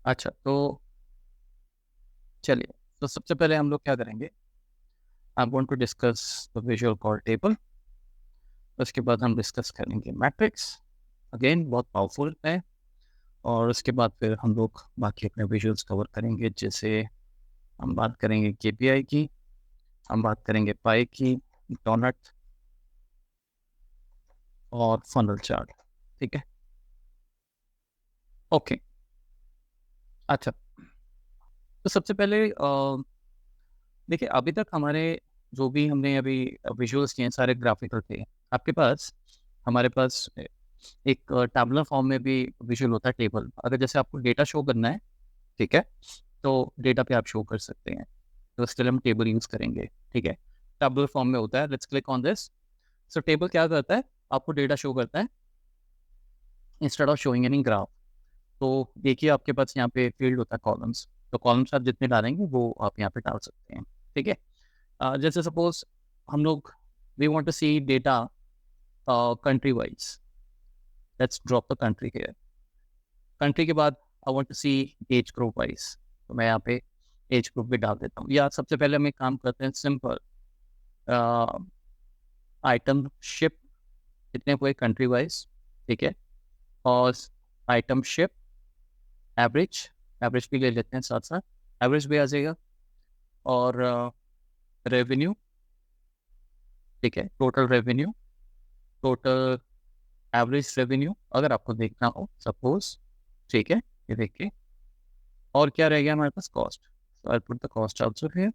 अच्छा, तो चलिए, तो सबसे पहले हम लोग क्या करेंगे, I want to discuss the visual call table. उसके बाद हम डिस्कस करेंगे मैट्रिक्स, अगेन बहुत पावरफुल है। और उसके बाद फिर हम लोग बाकी अपने विजुअल्स कवर करेंगे, जैसे हम बात करेंगे केपीआई की, हम बात करेंगे पाई की, डोनट और फनल चार्ट। ठीक है, ओके। अच्छा, तो सबसे पहले देखिए, अभी तक हमारे जो भी हमने अभी विजुअल्स किए हैं सारे ग्राफिकल थे। आपके पास, हमारे पास एक टैबुलर फॉर्म में भी विजुअल होता है, टेबल। अगर जैसे आपको डेटा शो करना है, ठीक है, तो डेटा पे आप शो कर सकते हैं, तो इसके लिए हम टेबल यूज करेंगे। ठीक है, टैबुलर फॉर्म में होता है। Let's click on this. So table क्या करता है, आपको डेटा शो करता है instead of showing any graph. तो देखिए, आपके पास यहाँ पे फील्ड होता है कॉलम्स, तो कॉलम्स आप जितने डालेंगे वो आप यहाँ पे डाल सकते हैं। ठीक है, जैसे सपोज हम लोग we want to see data country wise. Let's drop the country here. Country के बाद I want to see age group wise, तो मैं यहाँ पे एज ग्रुप भी डाल देता हूँ। या सबसे पहले हम एक काम करते हैं, सिंपल आइटम शिप कितने हुए कंट्री वाइज। ठीक है, और आइटम शिप एवरेज, एवरेज भी ले लेते हैं साथ साथ, एवरेज भी आ जाएगा। और रेवेन्यू, ठीक है, total revenue, total average revenue अगर आपको देखना हो सपोज। ठीक है, ये देखिए। और क्या रह गया हमारे पास, कॉस्ट। तो I put the cost also here,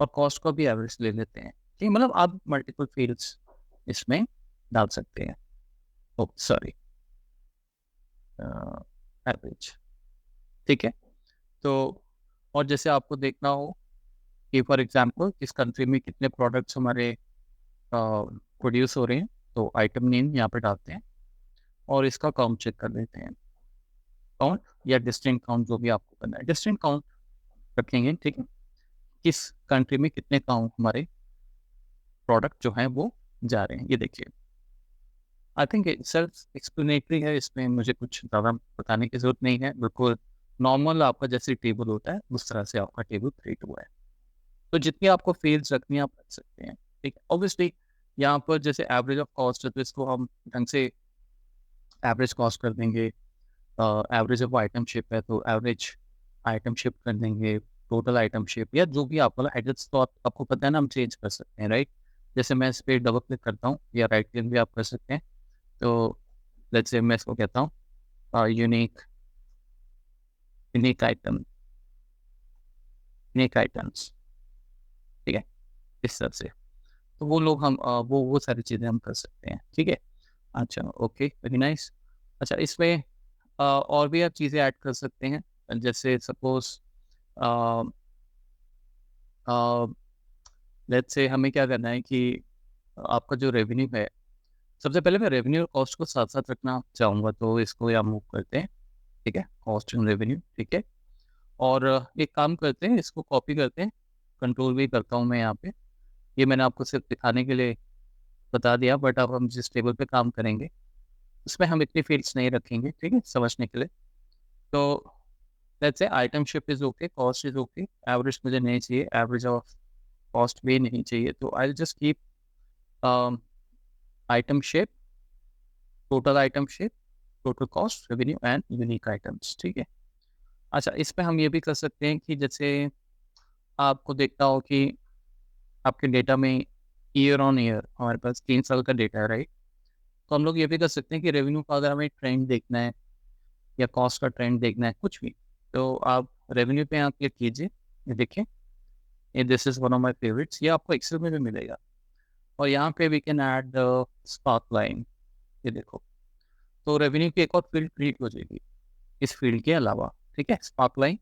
और कॉस्ट को भी एवरेज ले लेते हैं। ठीक, मतलब आप मल्टीपल फील्ड्स इसमें डाल सकते हैं। ओ सॉरी, एवरेज। ठीक है, तो और जैसे आपको देखना हो कि फॉर एग्जांपल इस कंट्री में कितने प्रोडक्ट्स हमारे प्रोड्यूस हो रहे हैं, तो आइटम नेम यहाँ पे डालते हैं और इसका काउंट चेक कर लेते हैं। काउंट या डिस्टिंक्ट काउंट, जो भी आपको करना है, डिस्टिंक्ट काउंट रखेंगे। ठीक है, किस कंट्री में कितने काउंट हमारे प्रोडक्ट जो हैं वो जा रहे हैं, ये देखिए। आई थिंक सेल्फ एक्सप्लेनेटरी है, इसमें मुझे कुछ ज़्यादा बताने की ज़रूरत नहीं है। बिल्कुल नॉर्मल आपका जैसे टेबल होता है उस तरह से आपका टेबल क्रिएट हुआ है। तो जितनी आपको फील्ड्स रखनी है आप रख सकते हैं। ठीक है, ऑब्वियसली यहाँ पर जैसे एवरेज ऑफ कॉस्ट है, तो इसको हम ढंग से एवरेज कॉस्ट कर देंगे। एवरेज ऑफ आइटम शिप है तो एवरेज आइटम शिप कर देंगे, टोटल आइटम शिप, या जो भी आपको एड्रेस, तो आपको पता है ना, हम चेंज कर सकते हैं, राइट। जैसे मैं इस पर डबल क्लिक करता हूँ, या राइट क्लिक भी आप कर सकते हैं। तो लेट्स से मैं इसको कहता हूँ unique, unique item, unique items. ठीक है, इस तरह से। तो वो लोग हम वो सारी चीज़ें हम कर सकते हैं। ठीक है, अच्छा, ओके, वेरी नाइस। अच्छा, इसमें और भी आप चीज़ें ऐड कर सकते हैं, जैसे सपोज लेट्स से हमें क्या करना है कि आपका जो रेवेन्यू है, सबसे पहले मैं रेवेन्यू और कॉस्ट को साथ साथ रखना चाहूँगा, तो इसको या मूव करते हैं। ठीक है, कॉस्ट एंड रेवेन्यू। ठीक है, और एक काम करते हैं, इसको कॉपी करते हैं, कंट्रोल भी करता हूँ मैं यहाँ पे। ये मैंने आपको सिर्फ दिखाने के लिए बता दिया, बट अब हम जिस टेबल पे काम करेंगे उसमें हम इतनी फील्ड्स नहीं रखेंगे। ठीक है, समझने के लिए। तो लेट्स से item ship is okay, cost is okay, average मुझे नहीं चाहिए, एवरेज ऑफ कॉस्ट भी नहीं चाहिए, तो I just keep item ship, total item ship, total cost, revenue and unique items. ठीक है, अच्छा, इसमें हम ये भी कर सकते हैं कि जैसे आपको देखता हो कि आपके डेटा में ईयर ऑन ईयर हमारे पास 3 साल का डेटा है, राइट। तो हम लोग ये भी कर सकते हैं कि रेवेन्यू का अगर हमें ट्रेंड देखना है या कॉस्ट का ट्रेंड देखना है, कुछ भी, तो आप रेवेन्यू पे यहाँ क्लिक कीजिए। ये देखिए, ये this is one of my favourites, ये आपको एक्सेल में भी मिलेगा। और यहाँ पे we can add sparkline. ये देखो, तो रेवेन्यू की एक और फील्ड क्रिएट हो जाएगी इस फील्ड के अलावा। ठीक है, स्पार्क लाइन।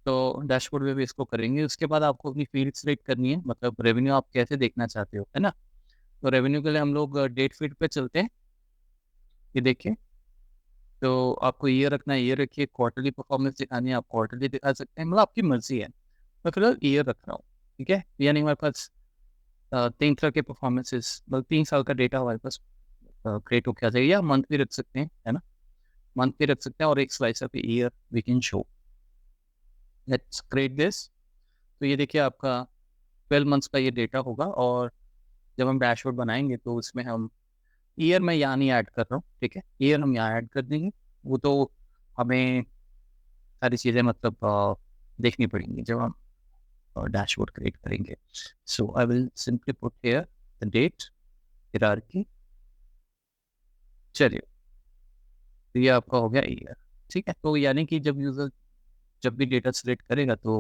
तो डैशबोर्ड में भी इसको करेंगे। उसके बाद आपको अपनी फील्ड सिलेक्ट करनी है, मतलब रेवेन्यू आप कैसे देखना चाहते हो, है ना। तो रेवेन्यू के लिए हम लोग डेट फील्ड पे चलते हैं। ये देखिए, तो आपको ये रखना है, ये रखिए। क्वार्टरली परफॉर्मेंस दिखानी है, आप क्वार्टरली दिखा सकते हैं, मतलब आपकी मर्जी है। मैं फिलहाल ईयर रख रहा हूँ। ठीक है, यानी हमारे पास 3 तरह के परफॉर्मेंसेस, मतलब 3 साल का डेटा हमारे पास क्रिएट होकर आ जाएगा, या मंथ भी रख सकते हैं, है ना। मंथ पे रख सकते हैं और एक slice of year we can show. Let's create this. तो ये देखिए आपका 12 मंथ्स का ये डेटा होगा, और जब हम डैशबोर्ड बनाएंगे तो उसमें हम ईयर मैं यहाँ नहीं ऐड कर रहा हूँ, ठीक है, ईयर हम यहाँ ऐड कर देंगे। वो तो हमें सारी चीज़ें मतलब देखनी पड़ेंगी जब हम डैशबोर्ड क्रिएट करेंगे। So I will simply put here the date, hierarchy. चलिए, तो ये आपका हो गया ईयर, ठीक है। तो यानी कि जब यूजर जब भी डेटा सिलेक्ट करेगा तो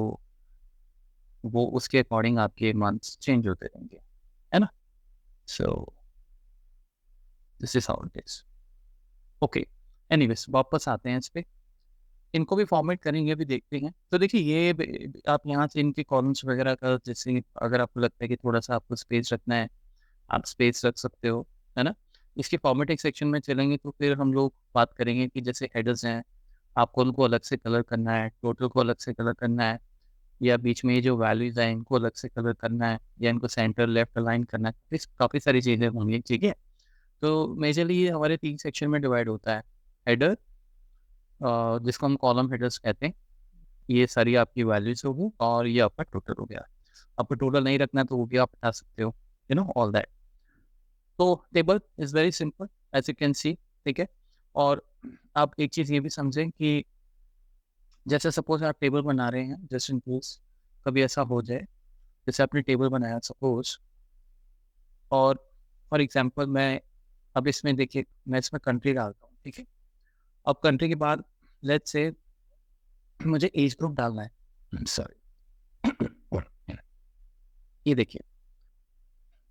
वो उसके अकॉर्डिंग आपके मंथ्स चेंज होते रहेंगे, है ना। सो this is how it is. Okay, anyways वापस आते हैं इस पे। इनको भी फॉर्मेट करेंगे, अभी देखते हैं। तो देखिए आप यहाँ से इनके कॉलम्स वगैरह का, जैसे अगर आपको लगता है कि थोड़ा सा आपको स्पेस रखना है, आप स्पेस रख सकते हो, है ना। इसके फॉर्मेटिंग सेक्शन में चलेंगे तो फिर हम लोग बात करेंगे कि जैसे हेडर्स हैं, आपको उनको अलग से कलर करना है, टोटल को अलग से कलर करना है, या बीच में ये जो वैल्यूज हैं इनको अलग से कलर करना है, या इनको सेंटर लेफ्ट अलाइन करना है। काफ़ी सारी चीज़ें होंगी, ठीक है। तो मेजरली ये हमारे 3 सेक्शन में डिवाइड होता है। हेडर, जिसको हम कॉलम हेडर्स कहते हैं, ये सारी आपकी वैल्यूज होगी, और ये आपका टोटल हो गया। आपको टोटल नहीं रखना है तो वो भी आप हटा सकते हो, यू नो ऑल दैट। तो table is very simple as you can see, ठीक है। और आप एक चीज़ ये भी समझें कि जैसे सपोज आप टेबल बना रहे हैं, जस्ट इन केस कभी ऐसा हो जाए, जैसे आपने टेबल बनाया सपोज, और फॉर एग्जांपल मैं अब इसमें देखिए मैं इसमें कंट्री डालता हूँ, ठीक है। अब कंट्री के बाद लेट्स से मुझे एज ग्रुप डालना है, सॉरी, ये देखिए,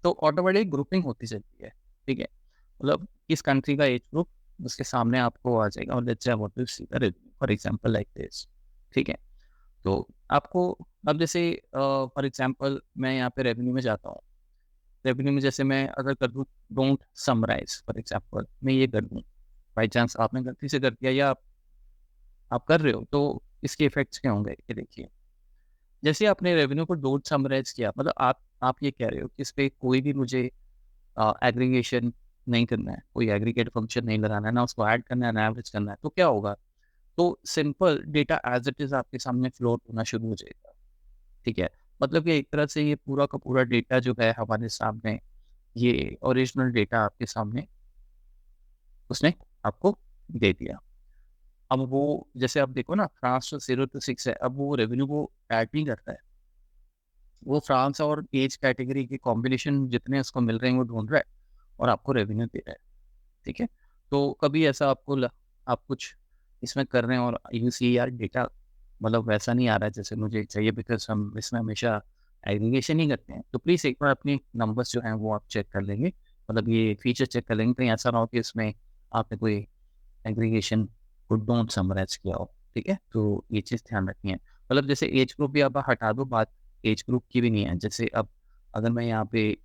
तो ऑटोमेटिक ग्रुपिंग होती चलती है, ठीक है। मतलब इस कंट्री का एज ग्रुप उसके सामने आपको आ जाएगा, और let's say I want to see the revenue for example like this, ठीक है। तो आपको अब जैसे फॉर एग्जांपल मैं यहाँ पे रेवेन्यू में जाता हूँ, रेवेन्यू में जैसे मैं अगर कर दूँ डोंट समराइज, फॉर एग्जांपल मैं ये कर दूँ, बाई चांस आपने गलती से कर दिया या आप कर रहे हो, तो इसके इफेक्ट्स क्या होंगे ये देखिए। जैसे आपने रेवेन्यू को डोंट समराइज किया, मतलब आप ये कह रहे हो कि इस पे कोई भी मुझे एग्रीगेशन नहीं करना है, कोई एग्रीगेट फंक्शन नहीं लगाना है, ना उसको ऐड करना है ना एवरेज करना है, तो क्या होगा, तो simple data as it is आपके सामने फ्लोट होना शुरू हो जाएगा, ठीक है। मतलब कि एक तरह से ये पूरा का पूरा डेटा जो है हमारे सामने, ये ओरिजिनल डेटा आपके सामने उसने आपको दे दिया। अब वो जैसे आप देखो ना, फ्रांस तो 0 to 6 है, अब वो रेवेन्यू को ऐड नहीं करता है, वो फ्रांस और एज कैटेगरी के कॉम्बिनेशन जितने उसको मिल रहे हैं वो ढूंढ रहा है, और आपको रेवेन्यू दे रहा है, ठीक है। तो कभी ऐसा आप कुछ इसमें कर रहे हैं और यू सी यार डेटा मतलब वैसा नहीं आ रहा है जैसे मुझे चाहिए, बिकॉज हम इसमें हमेशा एग्रीगेशन ही करते हैं, तो प्लीज़ एक बार अपने नंबर्स जो हैं वो आप चेक कर लेंगे, मतलब ये फीचर चेक कर लेंगे, कहीं ऐसा ना हो कि इसमें आपने कोई एग्रीगेशन को डोंट समराइज किया हो, ठीक है। तो ये चीज़ ध्यान रखनी है। मतलब जैसे एज ग्रुप भी आप हटा दो, बात एज ग्रुप की भी नहीं है। जैसे अब अगर मैं यहाँ पे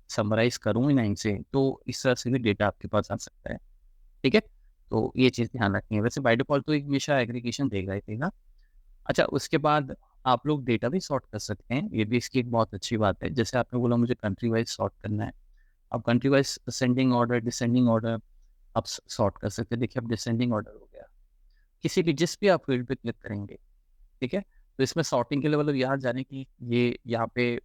समराइज करूँ ही नहीं से, तो इस तरह से भी डेटा आपके पास आ सकता है, ठीक है। तो ये चीज़ ध्यान रखनी है। वैसे बाय डिफ़ॉल्ट तो एक हमेशा एग्रीगेशन देगा ही देगा। अच्छा, उसके बाद आप लोग डेटा भी सॉर्ट कर सकते हैं, ये भी इसकी एक बहुत अच्छी बात है। जैसे आपने बोला मुझे कंट्री वाइज़ सॉर्ट करना है, अब country wise ascending order, descending order आप सॉर्ट कर सकते हैं। देखिए अब डिसेंडिंग ऑर्डर हो गया, किसी भी जिस भी आप फील्ड पे क्लिक करेंगे, ठीक है। तो इसमें सॉर्टिंग के लिए मतलब यहाँ जाने की, ये यहाँ पे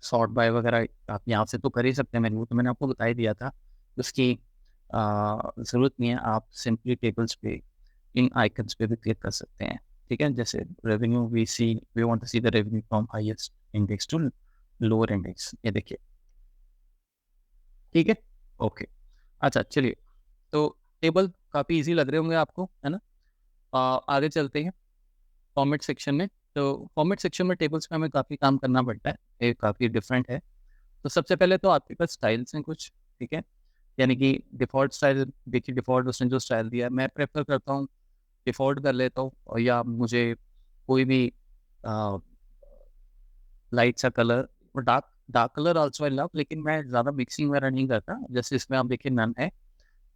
सॉर्ट बाय वगैरह आप यहाँ से तो कर ही सकते हैं, मैंने वो तो मैंने आपको बता ही दिया था। उसकी ज़रूरत नहीं है, आप सिंपली टेबल्स पे इन आइकन्स पे भी क्लिक कर सकते हैं, ठीक है। जैसे revenue we want to see the revenue from highest index to lower index, ये देखिए, ठीक है। ओके, अच्छा चलिए, तो टेबल काफ़ी ईज़ी लग रहे होंगे आपको, है ना। आगे चलते हैं फॉर्मेट सेक्शन में। तो फॉर्मेट सेक्शन में टेबल्स में हमें काफ़ी काम करना पड़ता है, ये काफ़ी डिफरेंट है। तो सबसे पहले तो आपके पास स्टाइल्स हैं कुछ, ठीक है। यानी कि डिफ़ॉल्ट स्टाइल, देखिए डिफ़ॉल्ट उसने जो स्टाइल दिया है मैं प्रेफ़र करता हूँ डिफ़ॉल्ट कर लेता हूँ, और या मुझे कोई भी अ, लाइट सा कलर और dark dark colour also I love, लेकिन मैं ज़्यादा मिक्सिंग वगैरह नहीं करता। जैसे इसमें आप देखिए नन है,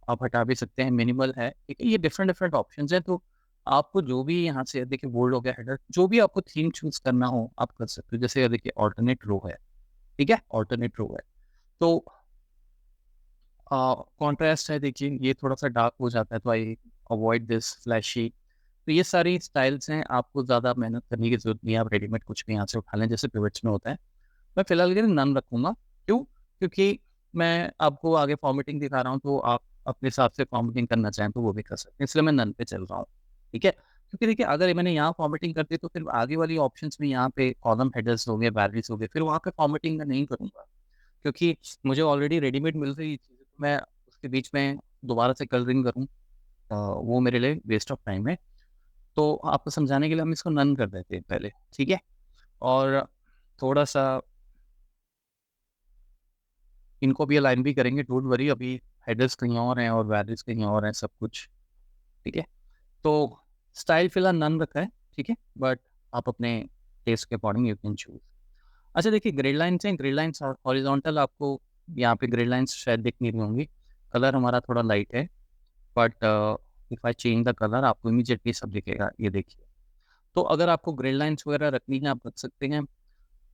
आप हटा भी सकते हैं, मिनिमल है, ठीक है। ये डिफरेंट डिफरेंट ऑप्शंस हैं, तो आपको जो भी यहाँ से देखिए बोल्ड हो गया हेडर, जो भी आपको थीम चूज़ करना हो आप कर सकते हो। जैसे देखिए ऑल्टरनेट रो है, ठीक है, ऑल्टरनेट रो है। तो कॉन्ट्रास्ट है, देखिए ये थोड़ा सा डार्क हो जाता है, तो आई अवॉइड दिस फ्लैशी। तो ये सारी स्टाइल्स हैं, आपको ज़्यादा मेहनत करने की ज़रूरत नहीं है, आप रेडीमेड कुछ भी यहाँ से उठा लें जैसे पिवट्स में होता है। मैं फिलहाल के लिए नन रखूँगा। क्यों? क्योंकि मैं आपको आगे फॉर्मेटिंग दिखा रहा हूँ, तो आप अपने हिसाब से फॉर्मेटिंग करना चाहें तो वो भी कर सकते हैं, इसलिए मैं नन पे चल रहा हूँ। ठीक है? क्योंकि देखिए अगर मैंने यहाँ फॉर्मेटिंग कर दी तो फिर आगे वाली ऑप्शंस में यहाँ पे कॉलम हेडर्स हो गए, वैल्यूज़ हो गए, फिर वहाँ पे फॉर्मेटिंग मैं नहीं करूँगा। क्योंकि मुझे ऑलरेडी रेडीमेड मिल रही चीज़ें, तो मैं उसके बीच में दोबारा से कलरिंग करूँ, वो मेरे लिए वेस्ट ऑफ टाइम है। तो आपको समझाने के लिए हम इसको नन कर देते हैं पहले, ठीक है? और थोड़ा-सा इनको भी अलाइन भी करेंगे, डोंट वरी, अभी हेडर्स कहीं और हैं और वैल्यूज़ कहीं और हैं सब कुछ, ठीक है? तो स्टाइल फिलहाल नन रखा है, ठीक है? बट आप अपने टेस्ट के अकॉर्डिंग यू कैन चूज़। अच्छा देखिए, ग्रिड लाइन्स हैं, ग्रिड लाइन्स हॉरिज़ॉन्टल आपको यहाँ पे ग्रिड लाइन्स शायद दिख नहीं रही होंगी। कलर हमारा थोड़ा लाइट है, but if I change the colour आपको इमीडिएटली सब दिखेगा, ये देखिए। तो अगर आपको ग्रिड लाइन्स वगैरह रखनी है, आप रख सकते हैं।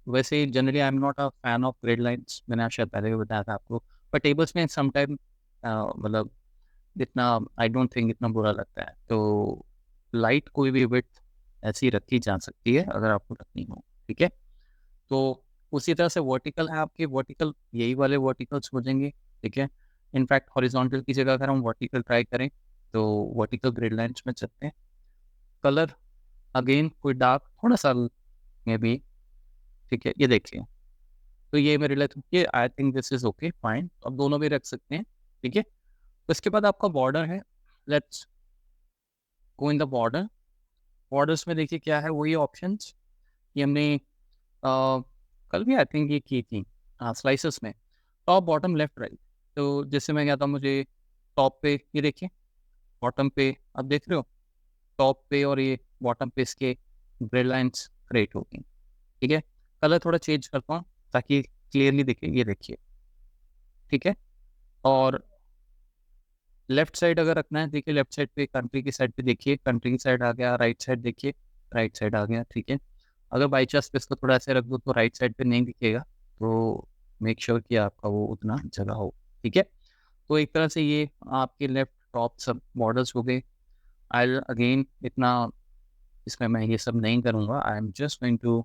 वैसे generally I am not a fan of grid lines, मैंने आप शायद पहले भी बताया था आपको। पर टेबल्स में समटाइम मतलब इतना आई डोंट थिंक इतना बुरा लगता है। तो लाइट कोई भी विड्थ ऐसी रखी जा सकती है अगर आपको रखनी हो, ठीक है? तो उसी तरह से वर्टिकल है आपके, वर्टिकल यही वाले वर्टिकल्स हो जाएँगे, ठीक है? इनफैक्ट हॉरिज़ॉन्टल की जगह अगर हम वर्टिकल ट्राई करें, तो वर्टिकल ग्रिड लाइन्स में चलते हैं। कलर अगेन कोई डार्क थोड़ा-सा मे बी, ठीक है? ये देखिए, तो ये मेरे लिए तो ये I think this is okay, fine. अब दोनों भी रख सकते हैं, ठीक है? उसके बाद आपका बॉर्डर है, let's go in the border. Borders में देखिए क्या है, वही ऑप्शंस ये हमने कल भी आई थिंक ये की थी, हाँ, स्लाइसेस में टॉप, बॉटम, लेफ्ट, राइट। तो जैसे मैं गया था, मुझे टॉप पे ये देखिए, बॉटम पे आप देख रहे हो, टॉप पे और ये बॉटम पे इसके ग्रिड लाइन्स क्रिएट हो गई, ठीक है? कलर थोड़ा चेंज करता हूँ ताकि क्लियरली दिखे, ये देखिए, ठीक है? और लेफ्ट साइड अगर रखना है, देखिए लेफ्ट साइड पे कंट्री की साइड पे देखिए, कंट्री की साइड आ गया, राइट साइड देखिए, राइट साइड आ गया, ठीक है? अगर बाई चांस पे इसको थोड़ा ऐसे रख दो तो राइट साइड पे नहीं दिखेगा, तो मेक श्योर कि आपका वो उतना जगह हो, ठीक है? तो एक तरह से ये आपके लेफ्ट टॉप सब मॉडल्स हो गए। आई अगेन इतना इसमें मैं ये सब नहीं करूँगा, I am just going to,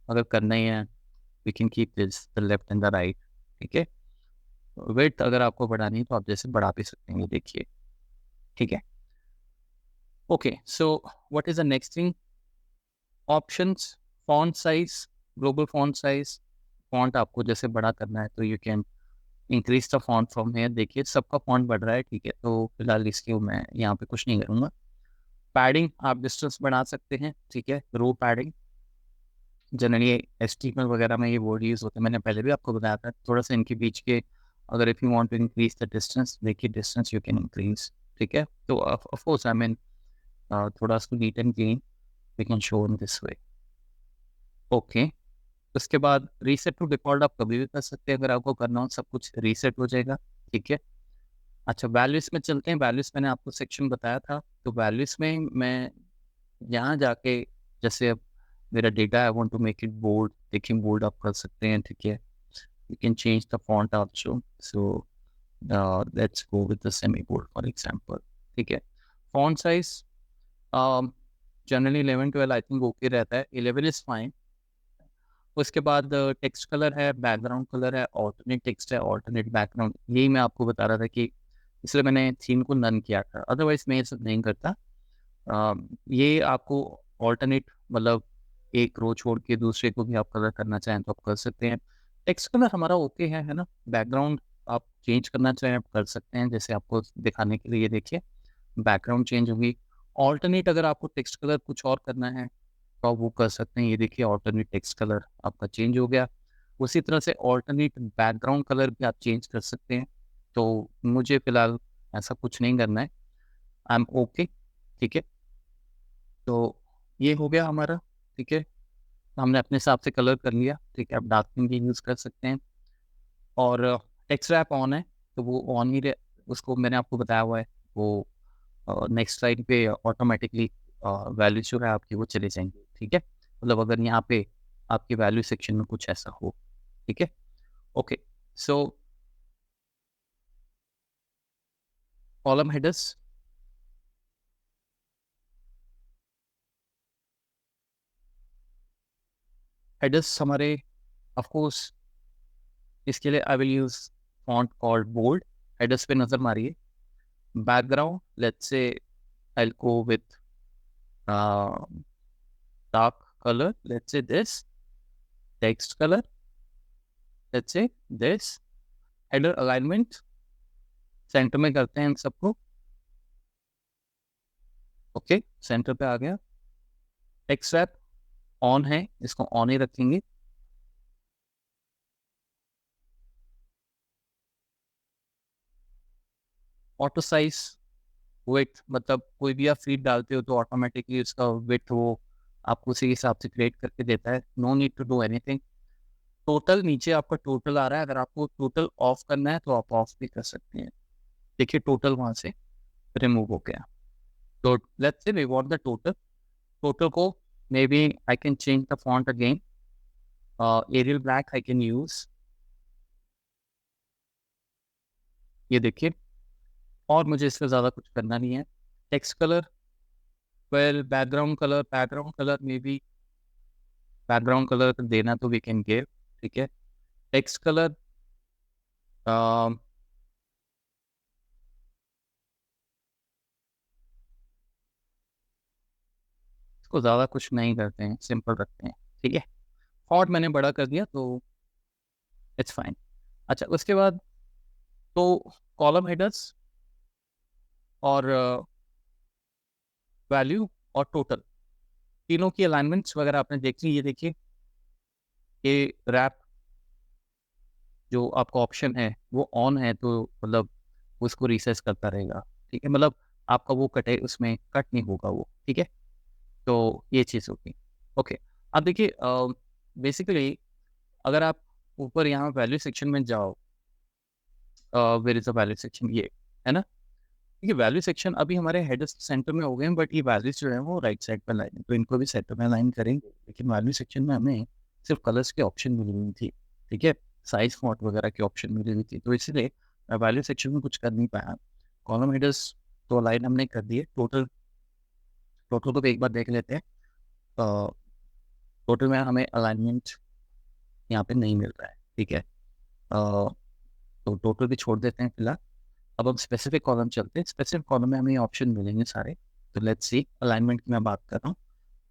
अगर करना ही है we can keep this the left and the right, ठीक है? विड्थ अगर आपको बढ़ानी है तो आप जैसे बढ़ा भी सकते हैं, ये देखिए, ठीक है? Okay, so what is the next thing? Options, font size, global font size, font आपको जैसे बड़ा करना है तो you can increase the font from here, देखिए सबका फॉन्ट बढ़ रहा है, ठीक है? तो फिलहाल इसके मैं यहाँ पे कुछ नहीं करूँगा। पैडिंग आप डिस्टेंस बढ़ा सकते हैं, ठीक है? रो पैडिंग जनरली एचटीएमएल वगैरह में ये वर्ड यूज़ होते हैं, मैंने पहले भी आपको बताया था। थोड़ा-सा इनके बीच के अगर if you want to increase the distance, देखिए डिस्टेंस यू कैन इंक्रीज़, ठीक है? तो ऑफ कोर्स आई मीन थोड़ा इसको neat and clean we can show in this way. Okay, उसके बाद रीसेट टू डिफ़ॉल्ट आप कभी भी कर सकते हैं, अगर आपको करना हो सब कुछ रीसेट हो जाएगा, ठीक है? अच्छा, वैल्यूज़ में चलते हैं, वैल्यूज़ मैंने आपको सेक्शन बताया था, तो वैल्यूज़ में मैं यहाँ जाके जैसे अब मेरा data I want to make it bold, देखिए बोल्ड आप कर सकते हैं, ठीक है? You can change the font also. So let's go with the semi bold for example. ठीक है? Font size generally 11 12 I think okay रहता है, 11 is fine. उसके बाद टेक्स्ट कलर है, बैकग्राउंड कलर है, ऑल्टरनेट टेक्स्ट है, ऑल्टरनेट बैकग्राउंड, यही मैं आपको बता रहा था कि इसलिए मैंने थीम को नन किया था, अदरवाइज मैं ये सब नहीं करता। ये आपको ऑल्टरनेट मतलब एक रो छोड़ के दूसरे को भी आप कलर करना चाहें तो आप कर सकते हैं। टेक्स्ट कलर हमारा ओके है ना? बैकग्राउंड आप चेंज करना चाहें आप कर सकते हैं, जैसे आपको दिखाने के लिए ये देखिए बैकग्राउंड चेंज होगी। ऑल्टरनेट अगर आपको टेक्स्ट कलर कुछ और करना है तो आप वो कर सकते हैं, ये देखिए ऑल्टरनेट टेक्स्ट कलर आपका चेंज हो गया। उसी तरह से ऑल्टरनेट बैकग्राउंड कलर भी आप चेंज कर सकते हैं। तो मुझे फ़िलहाल ऐसा कुछ नहीं करना है, आई एम ओके, ठीक है? तो ये हो गया हमारा, ठीक है? हमने अपने हिसाब से कलर कर लिया, ठीक है? आप डार्कनिंग भी यूज़ कर सकते हैं और टेक्स्ट रैप ऑन है, तो वो ऑन ही रहे, उसको मैंने आपको बताया हुआ है, वो नेक्स्ट स्लाइड पे ऑटोमैटिकली वैल्यू जो है आपकी वो चले जाएँगी, ठीक है? मतलब अगर यहाँ पे आपके वैल्यू सेक्शन में कुछ ऐसा हो, ठीक है? Okay, so column headers, headers हमारे ऑफ कोर्स इसके लिए I will use font called bold. Headers पे नजर मारिए। Background let's say I'll go with dark color, let's say this. Text color, let's say this. Header alignment centre में करते हैं इन सबको। ओके, सेंटर पे आ गया। टेक्स्ट रैप ऑन है, इसको ऑन ही रखेंगे। ऑटो साइज विड्थ, मतलब कोई भी आप फीड डालते हो तो ऑटोमेटिकली उसका विड्थ वो आपको उसी हिसाब से क्रिएट करके देता है। No need to do anything. Total नीचे आपका टोटल आ रहा है, अगर आपको टोटल ऑफ करना है तो आप ऑफ भी कर सकते हैं। देखिए टोटल वहां से रिमूव हो गया। तो let's say we want the total. Total को maybe I can change the font again. Arial black I can use, ये देखिए। और मुझे इससे ज़्यादा कुछ करना नहीं है। Text colour, well background colour may be background colour देना तो वी कैन गिव, ठीक है। टेक्स्ट कलर इसको ज़्यादा कुछ नहीं करते हैं, सिंपल रखते हैं, ठीक है। फॉन्ट मैंने बड़ा कर दिया तो इट्स फाइन। अच्छा, उसके बाद तो कॉलम हेडर्स और वैल्यू और टोटल तीनों की अलाइनमेंट्स वगैरह आपने देख ली। ये देखिए, ये रैप जो आपका ऑप्शन है वो ऑन है, तो मतलब उसको रिसेस करता रहेगा, ठीक है। मतलब आपका वो कटे, उसमें कट नहीं होगा वो, ठीक है। तो ये चीज़ होगी। ओके, अब देखिए बेसिकली अगर आप ऊपर यहाँ वैल्यू सेक्शन में जाओ, where is a value section, ये है ना। देखिए वैल्यू सेक्शन अभी हमारे हेडर सेंटर में हो गए हैं, बट ये वैल्यूज जो है वो राइट साइड पर लाइन है, तो इनको भी सेंटर में अलाइन करेंगे। लेकिन वैल्यू सेक्शन में हमें सिर्फ कलर्स के ऑप्शन मिली हुई थी, ठीक है। साइज फॉन्ट वगैरह के ऑप्शन मिली हुई थी, तो इसलिए मैं वैल्यू सेक्शन में कुछ कर नहीं पाया। कॉलम हेडर्स तो अलाइन हमने कर दिए। टोटल, टोटल को भी एक बार देख लेते हैं। टोटल में हमें अलाइनमेंट यहाँ पे नहीं मिल रहा है, ठीक है। तो टोटल भी छोड़ देते हैं फिलहाल। अब हम स्पेसिफिक कॉलम चलते हैं। स्पेसिफिक कॉलम में हमें ऑप्शन मिलेंगे सारे। तो लेट्स सी, अलाइनमेंट की मैं बात कर रहा हूँ।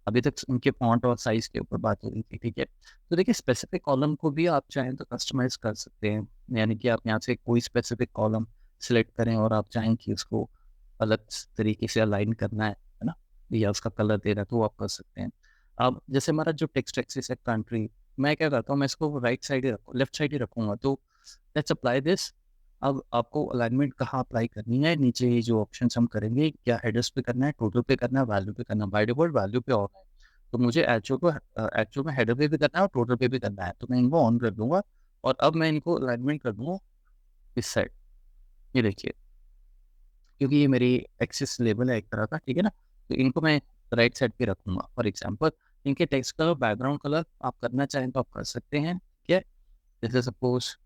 अभी तक उनके फॉन्ट और साइज के ऊपर बात हो रही थी, ठीक है। तो देखिए स्पेसिफिक कॉलम को भी आप चाहें तो कस्टमाइज कर सकते हैं, यानी कि आप यहाँ से कोई स्पेसिफिक कॉलम सिलेक्ट करें और आप चाहें कि उसको अलग तरीके से अलाइन करना है ना, या उसका कलर देना है, तो वो आप कर सकते हैं। अब जैसे हमारा जो टेक्स्ट एक्सिस है कंट्री, मैं क्या करता हूँ, मैं इसको राइट साइड ही रखूँ, लेफ्ट साइड ही रखूँगा। तो लेट्स अप्लाई दिस। अब आपको अलाइनमेंट कहाँ अप्लाई करनी है, नीचे ये जो ऑप्शन हम करेंगे, क्या हेडर्स पे करना है, टोटल पे करना है, वैल्यू पे करना है। बाय डिफॉल्ट वैल्यू पे ऑन है, तो मुझे एक्चुअल में हेडर पे भी करना है और टोटल पे भी करना है, तो मैं इनको ऑन कर दूंगा। और अब मैं इनको अलाइनमेंट कर दूंगा इस साइड, ये देखिए, क्योंकि ये मेरी एक्सिस लेवल है एक तरह का, ठीक है ना। तो इनको मैं राइट साइड पे रखूंगा। फॉर एग्जाम्पल इनके टेक्स्ट कलर, बैकग्राउंड कलर आप करना चाहें तो आप कर सकते हैं, ठीक है। जैसे सपोज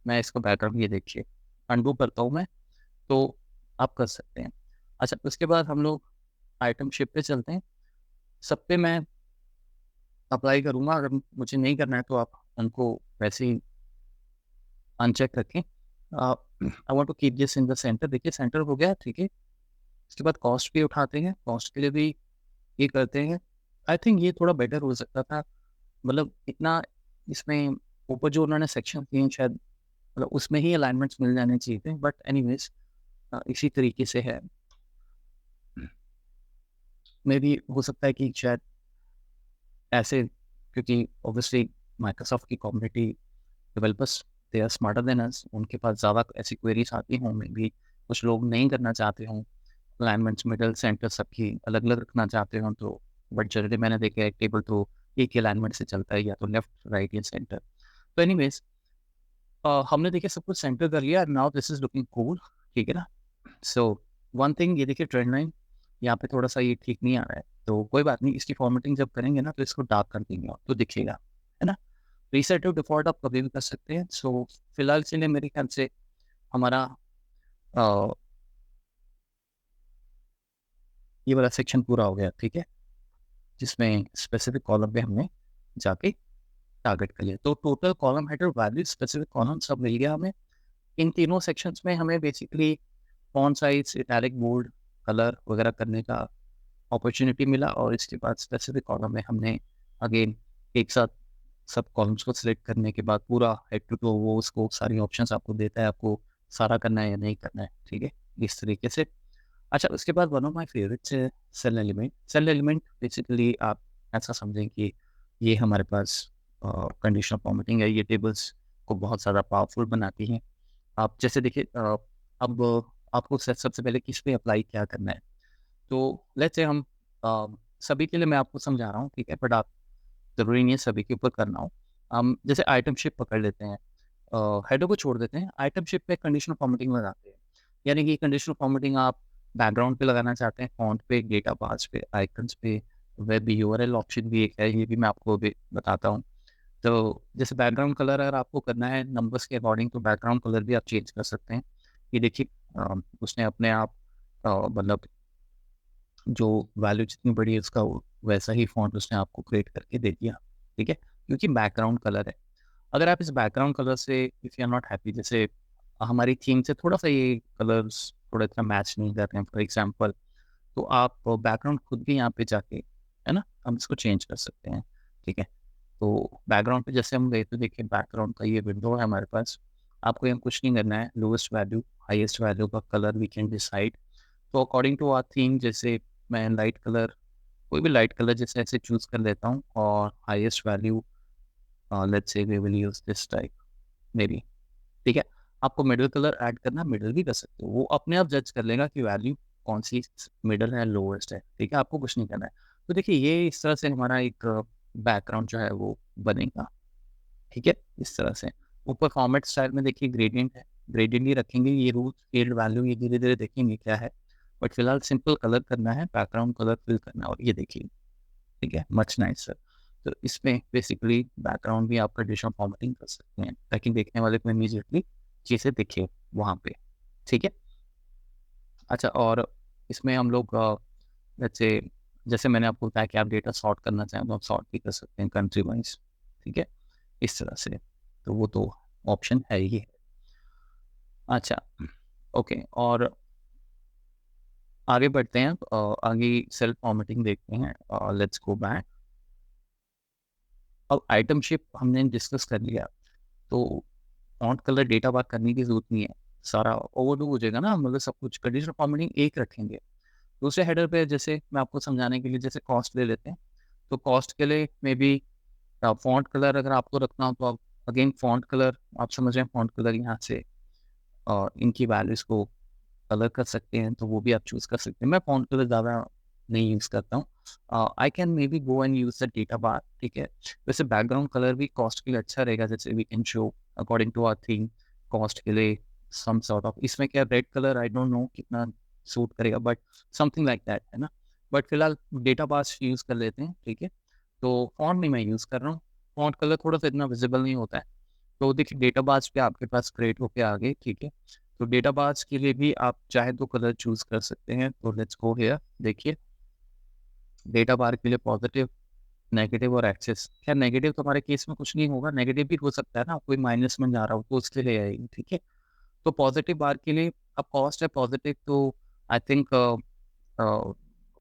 मैं इसको बैकग्राउंड, ये देखिए अंडू करता हूँ मैं, तो आप कर सकते हैं। अच्छा, उसके बाद हम लोग आइटम शिप पे चलते हैं। सब पे मैं अप्लाई करूँगा, अगर मुझे नहीं करना है तो आप उनको वैसे ही अनचेक रखें। I want to keep this in the centre. देखिए सेंटर हो गया, ठीक है। इसके बाद कॉस्ट भी उठाते हैं, कॉस्ट के लिए भी ये करते हैं। आई थिंक ये थोड़ा बेटर हो सकता था, मतलब इतना इसमें ऊपर जो उन्होंने सेक्शन किए हैं, शायद मतलब उसमें ही अलाइनमेंट्स मिल जाने चाहिए थे, बट एनीवेज इसी तरीके से है। मे भी हो सकता है कि शायद ऐसे, क्योंकि ऑब्वियसली माइक्रोसॉफ्ट की community developers they are smarter than us, उनके पास ज़्यादा ऐसी क्वेरीज आती हों, मे भी कुछ लोग नहीं करना चाहते हों अलाइनमेंट्स मिडल सेंटर सबकी अलग अलग रखना चाहते हों। तो बट जनरली मैंने देखा है एक टेबल तो एक ही अलाइनमेंट से चलता है, या तो लेफ्ट राइट या सेंटर। तो एनीवेज हमने देखिए सब कुछ सेंटर कर लिया, now this is looking cool, ठीक है ना। सो वन थिंग, ये देखिए ट्रेंड लाइन यहाँ पे थोड़ा सा ये ठीक नहीं आ रहा है, तो कोई बात नहीं, इसकी फॉर्मेटिंग जब करेंगे ना तो इसको डार्क कर देंगे और तो दिखेगा, है ना। रीसेट टू डिफॉल्ट आप कभी भी कर सकते हैं। सो फिलहाल के लिए मेरे ख्याल से हमारा ये वाला सेक्शन पूरा हो गया, ठीक है, जिसमें स्पेसिफिक कॉलम पे हमने जाके टारगेट कर लिया। तो total column header, value, specific column सब मिल गया हमें। इन तीनों सेक्शंस में हमें basically font size, italic, bold, colour वगैरह करने का अपॉर्चुनिटी मिला। और इसके बाद स्पेसिफिक कॉलम में हमने अगेन एक साथ सब कॉलम्स को सिलेक्ट करने के बाद पूरा हेड टू टू वो उसको सारी ऑप्शंस आपको देता है, आपको सारा करना है या नहीं करना है, ठीक है, इस तरीके से। अच्छा, उसके बाद वन ऑफ माय फेवरेट्स है cell element. Cell element basically आप ऐसा समझें कि ये हमारे पास कंडीशनल फॉर्मेटिंग है, ये टेबल्स को बहुत ज़्यादा पावरफुल बनाती हैं। आप जैसे देखिए अब आपको सबसे पहले किस पे अप्लाई क्या करना है। तो लेट्स से हम अ, सभी के लिए मैं आपको समझा रहा हूँ, ठीक है, बट आप ज़रूरी नहीं है सभी के ऊपर करना हो। हम जैसे आइटम शिप पकड़ लेते हैं, हेडर को छोड़ देते हैं, आइटम शिप पे कंडीशनल फॉर्मेटिंग लगाते हैं। यानी कि कंडीशनल फॉर्मेटिंग आप बैकग्राउंड पे लगाना चाहते हैं, फॉन्ट पे, डेटा पार्ट्स पे, आइकन्स पे, वेब यूआरएल ऑप्शन भी एक है, ये भी मैं आपको अभी बताता हूँ। तो जैसे बैकग्राउंड कलर अगर आपको करना है नंबर्स के अकॉर्डिंग, तो बैकग्राउंड कलर भी आप चेंज कर सकते हैं। ये देखिए उसने अपने आप मतलब जो वैल्यू जितनी बड़ी है उसका वैसा ही फ़ॉन्ट उसने आपको क्रिएट करके दे दिया, ठीक है? क्योंकि बैकग्राउंड कलर है। अगर आप इस बैकग्राउंड कलर से if you are not happy, जैसे हमारी थीम से थोड़ा-सा ये कलर्स थोड़ा इतना मैच नहीं कर रहे हैं फॉर एग्ज़ाम्पल, तो आप बैकग्राउंड खुद भी यहाँ पे जाके, है ना? हम इसको चेंज कर सकते हैं, ठीक है? तो बैकग्राउंड पे जैसे हम गए तो देखिए बैकग्राउंड का ये विंडो है हमारे पास। आपको यहाँ कुछ नहीं करना है, लोएस्ट वैल्यू, हाईएस्ट वैल्यू का कलर वी कैन डिसाइड। तो अकॉर्डिंग टू आवर थीम, जैसे मैं लाइट कलर, कोई भी लाइट कलर जैसे ऐसे चूज़ कर लेता हूँ और highest value let's say we will use this type maybe, ठीक है? आपको मिडल कलर ऐड करना, मिडल भी कर सकते हो। वो अपने आप जज कर लेगा कि वैल्यू कौन-सी मिडल है, लोएस्ट है, ठीक है? आपको कुछ नहीं करना है। तो देखिए ये इस तरह से हमारा एक बैकग्राउंड जो है वो बनेगा, ठीक है? इस तरह से। ऊपर फॉर्मेट स्टाइल में देखिए ग्रेडिएंट है, ग्रेडिएंट ही रखेंगे, ये रूट, फील्ड, वैल्यू ये धीरे-धीरे देखेंगे क्या है। बट फिलहाल सिंपल कलर करना है, बैकग्राउंड कलर फिल करना है और ये देखिए, ठीक है? Much nicer. तो इसमें बेसिकली बैकग्राउंड भी आप ट्रेडिशनल फॉर्मेटिंग कर सकते हैं, ताकि देखने वाले को इमीडिएटली चीज़ें दिखे वहाँ पे, ठीक है? अच्छा, और इसमें हम लोग जैसे जैसे मैंने आपको बताया कि आप डेटा सॉर्ट करना चाहें तो आप सॉर्ट भी कर सकते हैं कंट्री वाइज़, ठीक है? इस तरह से। तो वो तो ऑप्शन है ही है। अच्छा, ओके, और आगे बढ़ते हैं, आगे सेल्फ फॉर्मेटिंग देखते हैं। Let's go back. अब आइटम शिप हमने डिस्कस कर लिया, तो फ़ॉन्ट कलर डेटा बार करने की ज़रूरत नहीं है। सारा ओवरडू हो जाएगा ना, मतलब सब कुछ कंडीशनल फॉर्मेटिंग एक रखेंगे। दूसरे हेडर पे जैसे मैं आपको समझाने के लिए जैसे कॉस्ट ले लेते हैं, तो कॉस्ट के लिए मेबी फ़ॉन्ट कलर अगर आपको रखना हो तो आप अगेन फ़ॉन्ट कलर, आप समझ रहे हैं फ़ॉन्ट कलर यहाँ से इनकी वैल्यूज़ को कलर कर सकते हैं, तो वो भी आप चूज़ कर सकते हैं। मैं फ़ॉन्ट कलर ज़्यादा नहीं यूज़ करता हूँ। I can maybe go and use the data bar, ठीक है? वैसे बैकग्राउंड कलर भी कॉस्ट के लिए अच्छा रहेगा, जैसे we can show according to our theme, cost के लिए सम सॉर्ट ऑफ, इसमें क्या red colour I don't know कितना सूट करेगा, बट समथिंग लाइक दैट, है ना? बट फिलहाल डेटा बार्स यूज़ कर लेते हैं, ठीक है? तो फ़ॉन्ट नहीं मैं यूज़ कर रहा हूँ, फ़ॉन्ट कलर थोड़ा-सा इतना विज़िबल नहीं होता है। तो देखिए डेटा बार्स पे आपके पास क्रिएट होके आ गए, ठीक है? तो डेटा बार्स के लिए भी आप चाहें तो कलर चूज़ कर सकते हैं। तो लेट्स गो हियर, देखिए डेटा बार के लिए पॉज़िटिव, नेगेटिव और एक्सेस। खैर नेगेटिव तो हमारे केस में कुछ नहीं होगा, नेगेटिव भी हो सकता है ना, कोई माइनस में जा रहा हो तो उसके लिए आएगी, ठीक है? तो पॉज़िटिव बार के लिए अब कॉस्ट है पॉज़िटिव, तो आई थिंक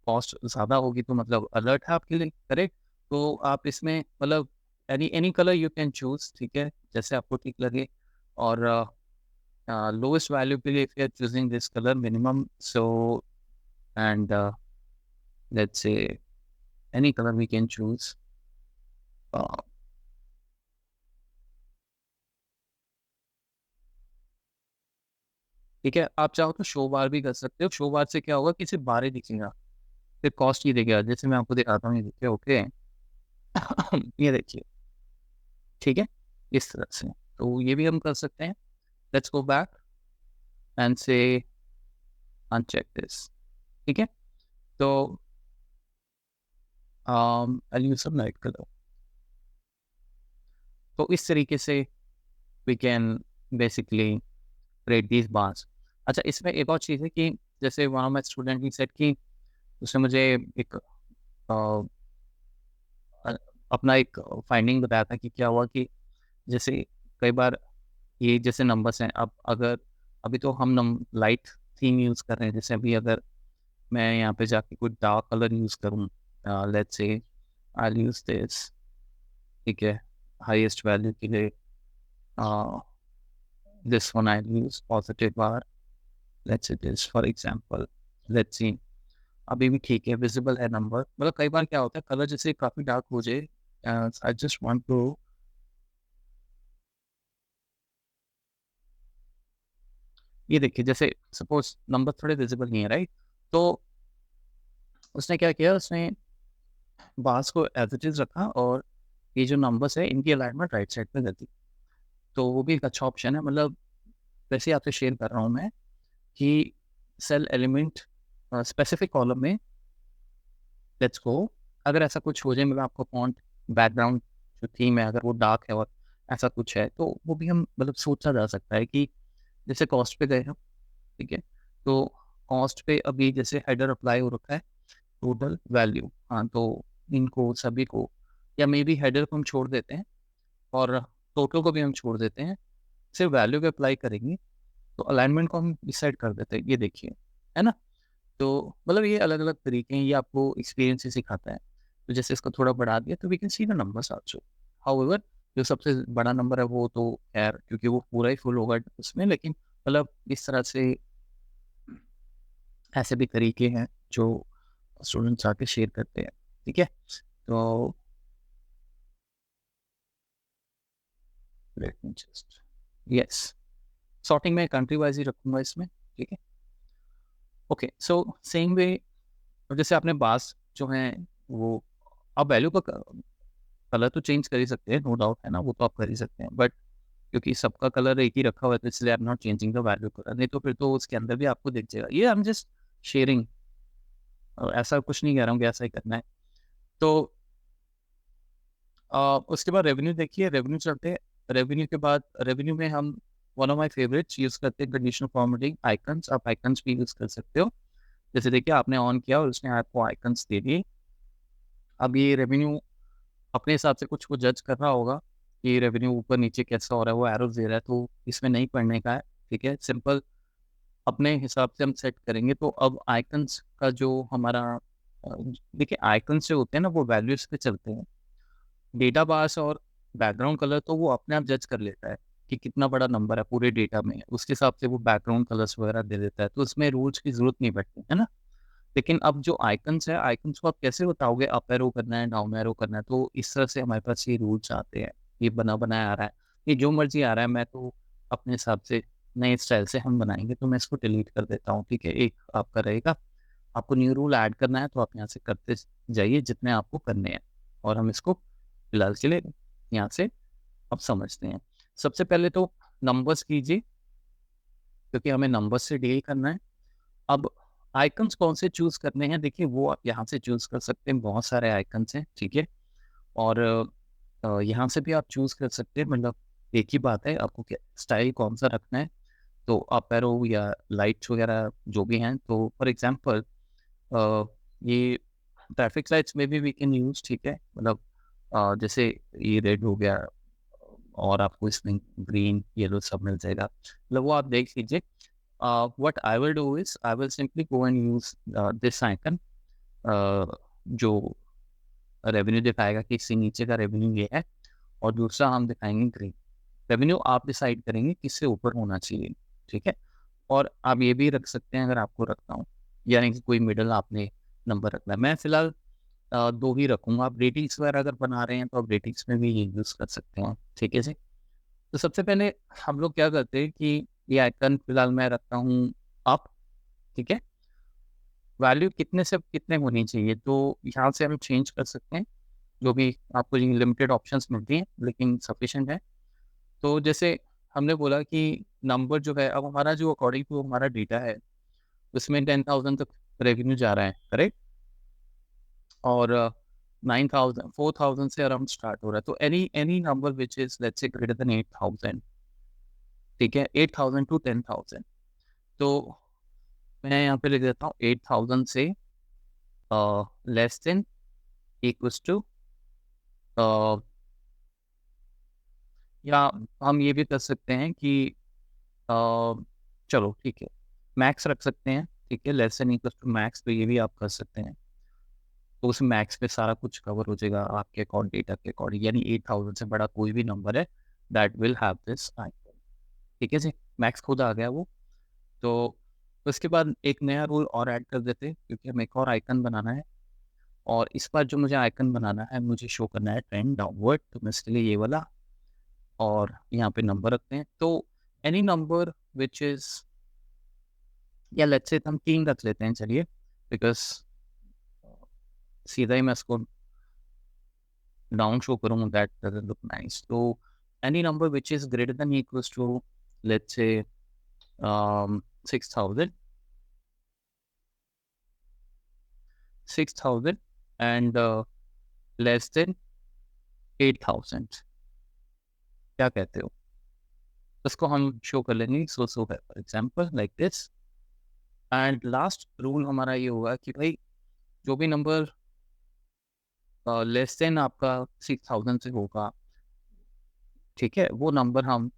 कॉस्ट ज़्यादा होगी तो मतलब अलर्ट है आपके लिए, करेक्ट? तो आप इसमें मतलब any any colour you can choose, ठीक है? जैसे आपको ठीक लगे। और lowest value के लिए if you are choosing this color minimum, so and let's say any color we can choose. uh, ठीक है, आप चाहो तो शो बार भी कर सकते हो। शो बार से क्या होगा कि सिर्फ बार ही दिखेगा, फिर कॉस्ट ही दिखेगा। जैसे मैं आपको दिखाता हूँ, ये देखिए, ओके। ये देखिए, ठीक है, इस तरह से। तो ये भी हम कर सकते हैं। लेट्स गो बैक एंड से अनचेक दिस, ठीक है? तो I use some light colour. तो इस तरीके से we can basically create these bars. अच्छा, इसमें एक और चीज़ है कि जैसे one of my student he said कि उसने मुझे एक अपना एक फाइंडिंग बताया था कि क्या हुआ कि जैसे कई बार ये जैसे नंबर्स हैं, अब अगर अभी तो हम लाइट थीम यूज़ कर रहे हैं, जैसे अभी अगर मैं यहाँ पे जाके कोई डार्क कलर यूज़ करूँ, let's say I use this, ठीक है, हाईएस्ट वैल्यू के लिए this one I use positive bar, let's say this for example, let's see अभी भी ठीक है, विजिबल है नंबर। मतलब कई बार क्या होता है कलर जैसे काफ़ी डार्क हो जाए, आई जस्ट वांट टू, ये देखिए जैसे सपोज नंबर थोड़े विजिबल नहीं है, राइट? तो उसने क्या किया, उसने बार्स को एज इट इज रखा और ये जो नंबर्स है इनकी अलाइनमेंट राइट साइड पे कर दी। तो वो भी एक अच्छा ऑप्शन है। मतलब वैसे ही आपसे शेयर कर रहा हूँ मैं कि सेल एलिमेंट स्पेसिफिक कॉलम में, लेट्स गो, अगर ऐसा कुछ हो जाए, मैं आपको फॉन्ट बैकग्राउंड जो थीम है अगर वो डार्क है और ऐसा कुछ है, तो वो भी हम मतलब सोचा जा सकता है कि जैसे कॉस्ट पे गए हम, ठीक है, तो कॉस्ट पे अभी जैसे हेडर अप्लाई हो रखा है, टोटल वैल्यू, हाँ, तो इनको सभी को, या मे बी हेडर को हम छोड़ देते हैं और टोटल को भी हम छोड़ देते हैं, सिर्फ वैल्यू पे अप्लाई करेंगे, तो अलाइनमेंट को हम डिसाइड कर देते हैं, ये देखिए, है ना? तो मतलब ये अलग अलग तरीके हैं, ये आपको एक्सपीरियंस ही सिखाता है। तो जैसे इसको थोड़ा बढ़ा दिया तो we can see the numbers also. However जो सबसे बड़ा नंबर है वो तो खैर क्योंकि वो पूरा ही फुल होगा उसमें, लेकिन मतलब इस तरह से ऐसे भी तरीके हैं जो स्टूडेंट्स आके शेयर करते हैं, ठीक है? तो let me just, yes, sorting में कंट्री वाइज ही रखूंगा इसमें, ठीक है? ओके, सो सेम वे, जैसे आपने बास जो है वो, आप वैल्यू का कलर तो चेंज कर ही सकते हैं, नो डाउट, है ना? वो तो आप कर ही सकते हैं, बट क्योंकि सबका कलर एक ही रखा हुआ है तो इसलिए I am not changing the value colour, नहीं तो फिर तो उसके अंदर भी आपको दिख जाएगा। ये आई एम जस्ट शेयरिंग, ऐसा कुछ नहीं कह रहा हूँ कि ऐसा ही करना है। तो उसके बाद रेवेन्यू देखिए, रेवेन्यू चलते हैं। रेवेन्यू के बाद, रेवेन्यू में हम one of my favourites use करते हैं कंडीशनल फॉर्मेटिंग आइकन्स। आप आइकन्स भी यूज़ कर सकते हो। जैसे देखिए आपने ऑन किया और उसने आपको आइकन्स दे दिए। अब ये रेवेन्यू अपने हिसाब से कुछ वो जज कर रहा होगा कि रेवेन्यू ऊपर नीचे कैसा हो रहा है, वो एरोज़ दे रहा है, तो इसमें नहीं पढ़ने का है, ठीक है? सिंपल अपने हिसाब से हम सेट करेंगे। तो अब आइकन्स का जो हमारा देखिए आइकन्स जो होते हैं ना वो वैल्यूज़ पे चलते हैं। डेटा बार्स और बैकग्राउंड कलर तो वो अपने आप जज कर लेता है कि कितना बड़ा नंबर है पूरे डेटा में, उसके हिसाब से वो बैकग्राउंड कलर्स वगैरह दे देता है, तो उसमें रूल्स की ज़रूरत नहीं पड़ती, है ना? लेकिन अब जो आइकन्स है, आइकन्स को आप कैसे बताओगे अप एरो करना है, डाउन एरो करना है, तो इस तरह से हमारे पास ये रूल्स आते हैं। ये बना बनाया आ रहा है, ये जो मर्ज़ी आ रहा है, मैं तो अपने हिसाब से नए स्टाइल से हम बनाएँगे, तो मैं इसको डिलीट कर देता हूँ, ठीक है? एक आपका रहेगा, आपको न्यू रूल ऐड करना है तो आप यहाँ से करते जाइए जितने आपको करने हैं, और हम इसको फिलहाल के लिए यहाँ से अब समझते हैं। सबसे पहले तो नंबर्स कीजिए, क्योंकि हमें नंबर्स से डील करना है। अब आइकन्स कौन से चूज़ करने हैं, देखिए वो आप यहाँ से चूज़ कर सकते हैं, बहुत सारे आइकन्स हैं, ठीक है? और यहाँ से भी आप चूज़ कर सकते हैं, मतलब एक ही बात है, आपको क्या स्टाइल कौन-सा रखना है, तो अप एरो या लाइट्स वगैरह जो भी हैं, तो फॉर एग्ज़ाम्पल ये ट्रैफिक लाइट्स में भी वी कैन यूज़, ठीक है? मतलब जैसे ये रेड हो गया और आपको इसमें ग्रीन, येलो सब मिल जाएगा। मतलब वो आप देख लीजिए। What I will do is I will simply go and use this icon, जो रेवेन्यू दिखाएगा कि इससे नीचे का रेवेन्यू ये है, और दूसरा हम दिखाएँगे ग्रीन। रेवेन्यू आप डिसाइड करेंगे किससे ऊपर होना चाहिए, ठीक है? और आप ये भी रख सकते हैं अगर आपको रखना हो, यानी कि कोई मिडल आपने नंबर रखना है। मैं फ़िलहाल 2 ही रखूँगा। आप रेटिंग्स वगैरह अगर बना रहे हैं तो आप रेटिंग्स में भी ये यूज़ कर सकते हैं, ठीक है जी? तो सबसे पहले हम लोग क्या करते हैं कि ये आइकन फ़िलहाल मैं रखता हूँ अप, ठीक है? वैल्यू कितने से कितने होनी चाहिए, तो यहाँ से हम चेंज कर सकते हैं, जो भी आपको ये लिमिटेड ऑप्शंस मिलती हैं, लेकिन सफिशिएंट है। तो जैसे हमने बोला कि नंबर जो है, अब हमारा जो अकॉर्डिंग टू हमारा डेटा है, उसमें 10,000 तक रेवेन्यू जा रहा है, करेक्ट? और 9,000 4,000 से अराउंड स्टार्ट हो रहा है। तो any any number which is let's say greater than 8,000, ठीक है? 8,000 टू 10,000, तो मैं यहाँ पे लिख देता हूँ 8,000 से लेस देन इक्वल्स टू, या हम ये भी कर सकते हैं कि चलो ठीक है, मैक्स रख सकते हैं, ठीक है, less than equals to max, तो ये भी आप कर सकते हैं। तो उस मैक्स पे सारा कुछ कवर हो जाएगा आपके अकाउंट डेटा के अकॉर्डिंग, यानी 8000 से बड़ा कोई भी नंबर है that will have this icon. ठीक है जी, मैक्स खुद आ गया वो। तो उसके बाद एक नया रूल और ऐड कर देते हैं, क्योंकि हमें एक और आइकन बनाना है, और इस बार जो मुझे आइकन बनाना है, मुझे शो करना है ट्रेंड डाउनवर्ड, तो मैं इसके लिए ये वाला और यहाँ पे नंबर रखते हैं। तो एनी नंबर विच इज, या लेट्स से हम 3 रख लेते हैं चलिए, बिकॉज सीधा ही मैं इसको डाउन शो करूँगा, दैट डजंट लुक नाइस। तो any number which is greater than equals to, let's say 6000, 6000 and less than 8000, क्या कहते हो? इसको हम शो कर लेंगे, सो है for example like this. And last rule हमारा ये होगा कि भाई जो भी नंबर लेस देन आपका 6000 से होगा, ठीक है, वो नंबर हम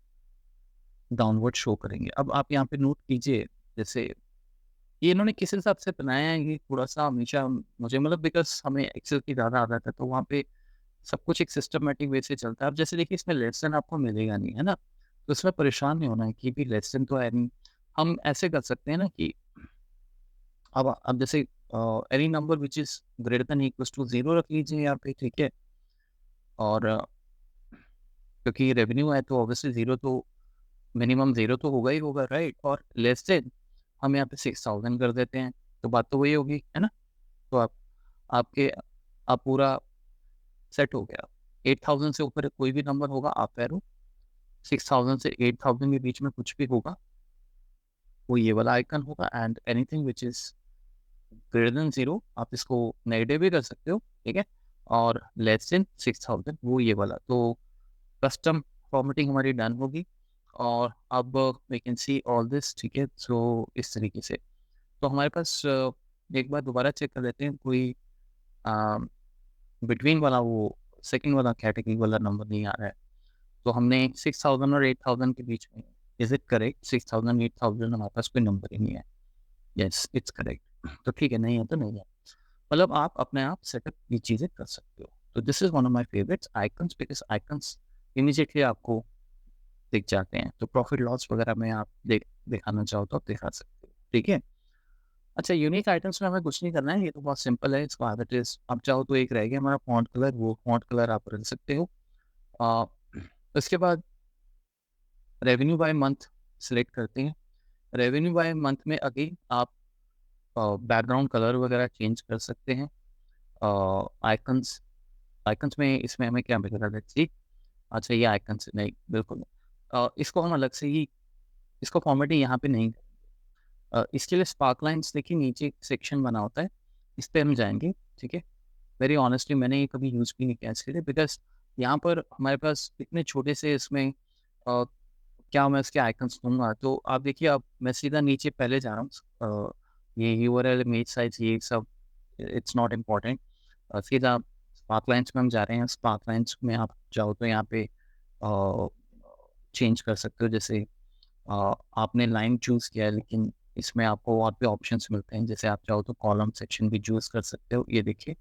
डाउनवर्ड शो करेंगे। अब आप यहाँ पे नोट कीजिए, जैसे ये इन्होंने किस हिसाब से बनाया है, ये थोड़ा सा हमेशा मुझे मतलब, बिकॉज हमें एक्सेल की ज़्यादा आदत है, तो वहाँ पे सब कुछ एक सिस्टमेटिक वे से चलता है। अब जैसे देखिए, इसमें लेस देन आपको मिलेगा नहीं, है ना? तो इसमें परेशान नहीं होना है कि भी लेस देन तो है नहीं। हम ऐसे कर सकते हैं ना कि अब जैसे any number which is greater than equals to 0 रख लीजिए यहाँ पे, ठीक है? और क्योंकि रेवेन्यू है तो ऑब्वियसली 0 तो मिनिमम 0 तो होगा ही होगा, राइट? और लेस देन हम यहाँ पे 6000 कर देते हैं, तो बात तो वही होगी, है ना? तो आपके आप पूरा सेट हो गया। 8000 से ऊपर कोई भी नंबर होगा आप एरो, 6000 से 8000 के बीच में कुछ भी होगा वो ये वाला आइकन होगा, and anything which is greater then 0 आप इसको नेगेटिव भी कर सकते हो, ठीक है? और लेस देन 6000 वो ये वाला। तो कस्टम फॉर्मेटिंग हमारी डन होगी, और अब we can see all this, ठीक है? सो इस तरीके से तो हमारे पास एक बार दोबारा चेक कर लेते हैं, कोई बिटवीन वाला वो सेकंड वाला कैटेगरी वाला नंबर नहीं आ रहा है। तो हमने 6000 और 8000 के बीच में, इज इट करेक्ट? 6000 8000 हमारे पास कोई नंबर ही नहीं है। Yes, it's correct. तो ठीक है, नहीं है तो नहीं है, मतलब आप अपने आप सेटअप ये चीज़ें कर सकते हो। तो this is one of my favourites icons, because icons immediately आपको दिख जाते हैं। तो प्रॉफिट लॉस वगैरह में आप दिखाना चाहो तो आप दिखा सकते हो, ठीक है? अच्छा, यूनिक आइटम्स में हमें कुछ नहीं करना है, ये तो बहुत सिंपल है, इसको एज इट इज आप चाहो तो एक रह गया हमारा फॉन्ट कलर, वो फॉन्ट कलर आप रख सकते हो। आ, उसके बाद रेवेन्यू बाय मंथ सिलेक्ट करते हैं। रेवेन्यू बाय मंथ में अगेन आप बैकग्राउंड कलर वगैरह चेंज कर सकते हैं। आइकन्स, आइकन्स में इसमें हमें क्या मिलेगा, लेट्स सी। अच्छा, ये आइकन्स नहीं, बिल्कुल नहीं। इसको हम अलग से ही, इसको फॉर्मेटिंग यहाँ पे नहीं। इसके लिए स्पार्क लाइन्स देखिए, नीचे एक सेक्शन बना होता है, इस पे हम जाएंगे, ठीक है? वेरी ऑनेस्टली मैंने ये कभी यूज़ भी नहीं किया इसके लिए, बिकॉज यहाँ पर हमारे पास इतने छोटे से इसमें क्या मैं इसके आइकन्स दूँगा? तो आप देखिए, अब मैं सीधा नीचे पहले जा रहा हूँ, ये यूआरएल, इमेज साइज़, ये सब इट्स नॉट इम्पोर्टेंट। सीधा स्पार्क लाइन्स में हम जा रहे हैं। स्पार्क लाइन्स में आप चाहो तो यहाँ पे चेंज कर सकते हो। जैसे आपने लाइन चूज़ किया है, लेकिन इसमें आपको और भी ऑप्शंस मिलते हैं। जैसे आप चाहो तो कॉलम सेक्शन भी चूज़ कर सकते हो। ये देखिए,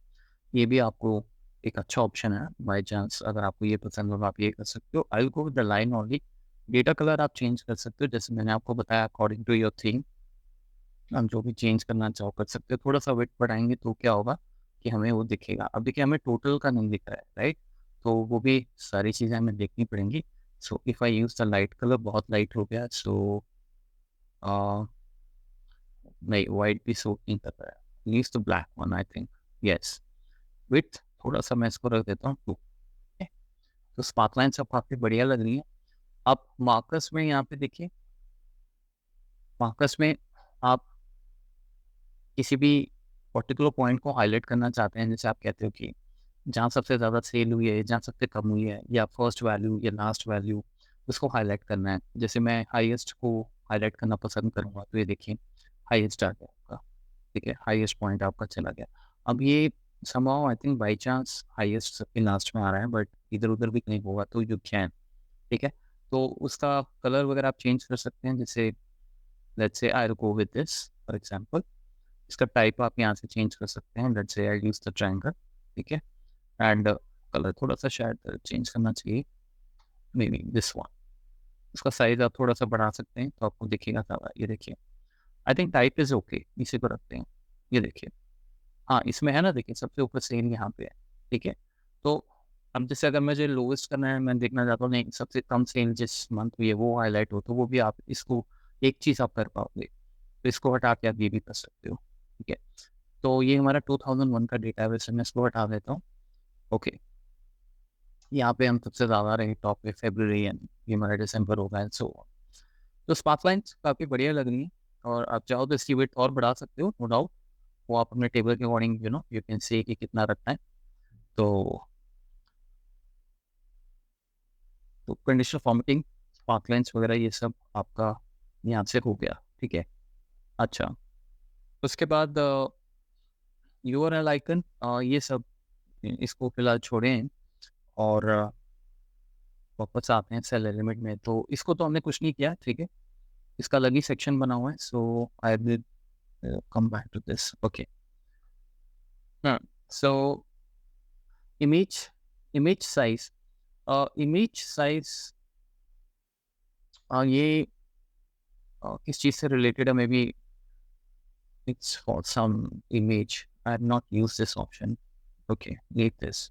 ये भी आपको एक अच्छा ऑप्शन है। बाय चांस अगर आपको ये पसंद हो तो आप ये कर सकते हो। आई will go with the line only. Data colour आप चेंज कर सकते हो, जैसे मैंने आपको बताया, अकॉर्डिंग टू योर थीम हम जो भी चेंज करना चाहो कर सकते हो। थोड़ा सा वेट बढ़ाएंगे तो क्या होगा कि हमें वो दिखेगा। अब देखिए, हमें टोटल का नहीं दिख रहा है, राइट? तो वो भी सारी चीज़ें हमें देखनी पड़ेंगी। So if I use the light colour, बहुत लाइट हो गया, सो नहीं, वाइट भी सूट नहीं कर रहा है। Use the black one, I think. Yes, width थोड़ा सा मैं इसको रख देता हूँ 2। तो स्पार्क लाइन सब काफ़ी बढ़िया लग रही है। अब मार्कर्स में यहाँ पे देखिए, मार्कर्स में आप किसी भी पर्टिकुलर पॉइंट को हाईलाइट करना चाहते हैं, जैसे आप कहते हो कि जहाँ सबसे ज़्यादा सेल हुई है, जहाँ सबसे कम हुई है, या फर्स्ट वैल्यू या लास्ट वैल्यू, उसको हाईलाइट करना है। जैसे मैं हाईएस्ट को हाईलाइट करना पसंद करूँगा, तो ये देखिए हाईएस्ट आ गया आपका, ठीक है? हाईएस्ट पॉइंट आपका चला गया। अब ये somehow I think by chance highest सबके लास्ट में आ रहा है, बट इधर-उधर भी कहीं होगा तो यू कैन, ठीक है? तो उसका कलर वगैरह आप चेंज कर सकते हैं, जैसे let's say I will go with this for example. इसका टाइप आप यहाँ से चेंज कर सकते हैं, let's say I use the triangle, ठीक है? एंड कलर थोड़ा-सा शायद चेंज करना चाहिए, मे बी दिस वन। उसका साइज़ आप थोड़ा-सा बढ़ा सकते हैं, तो आपको दिखेगा सारा, ये देखिए। I think type is okay, इसी को रखते हैं। ये देखिए, हाँ, इसमें है ना, देखिए सबसे ऊपर सेल यहाँ पे है, ठीक है? तो अब जैसे अगर मुझे लोएस्ट करना है, मैं देखना चाहता हूँ नहीं सबसे कम सेल जिस मंथ हुई है वो हाइलाइट हो, तो वो भी आप इसको एक चीज़ आप कर पाओगे। तो इसको हटा के आप ये भी कर सकते हो, ठीक है? तो ये हमारा 2001 का डेटा है, वैसे मैं इसको हटा देता हूँ। ओके, यहाँ पे हम सबसे ज़्यादा रहे टॉप पे फ़रवरी एंड ये हमारा दिसंबर होगा एंड सो ऑन। तो स्पार्कलाइन्स काफ़ी बढ़िया लग रही हैं और आप चाहो तो इसकी विड्थ और बढ़ा सकते हो, नो डाउट। वो आप अपने टेबल के अकॉर्डिंग यू कैन से कि कितना रखना है। तो कंडीशनल फॉर्मेटिंग, स्पार्कलाइन्स वगैरह ये सब आपका यहाँ से हो गया, ठीक है? अच्छा, उसके बाद यूआरएल आइकन, ये सब इसको फिलहाल छोड़ें और वापस आते हैं सेल एलिमेंट में। तो इसको तो हमने कुछ नहीं किया, ठीक है? इसका अलग ही सेक्शन बना हुआ है, so I will come back to this. Okay, हाँ, so image image size, image size ये किस चीज़ से रिलेटेड है? Maybe it's for some image, I have not used this option. Okay, leave this.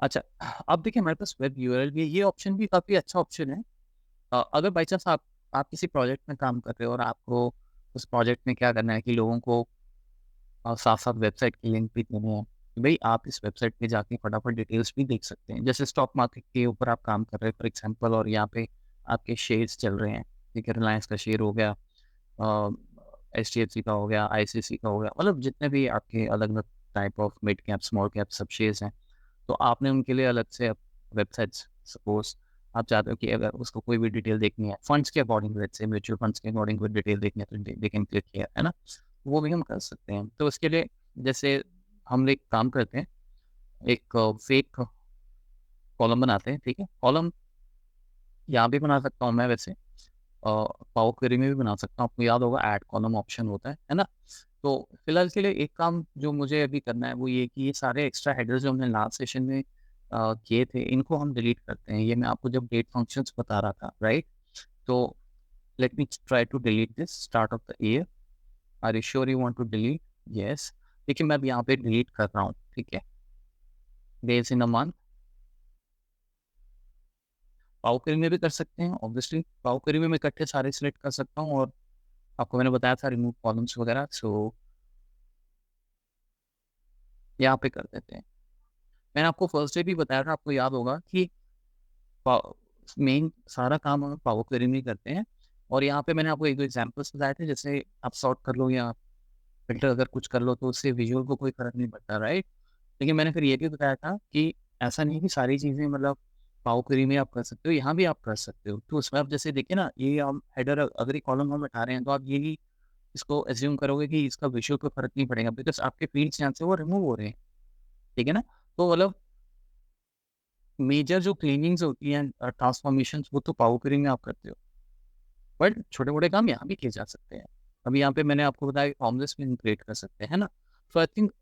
अच्छा, अब देखिए हमारे पास वेब यूआरएल भी है, ये ऑप्शन भी काफ़ी अच्छा ऑप्शन है। अगर बाई चांस आप किसी प्रोजेक्ट में काम कर रहे हो और आपको उस प्रोजेक्ट में क्या करना है कि लोगों को साथ-साथ वेबसाइट की लिंक भी देनी है, तो भई आप इस वेबसाइट पे जाके फटाफट डिटेल्स भी देख सकते हैं। जैसे स्टॉक मार्केट के ऊपर आप काम कर रहे हैं फॉर एग्ज़ाम्पल और यहाँ पे आपके शेयर्स चल रहे हैं, ठीक है? रिलायंस का शेयर हो गया, अ, एचडीएफसी का हो गया, आईसीआईसी का हो गया, मतलब जितने भी आपके अलग-अलग type of mid cap, small cap सब शेयर्स हैं, तो आपने उनके लिए अलग से वेबसाइट्स सपोज़ आप चाहते हो कि अगर उसको कोई भी डिटेल देखनी है, फंड्स के according let's say mutual funds के अकॉर्डिंग कोई डिटेल देखनी है तो दे कैन क्लिक हियर, है ना? वो भी हम कर सकते हैं। तो उसके लिए जैसे हम एक काम करते हैं, एक फेक कॉलम बनाते हैं, ठीक है? कॉलम यहाँ भी बना सकता हूँ मैं वैसे, पावर क्वेरी में भी बना सकता हूँ। आपको याद होगा ऐड कॉलम ऑप्शन होता है ना? तो फिलहाल के लिए एक काम जो मुझे अभी करना है वो ये कि ये सारे एक्स्ट्रा हेडर्स जो हमने लास्ट सेशन में किए थे इनको हम डिलीट करते हैं। ये मैं आपको जब डेट फंक्शंस बता रहा था, राइट? तो let me try to delete this start of the year. Are you sure you want to delete? Yes. देखिए मैं अब यहाँ पे डिलीट कर रहा हूँ, ठीक है? Days in a month, power query में भी कर सकते हैं ऑब्वियसली। पावर क्वेरी में मैं इकट्ठे सारे सिलेक्ट कर सकता हूँ और आपको मैंने बताया था रिमूव कॉलम्स वगैरह, सो यहाँ पे कर देते हैं। मैंने आपको फर्स्ट डे भी बताया था, आपको याद होगा कि मेन सारा काम हम पावर क्वेरी में ही करते हैं और यहाँ पे मैंने आपको एक दो एग्जांपल्स बताए थे, जैसे आप सॉर्ट कर लो या फिल्टर अगर कुछ कर लो तो उससे विजुअल को कोई फर्क नहीं पड़ता, राइट? लेकिन मैंने फिर ये भी बताया था कि ऐसा नहीं है कि सारी चीज़ें मतलब पावर क्वेरी में आप कर सकते हो, यहाँ भी आप कर सकते हो। तो उसमें आप जैसे देखिए ना, ये हम हेडर अगर ये कॉलम हम हटा रहे हैं तो आप यही इसको एज्यूम करोगे कि इसका विजुअल को फर्क नहीं पड़ेगा बिकॉज़ आपके फील्ड्स यहाँ से वो रिमूव हो रहे हैं, ठीक है ना? तो मतलब मेजर जो क्लीनिंग्स होती हैं ट्रांसफॉर्मेशंस वो तो पावर क्वेरी में आप करते हो, बट छोटे-मोटे काम यहाँ भी किए जा सकते हैं। अभी यहाँ पे मैंने आपको बताया कि फॉर्मूलास में क्रिएट कर सकते हैं, है ना? सो आई थिंक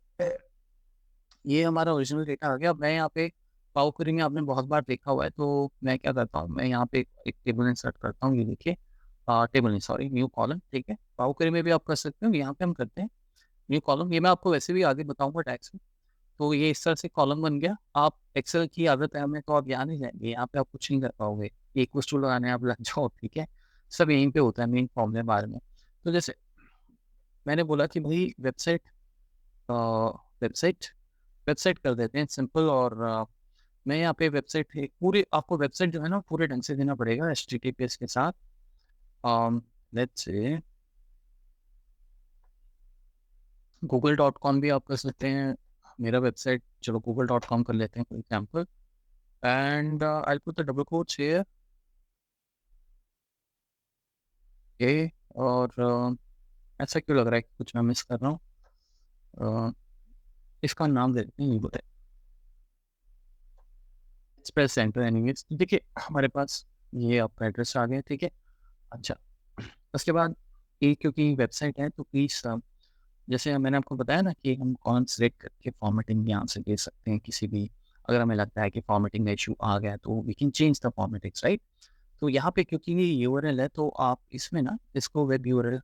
ये हमारा ओरिजिनल डेटा आ गया। अब मैं यहाँ पे पावर क्वेरी में आपने बहुत बार देखा हुआ है, तो मैं क्या करता हूँ, मैं यहाँ पे एक टेबल इंसर्ट करता हूँ, ये देखिए, टेबल नहीं सॉरी न्यू कॉलम, ठीक है? पावर क्वेरी में भी आप कर सकते हो, यहाँ पे हम करते हैं न्यू कॉलम। ये मैं आपको वैसे भी आगे बताऊँगा टैग्स में। तो ये इस तरह से कॉलम बन गया। आप एक्सेल की आदत है हमें तो आप यहाँ नहीं जाएँगे, यहाँ पे आप कुछ नहीं कर पाओगे। इक्वल्स टू लगाने आप लग जाओ, ठीक है? सब यहीं पे होता है मेन फॉर्मूले बार में। तो जैसे मैंने बोला कि भई अ, वेबसाइट वेबसाइट कर देते हैं सिंपल और मैं यहाँ पे वेबसाइट है पूरे आपको वेबसाइट जो है ना पूरे ढंग से देना पड़ेगा एचटीटीपीएस के साथ। लेट्स से google.com भी आप कर सकते हैं। मेरा वेबसाइट चलो google.com कर लेते हैं for example and I put the double quotes here, okay. और ऐसा क्यों लग रहा है कि कुछ मैं मिस कर रहा हूँ? इसका नाम दे देते हैं यूआरएल एक्सप्रेस सेंटर एनीवेज। देखिए हमारे पास ये आपका एड्रेस आ गया, ठीक है। अच्छा, उसके बाद ये क्योंकि वेबसाइट है तो प्लीज़ जैसे मैंने आपको बताया ना कि हम कौन सेलेक्ट करके फॉर्मेटिंग यहाँ से दे सकते हैं किसी भी, अगर हमें लगता है कि फॉर्मेटिंग में इशू आ गया तो we can change the formattings, right. तो यहाँ पे क्योंकि ये यूआरएल है तो आप इसमें ना इसको वेब यूआरएल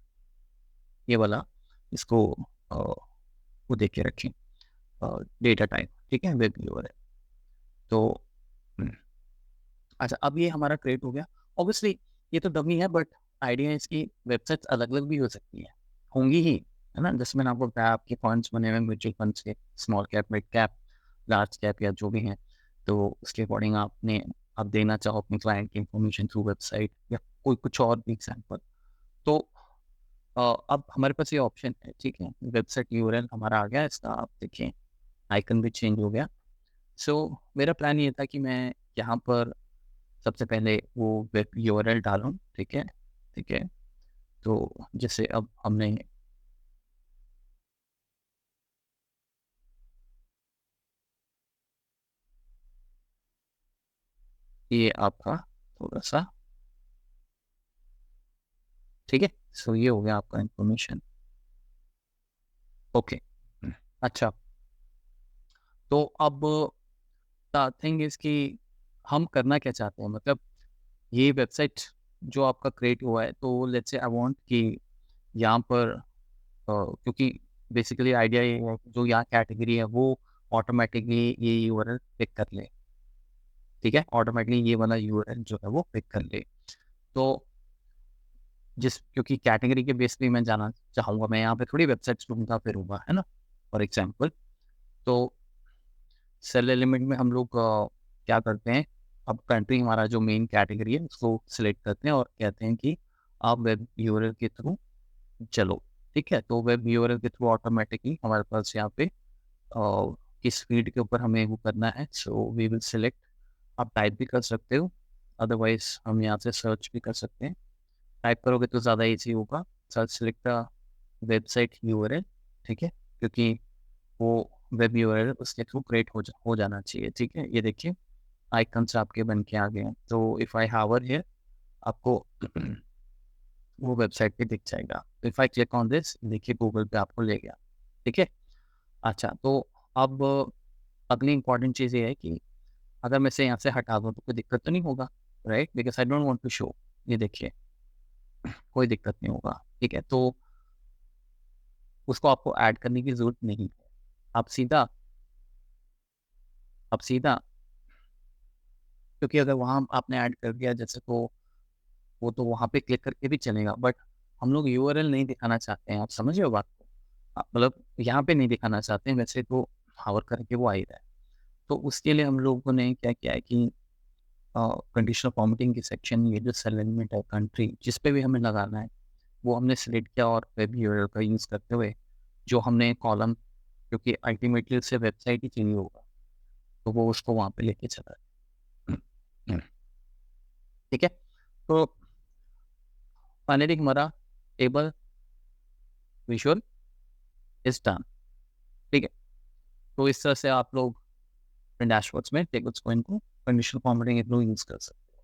ये वाला इसको वो देख के रखें डेटा टाइप, ठीक है, वेब यूआरएल। तो हम्म, अच्छा, अब ये हमारा क्रिएट हो गया। ऑब्वियसली ये तो डमी है, बट आइडिया इसकी वेबसाइट्स अलग अलग भी हो सकती है, होंगी ही, है ना। जैसे मैंने आपको बताया आपके फंड्स बने हुए म्यूचुअल फंड्स के, small cap, mid cap, large cap या जो भी हैं, तो उसके अकॉर्डिंग आपने आप देना चाहो अपने क्लाइंट की इंफॉर्मेशन थ्रू वेबसाइट या कोई कुछ और भी एग्जाम्पल। तो अब हमारे पास ये ऑप्शन है, ठीक है, वेबसाइट यूआरएल हमारा आ गया, इसका आप देखें आइकन भी चेंज हो गया। सो मेरा प्लान ये था कि मैं यहाँ पर सबसे पहले वो वेब यूआरएल डालूं, ठीक है, ठीक है। तो जैसे अब हमने ये आपका थोड़ा सा, ठीक है, सो ये हो गया आपका इंफॉर्मेशन, ओके। अच्छा, तो अब द थिंग इज कि हम करना क्या चाहते हैं, मतलब ये वेबसाइट जो आपका क्रिएट हुआ है, तो लेट्स से आई वांट कि यहाँ पर क्योंकि बेसिकली आइडिया ये है कि जो यहाँ कैटेगरी है वो ऑटोमेटिकली ये यूआरएल पिक कर ले, ठीक है, ऑटोमेटिकली ये वाला यूआरएल जो है वो पिक कर ले। तो जिस क्योंकि कैटेगरी के बेस पे मैं जाना चाहूँगा, मैं यहाँ पे थोड़ी वेबसाइट्स ढूंढता फिरूंगा, है ना। फॉर एग्जाम्पल, तो सेल एलिमेंट में हम लोग क्या करते हैं, अब कंट्री हमारा जो मेन कैटेगरी है उसको सिलेक्ट करते हैं और कहते हैं कि आप वेब यूआरएल के थ्रू चलो, ठीक है। तो वेब यूआरएल के थ्रू ऑटोमेटिकली हमारे पास यहाँ पे किस फील्ड के ऊपर हमें वो करना है, सो वी विल सिलेक्ट। आप टाइप भी कर सकते हो, अदरवाइज हम यहाँ से सर्च भी कर सकते हैं। टाइप करोगे तो ज़्यादा ईजी होगा, सर्च सिलेक्ट वेबसाइट यूआरएल, ठीक है, क्योंकि वो वेब यूआरएल उसके थ्रू क्रिएट हो जाना चाहिए, ठीक है। ये देखिए आइकन्स आपके बन के आ गए हैं, तो इफ़ आई हावर हियर आपको वो वेबसाइट पे दिख जाएगा। तो if I click on this, देखिए गूगल पे आपको ले गया, ठीक है। अच्छा, तो अब अगली इंपॉर्टेंट चीज़ ये है कि अगर मैं इसे यहाँ से हटा दूँ तो कोई दिक्कत तो नहीं होगा, right, because I don't want to show. ये देखिए कोई दिक्कत नहीं होगा, ठीक है। तो उसको आपको ऐड करने की ज़रूरत नहीं है, आप सीधा आप सीधा क्योंकि अगर वहाँ आपने ऐड कर दिया जैसे, तो वो तो वहाँ पे क्लिक करके भी चलेगा, बट हम लोग यूआरएल नहीं दिखाना चाहते हैं, आप समझ रहे हो बात को। मतलब यहाँ पे नहीं दिखाना चाहते हैं, वैसे तो हावर करके वो आ ही रहा है। तो उसके लिए हम लोगों ने क्या किया है कि कंडीशनल फॉर्मेटिंग की सेक्शन, ये जो सेल एलिमेंट है कंट्री जिस पे भी हमें लगाना है वो हमने सेलेक्ट किया, और वेब यूआरएल का यूज़ करते हुए जो हमने कॉलम, क्योंकि अल्टीमेटली उससे वेबसाइट ही चाहिए होगा, तो वो उसको वहाँ पे लेके चला है। ठीक है, तो फाइनली हमारा टेबल विजुअल इज डन, ठीक है। तो इस तरह से आप लोग अपने डैशबोर्ड्स में टेबल्स को इनको कंडीशनल फॉर्मेटिंग के थ्रू यूज़ कर सकते हो।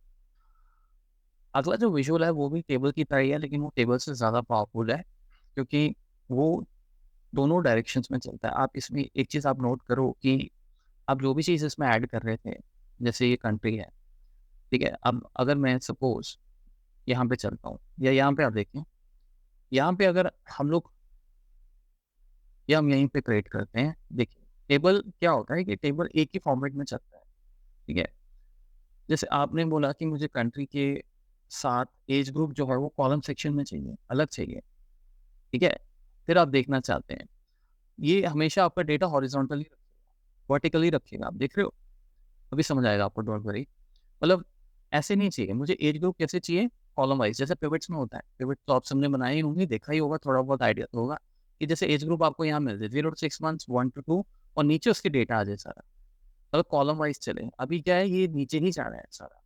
अगला जो विजुअल है वो भी टेबल की तरह ही है, लेकिन वो टेबल से ज़्यादा पावरफुल है, क्योंकि वो दोनों डायरेक्शंस में चलता है। आप इसमें एक चीज़ आप नोट करो कि आप जो भी चीज़ इसमें ऐड कर रहे थे, जैसे ये कंट्री है, ठीक है। अब अगर मैं सपोज यहाँ पे चलता हूँ या यहाँ पे आप देखें, यहाँ पे अगर हम लोग या हम यहीं पे क्रिएट करते हैं, देखिए टेबल क्या होता है कि टेबल एक ही फॉर्मेट में चलता है, ठीक है। जैसे आपने बोला कि मुझे कंट्री के साथ एज ग्रुप जो है वो कॉलम सेक्शन में चाहिए, अलग चाहिए, ठीक है। फिर आप देखना चाहते हैं ये हमेशा आपका डेटा हॉरिजॉन्टली वर्टिकली रखेगा, आप देख रहे हो, अभी समझ आएगा आपको, डोंट वरी। मतलब ऐसे नहीं चाहिए मुझे, एज ग्रुप कैसे चाहिए, कॉलम वाइज, जैसे पिवट्स में होता है। पिवट तो आप सबने बनाए ही होंगे, देखा ही होगा, थोड़ा बहुत आइडिया तो होगा कि जैसे एज ग्रुप आपको यहाँ मिल जाए 0 to 6 months, 1 to 2, और नीचे उसके डेटा आ जाए सारा, अगर कॉलम वाइज चले। अभी क्या है, ये नीचे ही जा रहा है सारा।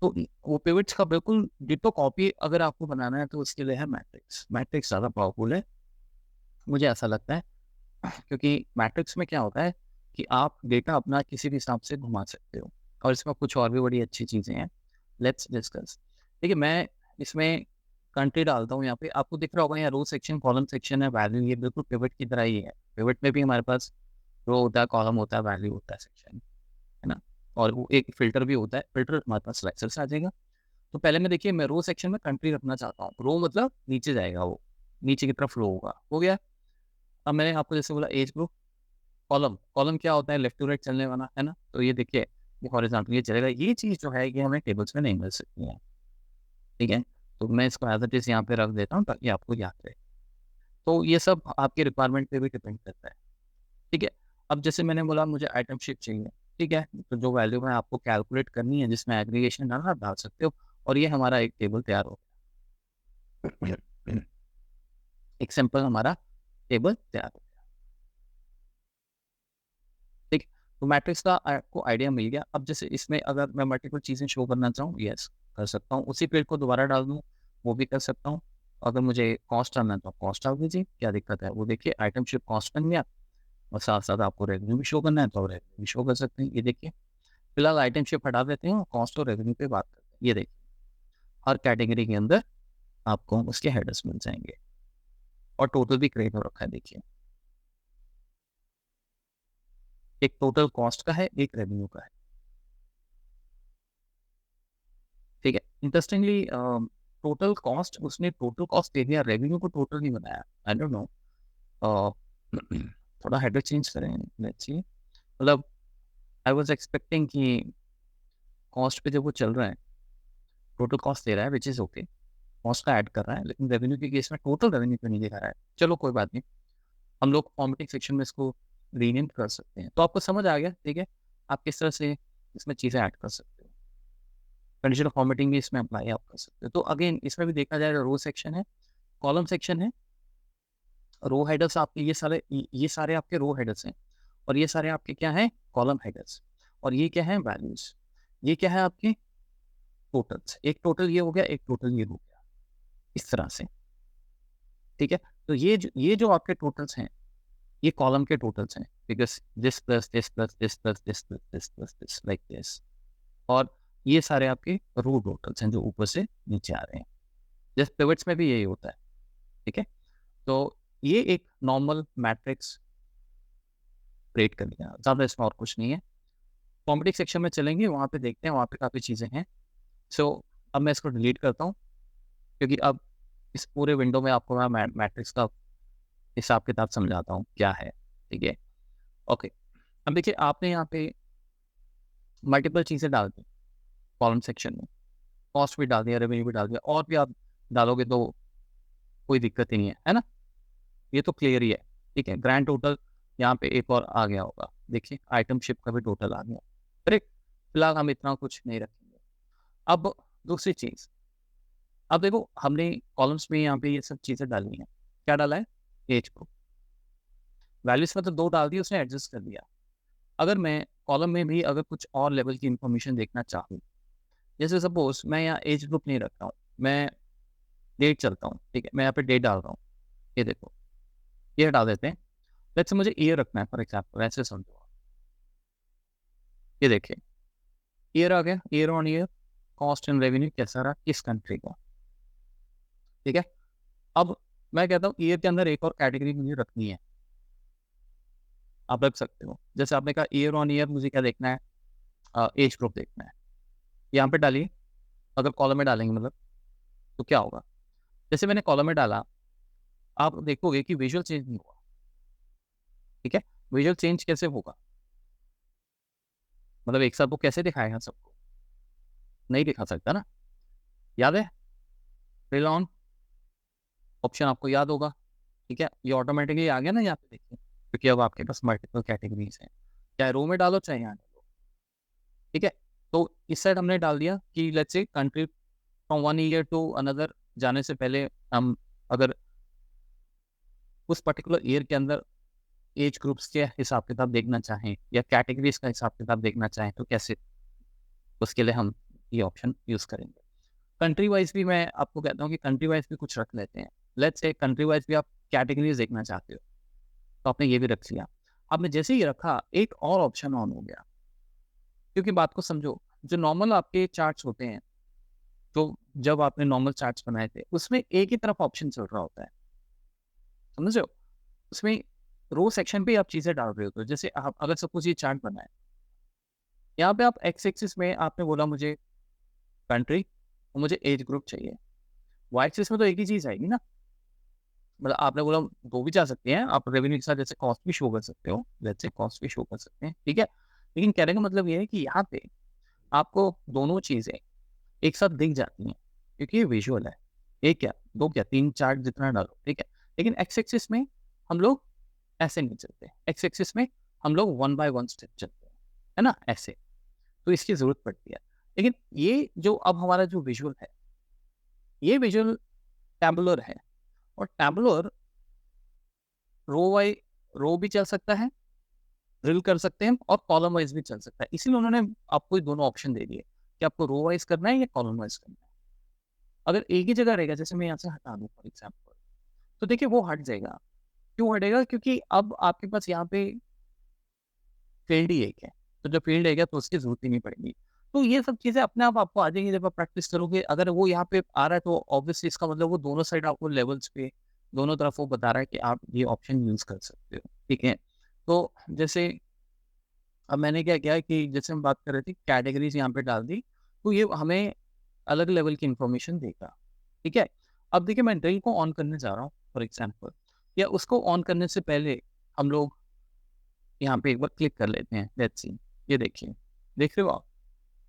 तो वो पिवट्स का बिल्कुल डिटो कॉपी अगर आपको बनाना है तो उसके लिए है मैट्रिक्स। मैट्रिक्स ज़्यादा पावरफुल है, मुझे ऐसा लगता है। क्योंकि मैट्रिक्स में क्या होता है कि आप डेटा अपना किसी भी हिसाब से घुमा सकते हो, और इसमें कुछ और भी बड़ी अच्छी चीज़ें हैं। Let's discuss. देखिए, मैं इसमें कंट्री डालता हूँ, यहाँ पे आपको दिख रहा होगा, यहाँ रो सेक्शन, कॉलम सेक्शन है, वैल्यू, ये बिल्कुल पिवट की तरह ही है। पिवट में भी हमारे पास रो होता है, कॉलम होता है, वैल्यू होता है, सेक्शन, है ना? और वो एक फ़िल्टर भी होता है, फ़िल्टर हमारे पास सिलेक्शन से आ जाएगा। तो पहले मैं, देखिए, मैं रो सेक्शन में कंट्री रखना चाहता हूँ। रो मतलब नीचे जाएगा वो, नीचे की तरफ फ्लो होगा, हो गया? अब मैंने आपको जैसे बोला एज ग्रुप, कॉलम, कॉलम क्या होता है? लेफ्ट टू राइट चलने वाला, है ना? तो ये देखिए, ये हॉरिज़ॉन्टल ये चलेगा। ये चीज़ जो है, ये हमें टेबल्स में नहीं मिल सकती है, ठीक है? तो मैं इसको एज़ इट इज़ यहाँ पे रख देता हूँ ताकि आपको याद रहे। तो ये सब आपके रिक्वायरमेंट पे भी डिपेंड करता है, ठीक है? अब जैसे मैंने बोला मुझे आइटम शिप चाहिए, ठीक है? तो जो वैल्यू है आपको कैलकुलेट करनी है, जिसमें एग्रीगेशन डालना, आप डाल सकते हो, और ये हमारा एक टेबल तैयार हो गया। एक सिंपल हमारा टेबल तैयार हो गया, ठीक है? तो मैट्रिक्स का आपको आइडिया मिल गया। अब जैसे इसमें अगर मैं मल्टीपल चीज़ें शो करना चाहूँ, यस, कर सकता हूँ। उसी फील्ड को दोबारा डाल दूँ, वो भी कर सकता हूँ। अगर मुझे कॉस्ट डालना है तो कॉस्ट डाल दीजिए, क्या दिक्कत है? वो देखिए, आइटम शिप कॉस्ट बन गया, और साथ-साथ आपको रेवेन्यू भी शो करना है तो रेवेन्यू भी शो कर सकते हैं। ये देखिए, फिलहाल आइटम शिप हटा देते हैं और कॉस्ट और रेवेन्यू पे बात करते हैं। ये देखिए, हर कैटेगरी के अंदर आपको उसके हेडर्स मिल जाएँगे, और टोटल भी क्रिएट हो रखा है, देखिए। एक टोटल कॉस्ट का है, एक रेवेन्यू का है, ठीक है? इंटरेस्टिंगली टोटल कॉस्ट, उसने टोटल कॉस्ट दे दिया, रेवेन्यू को टोटल नहीं बनाया। आई डोंट नो, अ, थोड़ा हेडर चेंज करें, लेट्स सी। मतलब आई वाज़ एक्सपेक्टिंग कि कॉस्ट पे जब वो चल रहा है, टोटल कॉस्ट दे रहा है, व्हिच इज़ ओके। कॉस्ट का ऐड कर रहा है, लेकिन रेवेन्यू के केस में टोटल रेवेन्यू क्यों नहीं दिखा रहा है? चलो कोई बात नहीं, हम लोग फॉर्मेटिंग सेक्शन में इसको रीनेम कर सकते हैं। तो आपको समझ आ गया, ठीक है? आप किस तरह से इसमें चीज़ें ऐड कर सकते हो। कंडीशनल फॉर्मेटिंग भी इसमें अप्लाई आप कर सकते हो। तो अगेन इसमें भी देखा जाए, रो सेक्शन है, कॉलम सेक्शन है, रो हेडर्स आपके ये सारे आपके रो हेडर्स हैं, और ये सारे आपके क्या हैं? कॉलम हेडर्स, और ये क्या है? वैल्यूज़। ये क्या है? आपके टोटल्स। एक टोटल ये हो गया, एक टोटल ये हो गया, इस तरह से, ठीक है? तो ये जो आपके टोटल्स हैं, ये कॉलम के टोटल्स हैं, because this plus this plus this plus this plus this plus this, like this. और ये सारे आपके रो टोटल्स हैं जो ऊपर से नीचे आ रहे हैं। जस्ट पिवट्स में भी यही होता है, ठीक है? तो ये एक नॉर्मल मैट्रिक्स क्रिएट कर लिया, ज़्यादा इसमें और कुछ नहीं है। कॉमेडी सेक्शन में चलेंगे, वहाँ पे देखते हैं, वहाँ पे काफ़ी चीज़ें हैं। सो अब मैं इसको डिलीट करता हूँ, क्योंकि अब इस पूरे विंडो में आपको मैं मैट्रिक्स का हिसाब-किताब समझाता हूँ, क्या है, ठीक है? ओके, अब देखिए, आपने यहाँ पे मल्टीपल चीज़ें डाल दी कॉलम सेक्शन में, कॉस्ट भी डाल दिया, रेवेन्यू भी डाल दिया, और भी आप डालोगे तो कोई दिक्कत ही नहीं है ना? ये तो क्लियर ही है, ठीक है? ग्रैंड टोटल यहाँ पे एक और आ गया होगा, देखिए, आइटम शिप का भी टोटल आ गया, करेक्ट? फिलहाल हम इतना कुछ नहीं रखेंगे। अब दूसरी चीज़, अब देखो, हमने कॉलम्स में यहाँ पे ये सब चीज़ें डाली हैं। क्या डाला है? Age group. वैल्यूज़ में तो 2 डाल दी, उसने एडजस्ट कर दिया। अगर मैं कॉलम में भी अगर कुछ और लेवल की इन्फॉर्मेशन देखना चाहूँ, जैसे सपोज़ मैं यहाँ एज ग्रुप नहीं रख रहा हूँ, मैं डेट चलता हूँ, ठीक है? मैं यहाँ पे डेट डाल रहा हूँ। ये देखो, ये हटा देते हैं। लेट्स से मुझे ईयर रखना है फॉर एग्ज़ाम्पल, ऐसे समझो आप। ये देखिए, ईयर आ गया, year on year, cost and revenue कैसा रहा, किस कंट्री का, ठीक है? अब मैं कहता हूँ ईयर के अंदर एक और कैटेगरी मुझे रखनी है, आप रख सकते हो। जैसे आपने कहा ईयर ऑन ईयर मुझे क्या देखना है? एज ग्रुप देखना है। यहाँ पे डालिए, अगर कॉलम में डालेंगे मतलब, तो क्या होगा? जैसे मैंने कॉलम में डाला, आप देखोगे कि विजुअल चेंज नहीं हुआ, ठीक है? विजुअल चेंज कैसे होगा? मतलब एक साथ वो कैसे दिखाएगा सबको? नहीं दिखा सकता ना, याद है? फिल ऑन ऑप्शन आपको याद होगा, ठीक है? ये ऑटोमेटिकली आ गया ना यहाँ पे, देखिए, क्योंकि अब आपके पास मल्टीपल कैटेगरीज़ हैं। चाहे रो में डालो, चाहे यहाँ डालो, ठीक है? तो इस साइड हमने डाल दिया कि let's say country from one year to another जाने से पहले हम अगर उस पर्टिकुलर ईयर के अंदर एज ग्रुप्स के हिसाब-किताब देखना चाहें, या कैटेगरीज़ का हिसाब-किताब देखना चाहें, तो कैसे? उसके लिए हम ये ऑप्शन यूज़ करेंगे। कंट्री वाइज़ भी मैं आपको कहता हूँ कि कंट्री वाइज़ भी कुछ रख लेते हैं। लेट्स से कंट्री वाइज़ भी आप कैटेगरीज़ देखना चाहते हो, तो आपने ये भी रख लिया। आपने जैसे ही रखा, एक और ऑप्शन ऑन हो गया, क्योंकि बात को समझो, जो नॉर्मल आपके चार्ट्स होते हैं, तो जब आपने नॉर्मल चार्ट्स बनाए थे, उसमें एक ही तरफ ऑप्शन चल रहा होता है, समझ रहे हो? उसमें रो सेक्शन पे आप चीज़ें डाल रहे होते हो। जैसे आप अगर सपोज़ ये चार्ट बना है, यहाँ पे आप एक्स एक्सिस में आपने बोला मुझे कंट्री और मुझे एज ग्रुप चाहिए। वाई एक्सिस में तो एक ही चीज़ आएगी ना, मतलब आपने बोला 2 भी जा सकते हैं, आप रेवेन्यू के साथ जैसे कॉस्ट भी शो कर सकते हो, लेट्स से कॉस्ट भी शो कर सकते हैं, ठीक है? लेकिन कहने का मतलब ये है कि यहाँ पे आपको दोनों चीज़ें एक साथ दिख जाती हैं, क्योंकि ये विजुअल है। 1 क्या, 2 क्या, 3 चार्ट जितना डालो, ठीक है? लेकिन एक्स एक्सिस में हम लोग ऐसे नहीं चलते। एक्स एक्सिस में हम लोग 1 बाय 1 स्टेप चलते हैं, है ना? ऐसे। तो इसकी ज़रूरत पड़ती है। लेकिन ये जो अब हमारा जो विजुअल है, ये विजुअल टैबुलर है, और टैबुलर रो भी चल सकता है, ड्रिल कर सकते हैं, और कॉलम वाइज़ भी चल सकता है। इसीलिए उन्होंने आपको ये दोनों ऑप्शन दे दिए कि आपको रो वाइज़ करना है या कॉलम वाइज़ करना है। अगर एक ही जगह रहेगा, जैसे मैं यहाँ से हटा दूँ फॉर एग्ज़ाम्पल, तो देखिए वो हट जाएगा। क्यों हटेगा? क्योंकि अब आपके पास यहाँ पे फील्ड ही एक है। तो जब फील्ड एक है तो उसकी ज़रूरत ही नहीं पड़ेगी। तो ये सब चीज़ें अपने आप आपको आ जाएँगी जब आप प्रैक्टिस करोगे। अगर वो यहाँ पे आ रहा है तो ऑब्वियसली इसका मतलब वो दोनों साइड आपको लेवल्स पे, दोनों तरफ वो बता रहा है कि आप ये ऑप्शन यूज़ कर सकते हो। ठीक है? तो जैसे अब मैंने क्या किया कि जैसे हम बात कर रहे थे कैटेगरीज़ यहाँ पे डाल दी, तो ये हमें अलग लेवल की इन्फॉर्मेशन देगा। ठीक है? अब देखिए मैं ड्रिल को ऑन करने जा रहा हूँ फॉर एग्ज़ाम्पल, या उसको ऑन करने से पहले हम लोग यहाँ पे एक बार क्लिक कर लेते हैं, लेट्स सी। ये देखिए, देख रहे हो आप?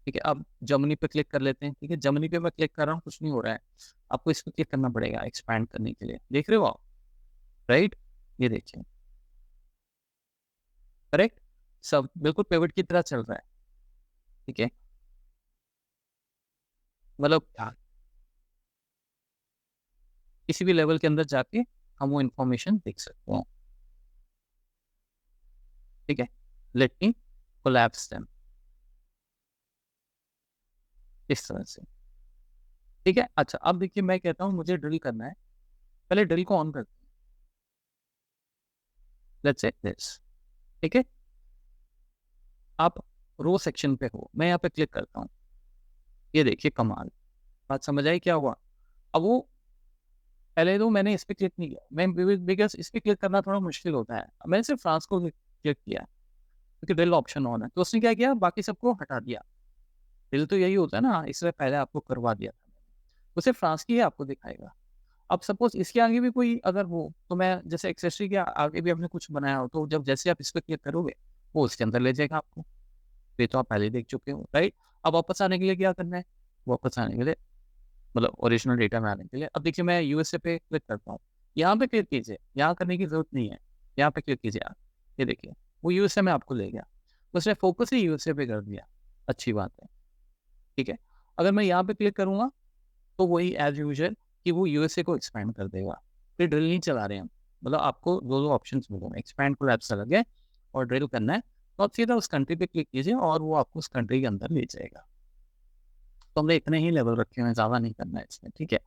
ठीक है, अब जर्मनी पे क्लिक कर लेते हैं, ठीक है? जर्मनी पे मैं क्लिक कर रहा हूँ, कुछ नहीं हो रहा है। आपको इस पे क्लिक करना पड़ेगा एक्सपैंड करने के लिए, देख रहे हो आप? राइट? ये देखिए, करेक्ट? सब बिल्कुल पिवट की तरह चल रहा है, ठीक है? मतलब किसी भी लेवल के अंदर जाके हम वो इन्फॉर्मेशन देख सकते हैं, ठीक है? लेट मी कोलैप्स देम, इस तरह से, ठीक है? अच्छा, अब देखिए मैं कहता हूँ मुझे ड्रिल करना है, पहले ड्रिल को ऑन करते हैं, लेट्स से दिस, ठीक है? आप रो सेक्शन पे हो, मैं यहाँ पे क्लिक करता हूँ, ये देखिए कमाल, बात समझ आई क्या हुआ? अब वो पहले तो मैंने इस पे क्लिक नहीं किया, मैं बिकॉज़ इस पे क्लिक करना थोड़ा मुश्किल होता है। मैंने सिर्फ फ्रांस को क्लिक किया, क्योंकि ड्रिल ऑप्शन ऑन है, तो उसने क्या किया बाकी सबको हटा दिया। ड्रिल तो यही होता है ना, इससे पहले आपको करवा दिया था। तो सिर्फ फ्रांस की ही आपको दिखाएगा। अब सपोज़ इसके आगे भी कोई अगर हो, तो मैं जैसे एक्सेसरी के आगे भी आपने कुछ बनाया हो, तो जब जैसे आप इस पे क्लिक करोगे, वो उसके अंदर ले जाएगा आपको। ये तो आप पहले ही देख चुके हो, राइट? अब वापस आने के लिए क्या करना है? वापस आने के लिए मतलब ओरिजिनल डेटा में आने के लिए, अब देखिए मैं यूएसए पे क्लिक करता हूँ। यहाँ पे क्लिक कीजिए, यहाँ करने की ज़रूरत नहीं है। यहाँ पे क्लिक कीजिए आप, ये देखिए, वो यूएसए में आपको ले गया। उसने फ़ोकस ही यूएसए पे कर दिया, अच्छी बात है, ठीक है? अगर मैं यहाँ पे क्लिक करूँगा, तो वही एज़ यूजुअल कि वो यूएसए को एक्सपैंड कर देगा। फिर ड्रिल नहीं चला रहे हम, मतलब आपको 2-2 ऑप्शंस मिलेंगे, एक्सपैंड कोलैप्स अलग है और ड्रिल करना है, तो आप सीधा उस कंट्री पे क्लिक कीजिए और वो आपको उस कंट्री के अंदर ले जाएगा। तो हमने इतने ही लेवल रखे हुए हैं, ज़्यादा नहीं करना है इसमें, ठीक है?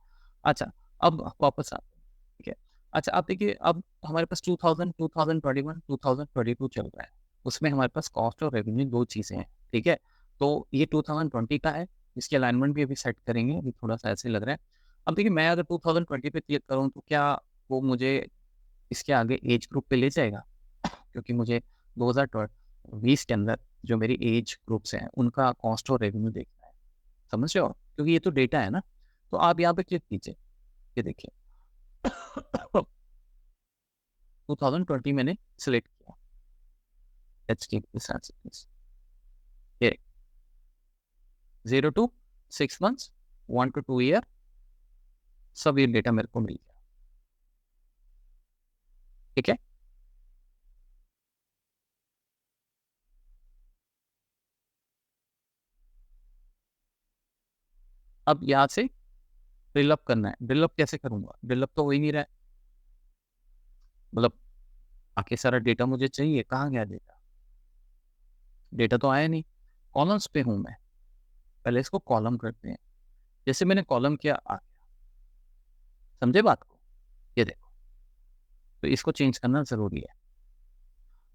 अच्छा, अब वापस आते हैं, ठीक है? अच्छा, अब देखिए अब हमारे पास 2000, 2021, 2022 चल रहा है। उसमें हमारे पास कॉस्ट और रेवेन्यू 2 चीज़ें हैं, ठीक है? तो ये 2020 का है, इसकी अलाइनमेंट भी अभी सेट करेंगे, अभी थोड़ा-सा ऐसे लग रहा है। अब देखिए मैं अगर 2020 पे क्लिक करूँ तो क्या वो मुझे इसके आगे एज ग्रुप पे ले जाएगा? क्योंकि मुझे 2020 के अंदर जो मेरी एज ग्रुप्स हैं, उनका कॉस्ट और रेवेन्यू देखना है। समझ रहे हो? क्योंकि ये तो डेटा है ना, तो आप यहाँ पे क्लिक कीजिए, ये देखिए 2020 मैंने सिलेक्ट किया, let's keep this as it is, ये 0 टू 6 मंथ्स, 1 टू 2 ईयर, सब ये डेटा मेरे को मिल गया, ठीक है? अब यहाँ से ड्रिल अप करना है, ड्रिल अप कैसे करूँगा? ड्रिल अप तो हो ही नहीं रहा है, मतलब बाकी सारा डेटा मुझे चाहिए, कहाँ गया डेटा? डेटा तो आया नहीं, कॉलम्स पे हूँ मैं, पहले इसको कॉलम करते हैं, जैसे मैंने कॉलम किया आ गया, समझे बात को? ये देखो, तो इसको चेंज करना ज़रूरी है,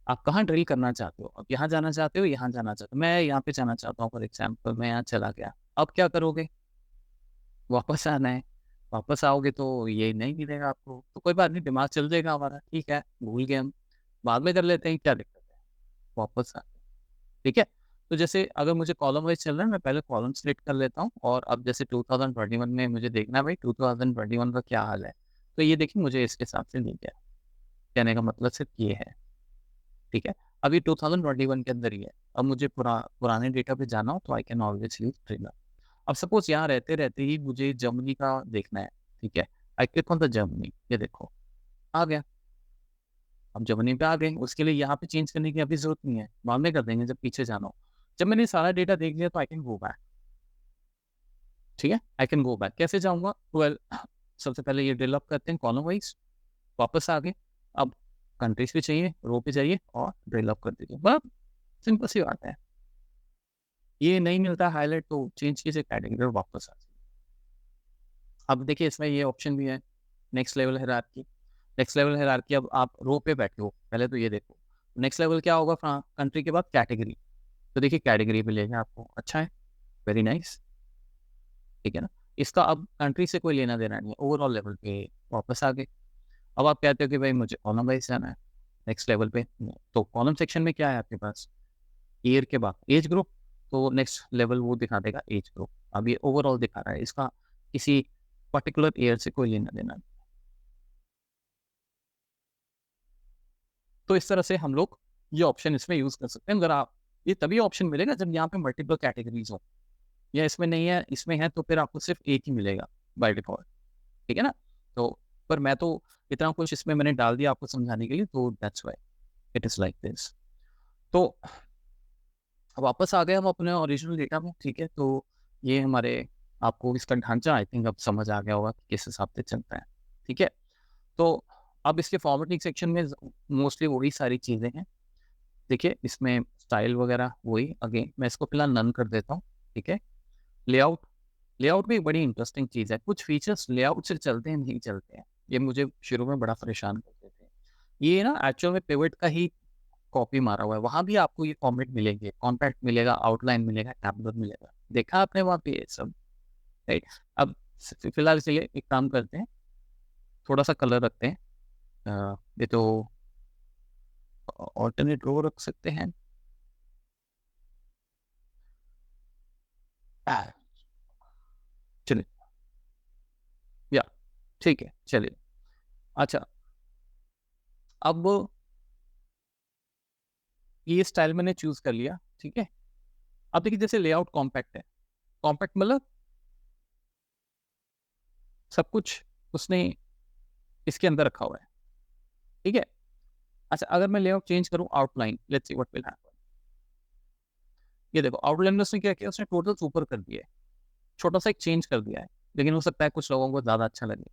आप कहाँ ड्रिल करना चाहते हो? आप यहाँ जाना चाहते हो, यहाँ जाना चाहते हो? मैं यहाँ पे जाना चाहता हूँ फॉर एग्ज़ाम्पल, मैं यहाँ चला गया। अब क्या करोगे? वापस आना है। वापस आओगे तो ये नहीं मिलेगा आपको, तो कोई बात नहीं, दिमाग चल जाएगा हमारा, ठीक है, भूल गए हम, बाद में कर लेते हैं, क्या दिक्कत है? वापस आ ठीक है? तो जैसे अगर मुझे कॉलम वाइज़ चलना है, मैं पहले कॉलम सेलेक्ट कर लेता हूँ और अब जैसे 2021 में मुझे देखना है भाई 2021 का क्या हाल है? तो ये देखिए मुझे इसके हिसाब से मिल गया। कहने का मतलब सिर्फ़ ये है, ठीक है? अब ये 2021 के अंदर ही है। अब मुझे पुराने डेटा पे जाना हो तो I can always use trigger. अब सपोज़ यहाँ रहते-रहते ही मुझे जर्मनी का देखना है, ठीक है? I click on the Germany, ये देखो, आ गया। अब जर्मनी पे आ गए, उसके लिए यहाँ पे चेंज करने की अभी ज़रूरत नहीं है, बाद में कर देंगे जब पीछे जाना हो। जब मैंने सारा डेटा देख लिया तो आई कैन गो बैक, ठीक है? आई कैन गो बैक, कैसे जाऊँगा? वेल सबसे पहले ये ड्रिल अप करते हैं कॉलम वाइज़, वापस आ गए। अब कंट्रीज़ पे चाहिए, रो पे जाइए और ड्रिल अप कर दीजिए, बस सिंपल सी बात है। ये नहीं मिलता हाइलाइट तो चेंज कीजिए कैटेगरी और वापस आ जाइए। अब देखिए इसमें ये ऑप्शन भी है, next level hierarchy. Next level hierarchy, अब आप रो पे बैठे हो, पहले तो ये देखो। नेक्स्ट लेवल क्या होगा कंट्री के बाद कैटेगरी। तो देखिए कैटेगरी मिलेगा आपको, अच्छा है, वेरी नाइस, ठीक है ना? इसका अब कंट्री से कोई लेना-देना नहीं है, ओवरऑल लेवल पे वापस आ गए। अब आप कहते हो कि भाई मुझे कॉलम वाइज़ जाना है, नेक्स्ट लेवल पे, तो कॉलम सेक्शन में क्या है आपके पास? ईयर के बाद एज ग्रुप, तो नेक्स्ट लेवल वो दिखा देगा एज ग्रुप। अब ये ओवरऑल दिखा रहा है, इसका किसी पर्टिकुलर ईयर से कोई लेना-देना नहीं। तो इस तरह से हम लोग ये ऑप्शन इसमें यूज़ कर सकते हैं। अगर आप ये तभी ऑप्शन मिलेगा जब यहाँ पे मल्टीपल कैटेगरीज़ हों, या इसमें नहीं है, इसमें है तो फिर आपको सिर्फ़ एक ही मिलेगा बाय डिफ़ॉल्ट, ठीक है ना? तो पर मैं तो इतना कुछ इसमें मैंने डाल दिया आपको समझाने के लिए, तो that's why it is like this. तो वापस आ गए हम अपने ओरिजिनल डेटा में, ठीक है? तो ये हमारे आपको इसका ढांचा आई थिंक अब समझ आ गया होगा कि किस हिसाब से चलता है, ठीक है? तो अब इसके फॉर्मेटिंग सेक्शन में मोस्टली वही सारी चीज़ें हैं। देखिए इसमें स्टाइल वगैरह वही, अगेन मैं इसको फिलहाल नन कर देता हूँ, ठीक है? लेआउट, लेआउट भी एक बड़ी इंटरेस्टिंग चीज़ है। कुछ फीचर्स लेआउट से चलते हैं, नहीं चलते हैं। ये मुझे शुरू में बड़ा परेशान करते थे। ये ना एक्चुअल में पिवट का ही कॉपी मारा हुआ है। वहाँ भी आपको ये फॉर्मेट मिलेंगे, कॉम्पैक्ट मिलेगा, आउटलाइन मिलेगा, टैबुलर मिलेगा। देखा आपने वहाँ पे ये सब, राइट? अब फिलहाल चलिए एक काम करते हैं, थोड़ा-सा कलर रखते हैं। ये तो अल्टरनेट रो रख सकते हैं। आ, चलिए, या ठीक है, चलिए। अच्छा, अब ये स्टाइल मैंने चूज़ कर लिया, ठीक है? अब देखिए जैसे लेआउट कॉम्पैक्ट है। कॉम्पैक्ट मतलब सब कुछ उसने इसके अंदर रखा हुआ है, ठीक है? अच्छा, अगर मैं लेआउट चेंज करूँ outline, let's see what will happen. ये देखो आउटलाइन में उसने क्या किया, उसने टोटल्स ऊपर कर दिए है। छोटा-सा एक चेंज कर दिया है, लेकिन हो सकता है कुछ लोगों को ज़्यादा अच्छा लगे,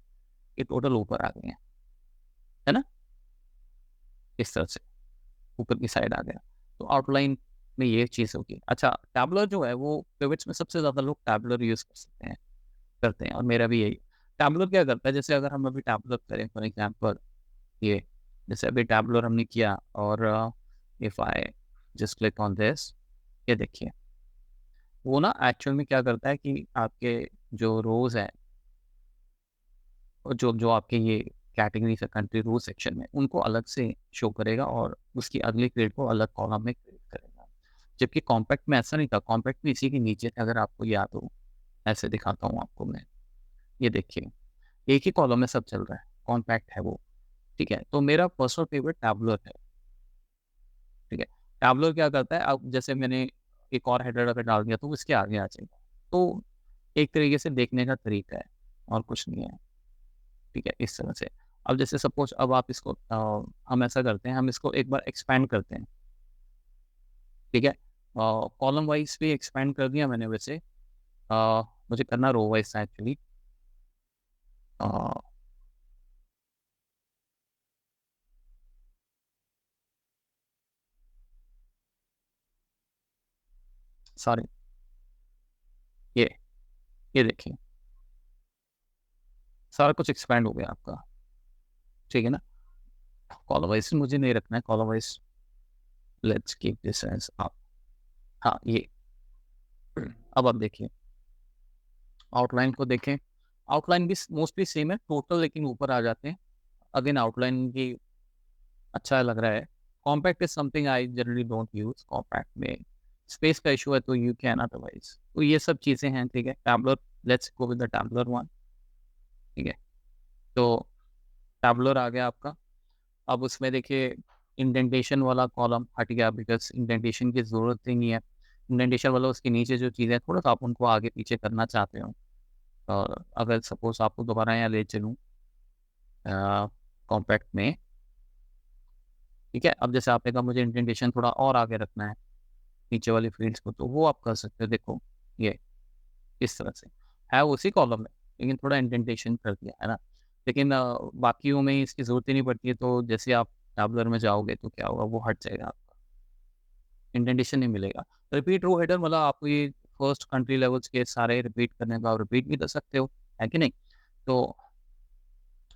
ये टोटल ऊपर आ गए हैं, है ना? इस तरह से, ऊपर की साइड आ गया। तो आउटलाइन में ये चीज़ होगी। अच्छा, टैबुलर जो है वो पिवट्स में सबसे ज़्यादा लोग टैबुलर यूज़ कर सकते हैं, करते हैं और मेरा भी यही। टैबुलर क्या करता है, जैसे अगर हम अभी टैबुलर करें फॉर एग्ज़ाम्पल, ये जैसे अभी टैबुलर हमने किया और if I just click on this, ये देखिए वो ना एक्चुअल में क्या करता है कि आपके जो रोज़ हैं, और जो जो आपके ये कैटेगरी से कंट्री रो सेक्शन में, उनको अलग से शो करेगा और उसकी अगली ग्रेड को अलग कॉलम में क्रिएट करेगा। जबकि कॉम्पैक्ट में ऐसा नहीं था, कॉम्पैक्ट में इसी के नीचे था, अगर आपको याद हो। ऐसे दिखाता हूँ आपको मैं, ये देखिए एक ही कॉलम में सब चल रहा है, कॉम्पैक्ट है वो, ठीक है? तो मेरा पर्सनल फेवरेट टैबुलर है, ठीक है? टैबुलर क्या करता है, अब जैसे मैंने एक और हेडर अगर डाल दिया तो वो इसके आगे आ जाएगा। तो एक तरीके से देखने का तरीका है और कुछ नहीं है, ठीक है? इस तरह से। अब जैसे सपोज़ अब आप इसको हम ऐसा करते हैं, हम इसको एक बार एक्सपैंड करते हैं, ठीक है? कॉलम वाइज़ भी एक्सपैंड कर दिया मैंने वैसे, मुझे करना रो वाइज़ था एक्चुअली। अ, सॉरी, ये ये देखिए, सारा कुछ एक्सपैंड हो गया आपका, ठीक है ना? कॉलम वाइज़ मुझे नहीं रखना है, column wise let's keep this as up. हाँ ये अब आप देखिए आउटलाइन को देखें, आउटलाइन भी मोस्टली सेम है, टोटल लेकिन ऊपर आ जाते हैं। अगेन आउटलाइन भी अच्छा लग रहा है। Compact is something I generally don't use, compact में स्पेस का इशू है तो यू कैन अदरवाइज, तो ये सब चीज़ें हैं। ठीक है, tabular, let's go with the tabular one. ठीक है, तो टैबलर आ गया आपका। अब उसमें देखिए इंडेंटेशन वाला कॉलम हट गया, बिकॉज इंडेंटेशन की ज़रूरत ही नहीं है। इंडेंटेशन वाला उसके नीचे जो चीज़ें थोड़ा सा आप उनको आगे पीछे करना चाहते हो, और अगर सपोज आपको दोबारा यहाँ ले चलूँ कॉम्पैक्ट में, ठीक है, अब जैसे आपने कहा मुझे इंडेंटेशन थोड़ा और आगे रखना है नीचे वाली फील्ड्स को, तो वो आप कर सकते हो। देखो ये इस तरह से है उसी कॉलम में, लेकिन थोड़ा इंडेंटेशन कर दिया है ना। लेकिन बाकियों में इसकी ज़रूरत ही नहीं पड़ती है, तो जैसे आप टैबलर में जाओगे तो क्या होगा, वो हट जाएगा, आपका इंडेंटेशन नहीं मिलेगा। रिपीट रो हेडर मतलब आपको ये फर्स्ट कंट्री लेवल्स के सारे रिपीट करने का, आप रिपीट भी कर सकते हो, है कि नहीं। तो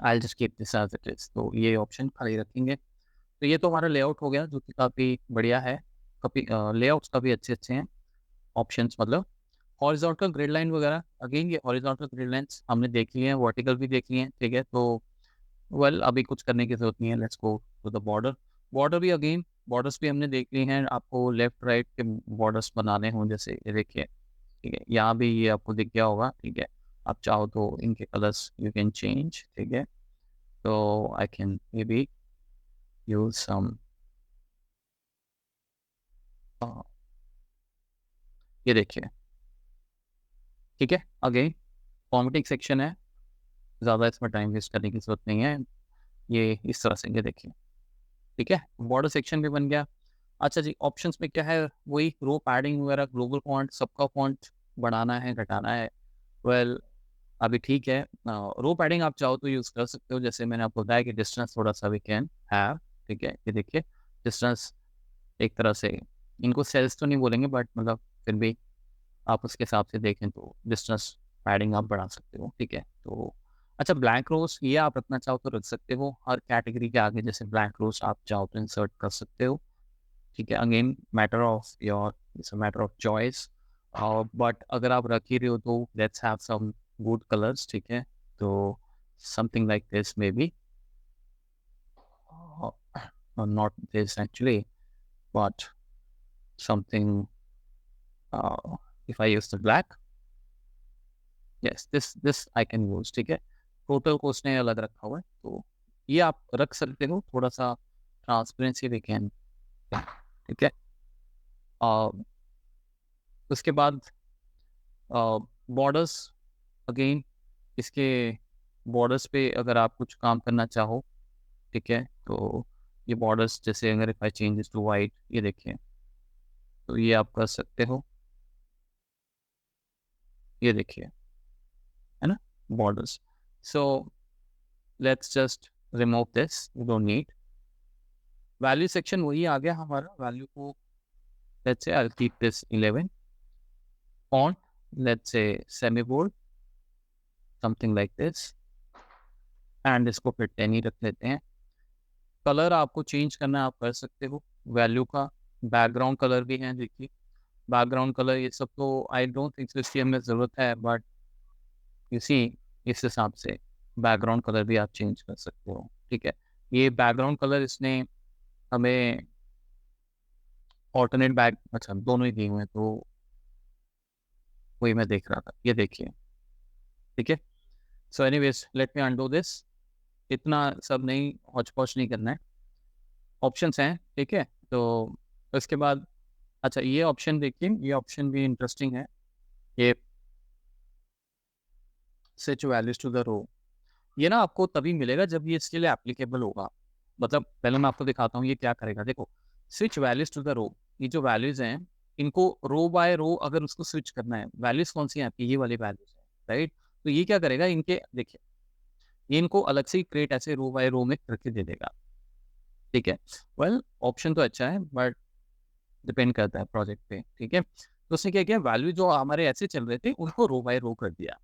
I just keep this as it is, तो ये ऑप्शन खाली रखेंगे। तो ये तो हमारा लेआउट हो गया, जो कि काफ़ी बढ़िया है। काफ़ी लेआउट्स काफ़ी अच्छे अच्छे हैं ऑप्शंस, मतलब हॉरिजॉन्टल ग्रिड लाइन वगैरह। अगेन ये हॉरिजॉन्टल ग्रिड लाइंस हमने देख ली हैं, वर्टिकल भी देख ली हैं। ठीक है, तो वेल अभी कुछ करने की जरूरत नहीं है, let's go to the border. Border भी अगेन बॉर्डर्स भी हमने देख लिए हैं, आपको लेफ्ट राइट के बॉर्डर्स बनाने हों, जैसे ये देखिए। ठीक है, यहाँ भी ये आपको दिख गया होगा। ठीक है, आप चाहो तो इनके कलर्स यू कैन चेंज। ठीक है, तो I can maybe use some, ये देखिए। ठीक है, अगेन फॉर्मेटिंग सेक्शन है, ज़्यादा इसमें टाइम वेस्ट करने की जरूरत नहीं है। ये इस तरह से ये देखिए। ठीक है, बॉर्डर सेक्शन भी बन गया। अच्छा जी, ऑप्शंस में क्या है, वही रो पैडिंग वगैरह, ग्लोबल फॉन्ट, सबका फॉन्ट बढ़ाना है घटाना है। वेल अभी ठीक है, रो पैडिंग आप चाहो तो यूज़ कर सकते हो, जैसे मैंने आपको बताया कि डिस्टेंस थोड़ा सा वी कैन हैव। ठीक है, ये देखिए डिस्टेंस एक तरह से, इनको सेल्स तो नहीं बोलेंगे बट मतलब फिर भी आप उसके हिसाब से देखें तो डिस्टेंस पैडिंग आप बढ़ा सकते हो। ठीक है, तो अच्छा ब्लैक रोज ये आप रखना चाहो तो रख सकते हो हर कैटेगरी के आगे, जैसे ब्लैक रोज आप चाहो तो इंसर्ट कर सकते हो। ठीक है, again matter of your, it's a matter of choice. But अगर आप रख ही रहे हो तो let's have some good colours. ठीक है, तो something like this maybe, not this actually, but something, if I use the black, yes this I can use. ठीक है, टोटल को उसने अलग रखा हुआ है, तो ये आप रख सकते हो, थोड़ा सा ट्रांसपेरेंसी भी कैन। ठीक है, उसके बाद बॉर्डर्स, अगेन इसके बॉर्डर्स पे अगर आप कुछ काम करना चाहो, ठीक है, तो ये बॉर्डर्स जैसे अगर if I change to white, ये देखिए, तो ये आप कर सकते हो। ये देखिए, है ना borders. So let's just remove this, we don't need. Value section वही आ गया हमारा, वैल्यू को let's say I keep this 11, font let's say semi bold, something like this, and इसको फिर 10 ही रख लेते हैं। कलर आपको चेंज करना है, आप कर सकते हो वैल्यू का। बैकग्राउंड कलर भी है, देखिए बैकग्राउंड कलर ये सब तो आई डोंट थिंक इसकी हमें ज़रूरत है, बट इसी इस हिसाब से बैकग्राउंड कलर भी आप चेंज कर सकते हो। ठीक है, ये बैकग्राउंड कलर इसने हमें ऑल्टरनेट बैक, अच्छा दोनों ही दिए हुए हैं, तो वही मैं देख रहा था, ये देखिए। ठीक है, so anyways let me undo this, इतना सब नहीं हौच पौच नहीं करना है, ऑप्शंस हैं। ठीक है, तो उसके बाद अच्छा ये ऑप्शन देखिए, ये ऑप्शन भी इंटरेस्टिंग है, ये switch values to the row. ये ना आपको तभी मिलेगा जब ये इसके लिए एप्लीकेबल होगा। मतलब पहले मैं आपको दिखाता हूँ ये क्या करेगा। देखो switch values to the row, ये जो वैल्यूज हैं इनको रो बाय रो अगर उसको स्विच करना है, वैल्यूज कौन सी हैं आपकी, ये वाली वैल्यूज है, राइट। तो ये क्या करेगा, इनके देखिए ये इनको अलग से ही क्रिएट ऐसे रो बाय रो में करके दे देगा। ठीक है, वेल ऑप्शन तो अच्छा है बट डिपेंड करता है प्रोजेक्ट पे। ठीक है, तो उसने क्या किया, वैल्यू जो हमारे ऐसे चल रहे थे उनको रो बाय रो कर दिया।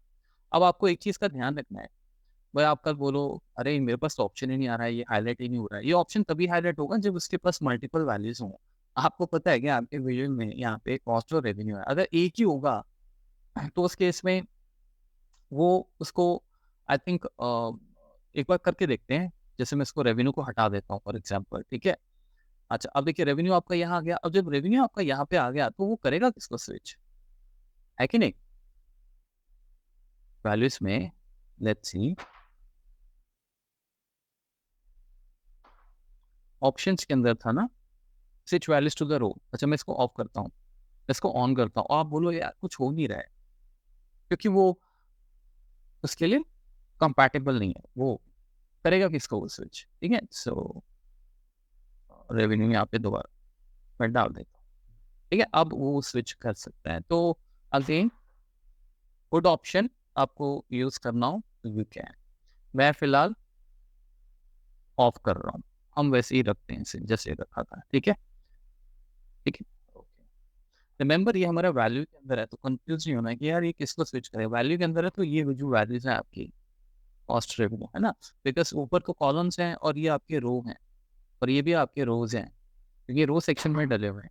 अब आपको एक चीज का ध्यान रखना है, भाई आप कल बोलो अरे मेरे पास तो ऑप्शन ही नहीं आ रहा है, ये हाईलाइट ही नहीं हो रहा है। ये ऑप्शन तभी हाईलाइट होगा जब उसके पास मल्टीपल वैल्यूज हों। आपको पता है कि आपके विजन में यहाँ पे कॉस्ट और रेवेन्यू है, अगर एक ही होगा तो उस केस में वो उसको आई थिंक एक बार करके देखते हैं। जैसे मैं इसको रेवेन्यू को हटा देता हूँ फॉर एग्जांपल, ठीक है। अच्छा, अब देखिए रेवेन्यू आपका यहाँ आ गया। अब जब रेवेन्यू आपका यहाँ पे आ गया तो वो करेगा किसको स्विच, है कि नहीं? वैल्यूज में लेट्स सी, ऑप्शंस के अंदर था ना switch values to the row. अच्छा, मैं इसको ऑफ करता हूँ, इसको ऑन करता हूँ, आप बोलो यार कुछ हो नहीं रहा है, क्योंकि वो उसके लिए कंपैटिबल नहीं है। वो करेगा किसको वो स्विच, ठीक है। सो रेवेन्यू यहाँ पे दोबारा मैं डाल देता हूँ, ठीक है। अब वो स्विच कर सकता है। तो अगेन गुड ऑप्शन आपको यूज करना हो तो यू कैन। मैं फिलहाल ऑफ कर रहा हूँ, हम वैसे ही रखते हैं इसे जैसे रखा था, ठीक है। ठीक है, ओके। रिमेंबर ये हमारा वैल्यू के अंदर है, तो कंफ्यूज नहीं होना है कि यार ये किसको स्विच करेगा। वैल्यू के अंदर है तो ये जो वैल्यूज है आपकी कॉस्ट रेवेन्यू है ना, बिकॉज ऊपर तो कॉलम्स हैं और ये आपके रो हैं और ये भी आपके रोज हैं, क्योंकि ये रो सेक्शन में डले हुए हैं,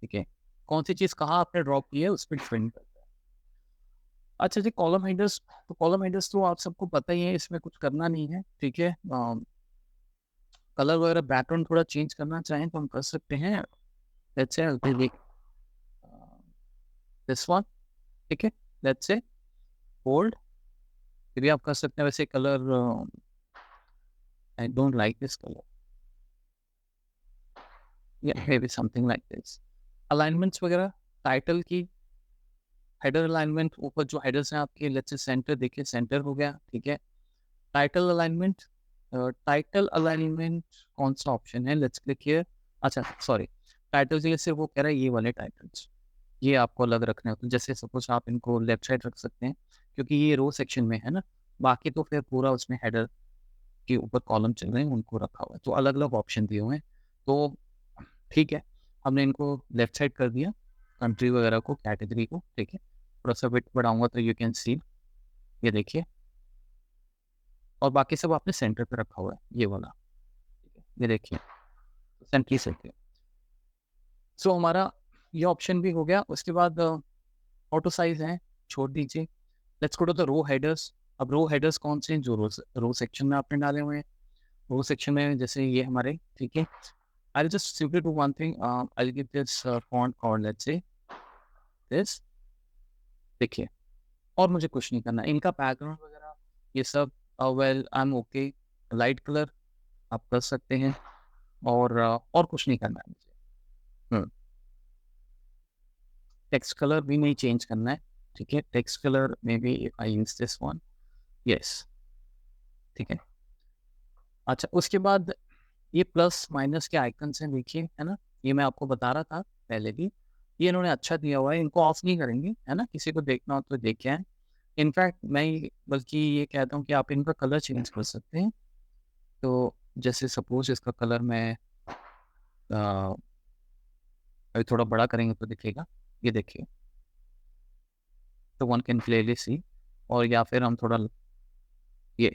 ठीक है। कौन सी चीज कहाँ आपने ड्रॉप की है उस पर डिपेंड करता है। अच्छा जी, कॉलम हेडर्स, तो कॉलम हेडर्स तो आप सबको पता ही है, इसमें कुछ करना नहीं है, ठीक है। कलर वगैरह बैकग्राउंड थोड़ा चेंज करना चाहें तो हम कर सकते हैं। लेट्स से दिस वन, ठीक है। लेट्स से बोल्ड, ये भी आप कर सकते हैं। वैसे colour I don't like this colour, या maybe something like this. Alignments वगैरह, टाइटल की हेडर अलाइनमेंट, ऊपर जो हेडर्स हैं आपके, लेट्स से सेंटर, देखिए सेंटर हो गया, ठीक है। टाइटल अलाइनमेंट, टाइटल अलाइनमेंट कौन सा ऑप्शन है, लेट्स क्लिक हियर। अच्छा सॉरी, टाइटल के लिए सिर्फ वो कह रहा है ये वाले टाइटल्स, ये आपको अलग रखने होते हैं। जैसे सपोज आप इनको लेफ्ट साइड रख सकते हैं क्योंकि ये रो सेक्शन में है ना, बाकी तो फिर पूरा उसमें हेडर के ऊपर कॉलम चल रहे हैं उनको रखा हुआ है, तो अलग अलग ऑप्शन दिए हुए हैं। तो ठीक है, हमने इनको लेफ्ट साइड कर दिया, कंट्री वगैरह को, कैटेगरी को, ठीक है। थोड़ा सा वेट बढ़ाऊंगा तो यू कैन सी, ये देखिए, और बाकी सब आपने सेंटर पे रखा हुआ है ये वाला, ठीक है। ये देखिए सेंट्री सेट है। सो हमारा ये ऑप्शन भी हो गया। उसके बाद ऑटो साइज है, छोड़ दीजिए। Let's go to the row headers. अब रो हेडर्स कौन से हैं जो रो सेक्शन में आपने डाले हुए हैं। रो सेक्शन में जैसे ये हमारे, ठीक है। I just simply do one thing, I give this font called let's say this, देखिए। और मुझे कुछ नहीं करना, इनका बैकग्राउंड वगैरह ये सब well I am okay. Light colour आप कर सकते हैं, और कुछ नहीं करना है मुझे। टेक्स्ट कलर भी नहीं चेंज करना है, ठीक है। टेक्स्ट कलर में भी if I use this one, yes, ठीक है। अच्छा, उसके बाद ये प्लस माइनस के आइकन्स हैं, देखिए, है ना। ये मैं आपको बता रहा था पहले भी, ये इन्होंने अच्छा दिया हुआ है, इनको ऑफ नहीं करेंगे, है ना। किसी को देखना हो तो देखे हैं। इनफैक्ट मैं बल्कि ये कहता हूँ कि आप इनका कलर चेंज कर सकते हैं। तो जैसे सपोज इसका कलर मैं अभी थोड़ा बड़ा करेंगे तो दिखेगा, ये देखिए। तो वन कैन क्लियरली सी, और या फिर हम थोड़ा ये,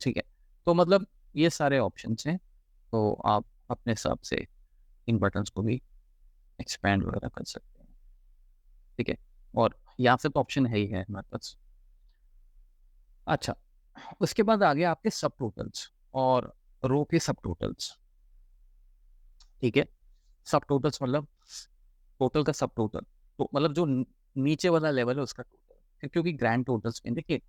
ठीक है। तो मतलब ये सारे ऑप्शंस हैं, तो आप अपने हिसाब से इन बटन्स को भी एक्सपैंड वगैरह कर सकते हैं, ठीक है। और यहाँ से तो ऑप्शन है ही है हमारे पास। अच्छा, उसके बाद आ गया आपके सब टोटल्स और रो के सब टोटल्स, ठीक है। सब टोटल्स मतलब टोटल का सब टोटल, तो मतलब जो नीचे वाला लेवल है उसका टोटल, क्योंकि ग्रैंड टोटल्स में देखिए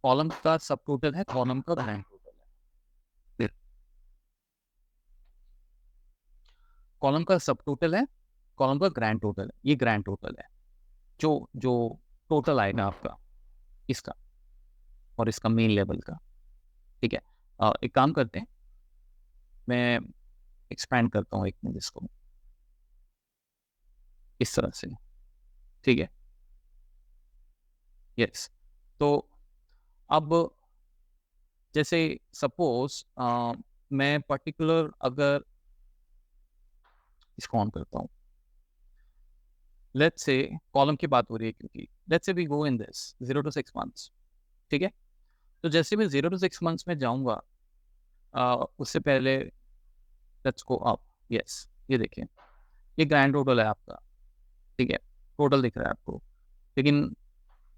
कॉलम का सब टोटल है, कॉलम का ग्रैंड टोटल है। कॉलम का सब टोटल है, कॉलम का ग्रैंड टोटल है, ये ग्रैंड टोटल है जो जो टोटल आएगा आपका इसका और इसका मेन लेवल का, ठीक है। एक काम करते हैं, मैं एक्सपैंड करता हूँ एक मिनट इसको, इस तरह से, ठीक है। यस, तो अब जैसे सपोज मैं पर्टिकुलर अगर इसको ऑन करता हूँ, लेट्स से कॉलम की बात हो रही है, क्योंकि let's say we go in this 0 to 6 months, ठीक है। तो जैसे मैं 0 to 6 months में जाऊंगा, उससे पहले लेट्स गो अप, यस, ये देखिए, ये ग्रैंड टोटल है आपका, ठीक है, टोटल दिख रहा है आपको। लेकिन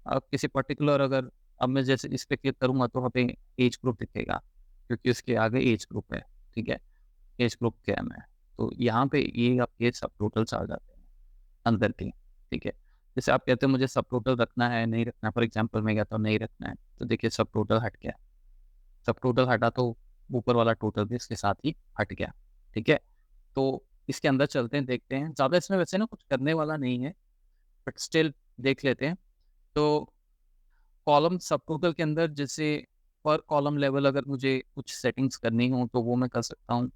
अब किसी पर्टिकुलर, अगर अब मैं जैसे इस पे क्लिक करूँगा तो वहाँ पे एज ग्रुप दिखेगा, क्योंकि उसके आगे एज ग्रुप है, ठीक है, एज ग्रुप क्या है। तो यहाँ पे ये आपके सब टोटल्स आ जाते हैं अंदर के, ठीक है। जैसे आप कहते हो मुझे सब टोटल रखना है, नहीं रखना, फॉर एग्जाम्पल मैं कहता हूँ नहीं रखना है, तो देखिए सब टोटल हट गया। सब टोटल हटा तो ऊपर वाला टोटल भी इसके साथ ही हट गया, ठीक है। तो इसके अंदर चलते हैं, देखते हैं। ज़्यादा इसमें वैसे ना कुछ करने वाला नहीं है, बट स्टिल देख लेते हैं। तो कॉलम सब टोटल के अंदर जैसे पर कॉलम लेवल अगर मुझे कुछ सेटिंग्स करनी हो तो वो मैं कर सकता हूँ।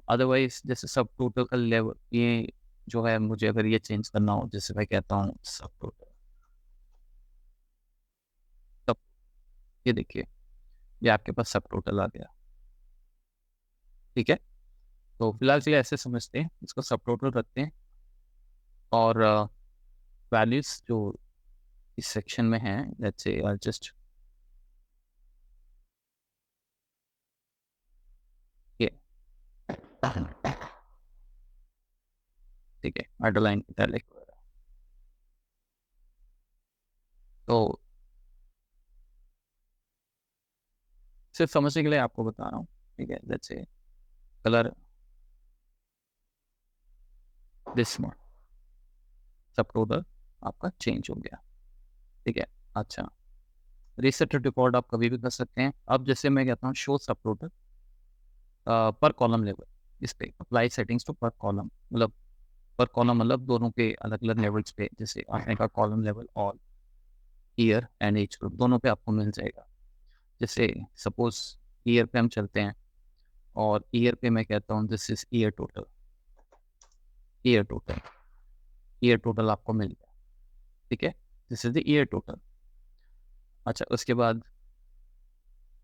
अदरवाइज जैसे सब टोटल का लेवल ये जो है, मुझे अगर ये चेंज करना हो, जैसे मैं कहता हूँ सब टोटल, तब ये देखिए, ये आपके पास सब टोटल आ गया, ठीक है। तो फिलहाल चलिए ऐसे समझते हैं, इसको सब टोटल रखते हैं। और वैल्यूज जो इस सेक्शन में है, लेट्स से जस्ट ये, ठीक है, अंडरलाइन इटैलिक वगैरह। तो सिर्फ समझने के लिए आपको बता रहा हूँ, ठीक है। लेट्स से कलर दिस मोड, सब टोटल आपका चेंज हो गया, ठीक है। अच्छा, रीसेट रिकॉर्ड आप कभी भी कर सकते हैं। अब जैसे मैं कहता हूँ शो सब टोटल पर कॉलम लेवल, इस पे अप्लाई सेटिंग्स टू पर कॉलम, मतलब पर कॉलम मतलब दोनों के अलग अलग लेवल्स पे, जैसे आपने का column level all, year and age group, दोनों पे आपको मिल जाएगा। जैसे सपोज ईयर पे हम चलते हैं, और ईयर पे मैं कहता हूँ this is year total, year total, year total आपको मिल गया, ठीक है। This is the year total. अच्छा, उसके बाद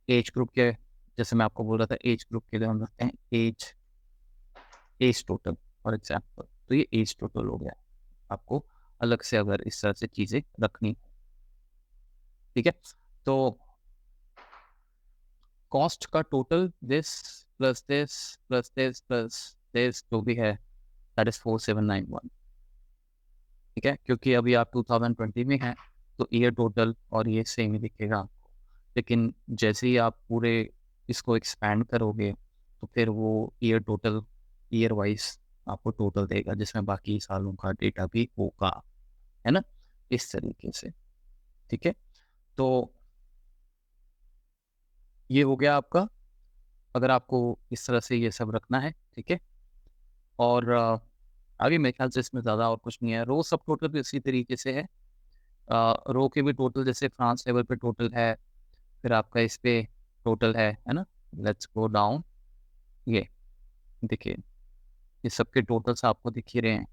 एज ग्रुप के, जैसे मैं आपको बोल रहा था, एज ग्रुप के लिए हम रखते हैं age, age total for example. तो ये एज टोटल हो गया, आपको अलग से अगर इस तरह से चीज़ें रखनी, ठीक है। तो कॉस्ट का total this plus this plus this plus this जो भी है, दैट इज 4791, ठीक है। क्योंकि अभी आप 2020 में हैं, तो ईयर टोटल और ये सेम ही दिखेगा आपको। लेकिन जैसे ही आप पूरे इसको एक्सपैंड करोगे, तो फिर वो ईयर टोटल, ईयर वाइज आपको टोटल देगा, जिसमें बाकी सालों का डेटा भी होगा, है ना, इस तरीके से, ठीक है। तो ये हो गया आपका, अगर आपको इस तरह से ये सब रखना है, ठीक है। और आगे मेरे ख्याल से इसमें ज़्यादा और कुछ नहीं है। रो सब टोटल भी इसी तरीके से है। रो के भी टोटल जैसे फ्रांस लेवल पे टोटल है, फिर आपका इस पे टोटल है ना। लेट्स गो डाउन, ये देखिए, ये सबके टोटल्स आपको दिख ही रहे हैं,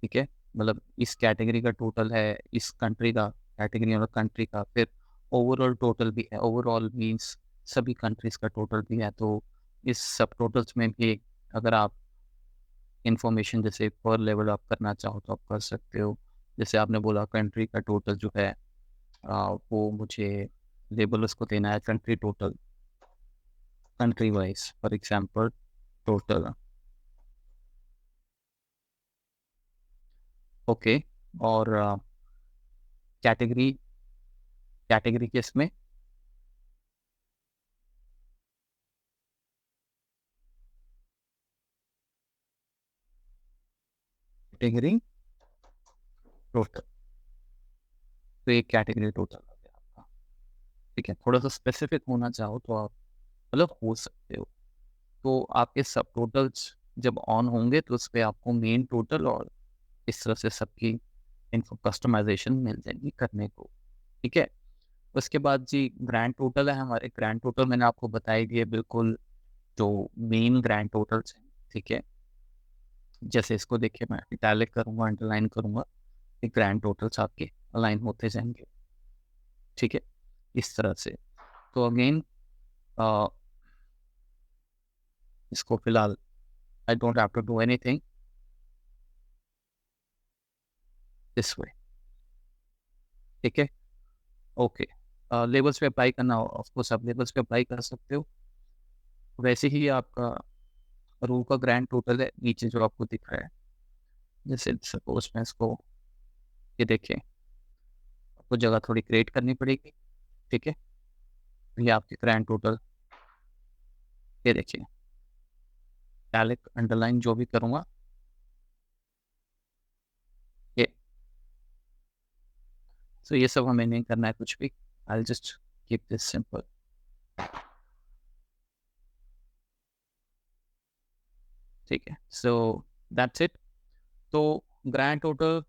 ठीक है। मतलब इस कैटेगरी का टोटल है, इस कंट्री का कैटेगरी और कंट्री का, फिर ओवरऑल टोटल भी है। ओवरऑल मींस सभी कंट्रीज का टोटल भी है। तो इस सब टोटल्स में भी अगर आप इंफॉर्मेशन जैसे पर लेवल आप करना चाहो तो आप कर सकते हो। जैसे आपने बोला कंट्री का टोटल जो है, वो मुझे लेबल उसको देना है country total, country wise, for example total, okay. और कैटेगरी, कैटेगरी के इसमें कैटेगरी टोटल, तो एक कैटेगरी टोटल आ गया आपका, ठीक है। थोड़ा सा स्पेसिफिक होना चाहो तो आप मतलब हो सकते हो। तो आपके सब टोटल्स जब ऑन होंगे तो उस पर आपको मेन टोटल और इस तरह से सबकी इनको कस्टमाइजेशन मिल जाएगी करने को, ठीक है। उसके बाद जी ग्रैंड टोटल है हमारे। ग्रैंड टोटल मैंने आपको बताई दिए बिल्कुल, जो मेन ग्रैंड टोटल्स हैं, ठीक है। जैसे इसको देखिए, मैं इटैलिक करूंगा, अंडरलाइन करूंगा, ये ग्रैंड टोटल्स आपके अलाइन होते जाएंगे, ठीक है, इस तरह से। तो अगेन इसको फिलहाल I don't have to do anything, this way, ठीक है, ओके। लेबल्स पे अप्लाई करना हो, ऑफ कोर्स आप लेबल्स पे अप्लाई कर सकते हो। वैसे ही आपका रो का ग्रैंड टोटल है नीचे जो आपको दिख रहा है। जैसे सपोज मैं इसको, ये देखिए, आपको जगह थोड़ी क्रिएट करनी पड़ेगी, ठीक है। ये आपके ग्रैंड टोटल, ये देखिए, टैलिक अंडरलाइन जो भी करूँगा, ये सो ये सब हमें नहीं करना है कुछ भी। I will just keep this simple, ठीक है। So that's it. तो ग्रैंड टोटल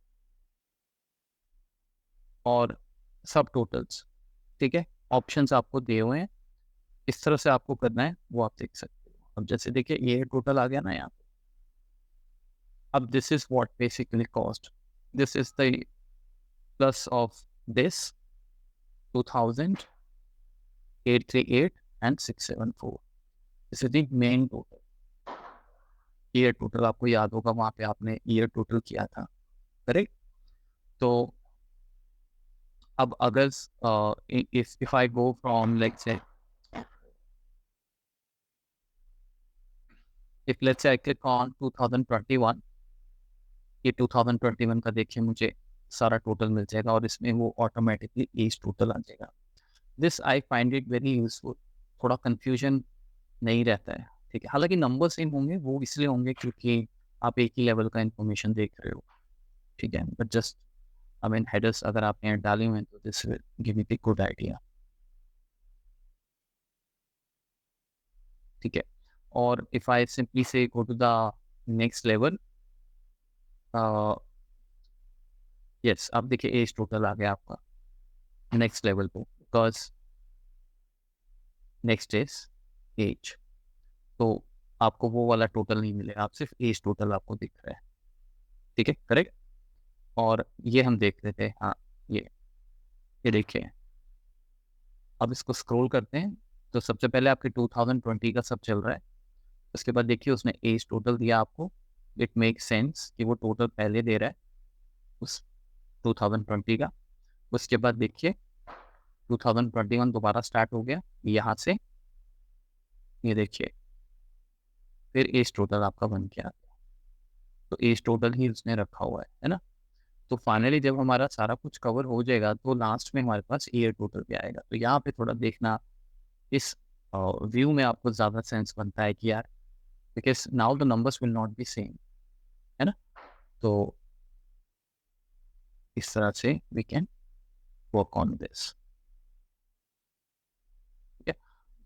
और सब टोटल्स, ठीक है, ऑप्शंस आपको दिए हुए हैं, इस तरह से आपको करना है वो आप देख सकते हो। अब जैसे देखिए ये टोटल आ गया ना यहाँ पे। अब this is what basically cost, this is the plus of this 2838 and 674, this is the main total. Year total आपको याद होगा, वहां पे आपने ईयर टोटल किया था, करेक्ट। तो अब अगर if I go from, let's say, if let's say I click on 2021, ये 2021 का देखिए मुझे सारा टोटल मिल जाएगा और इसमें वो ऑटोमेटिकली एज टोटल आ जाएगा। This I find it very useful, थोड़ा कंफ्यूजन नहीं रहता है, ठीक है। हालांकि नंबर सेम होंगे, वो इसलिए होंगे क्योंकि आप एक ही लेवल का इंफॉर्मेशन देख रहे हो, ठीक है। But just I mean headers अगर आपने डाले हुए हैं तो this will give me the good idea, ठीक है। और if I simply say go to the next level, yes, अब देखिए एज टोटल आ गया आपका नेक्स्ट लेवल पे, बिकॉज नेक्स्ट इज एज। तो आपको वो वाला टोटल नहीं मिलेगा, आप सिर्फ एज टोटल आपको दिख रहा है, ठीक है, करेक्ट। और ये हम देख रहे थे, हाँ, ये देखिए। अब इसको स्क्रॉल करते हैं तो सबसे पहले आपके 2020 का सब चल रहा है। उसके बाद देखिए उसने एज टोटल दिया आपको, इट मेक सेंस कि वो टोटल पहले दे रहा है उस 2020 का। उसके बाद देखिए 2021 दोबारा स्टार्ट हो गया यहाँ से, ये देखिए, फिर एज टोटल आपका बन गया। तो एज टोटल ही उसने रखा हुआ है ना। तो फाइनली जब हमारा सारा कुछ कवर हो जाएगा तो लास्ट में हमारे पास ईयर टोटल भी आएगा। तो यहाँ पे थोड़ा देखना, इस व्यू में आपको ज़्यादा सेंस बनता है कि यार, because now the numbers will not be same, है ना। तो इस तरह से we can work on this.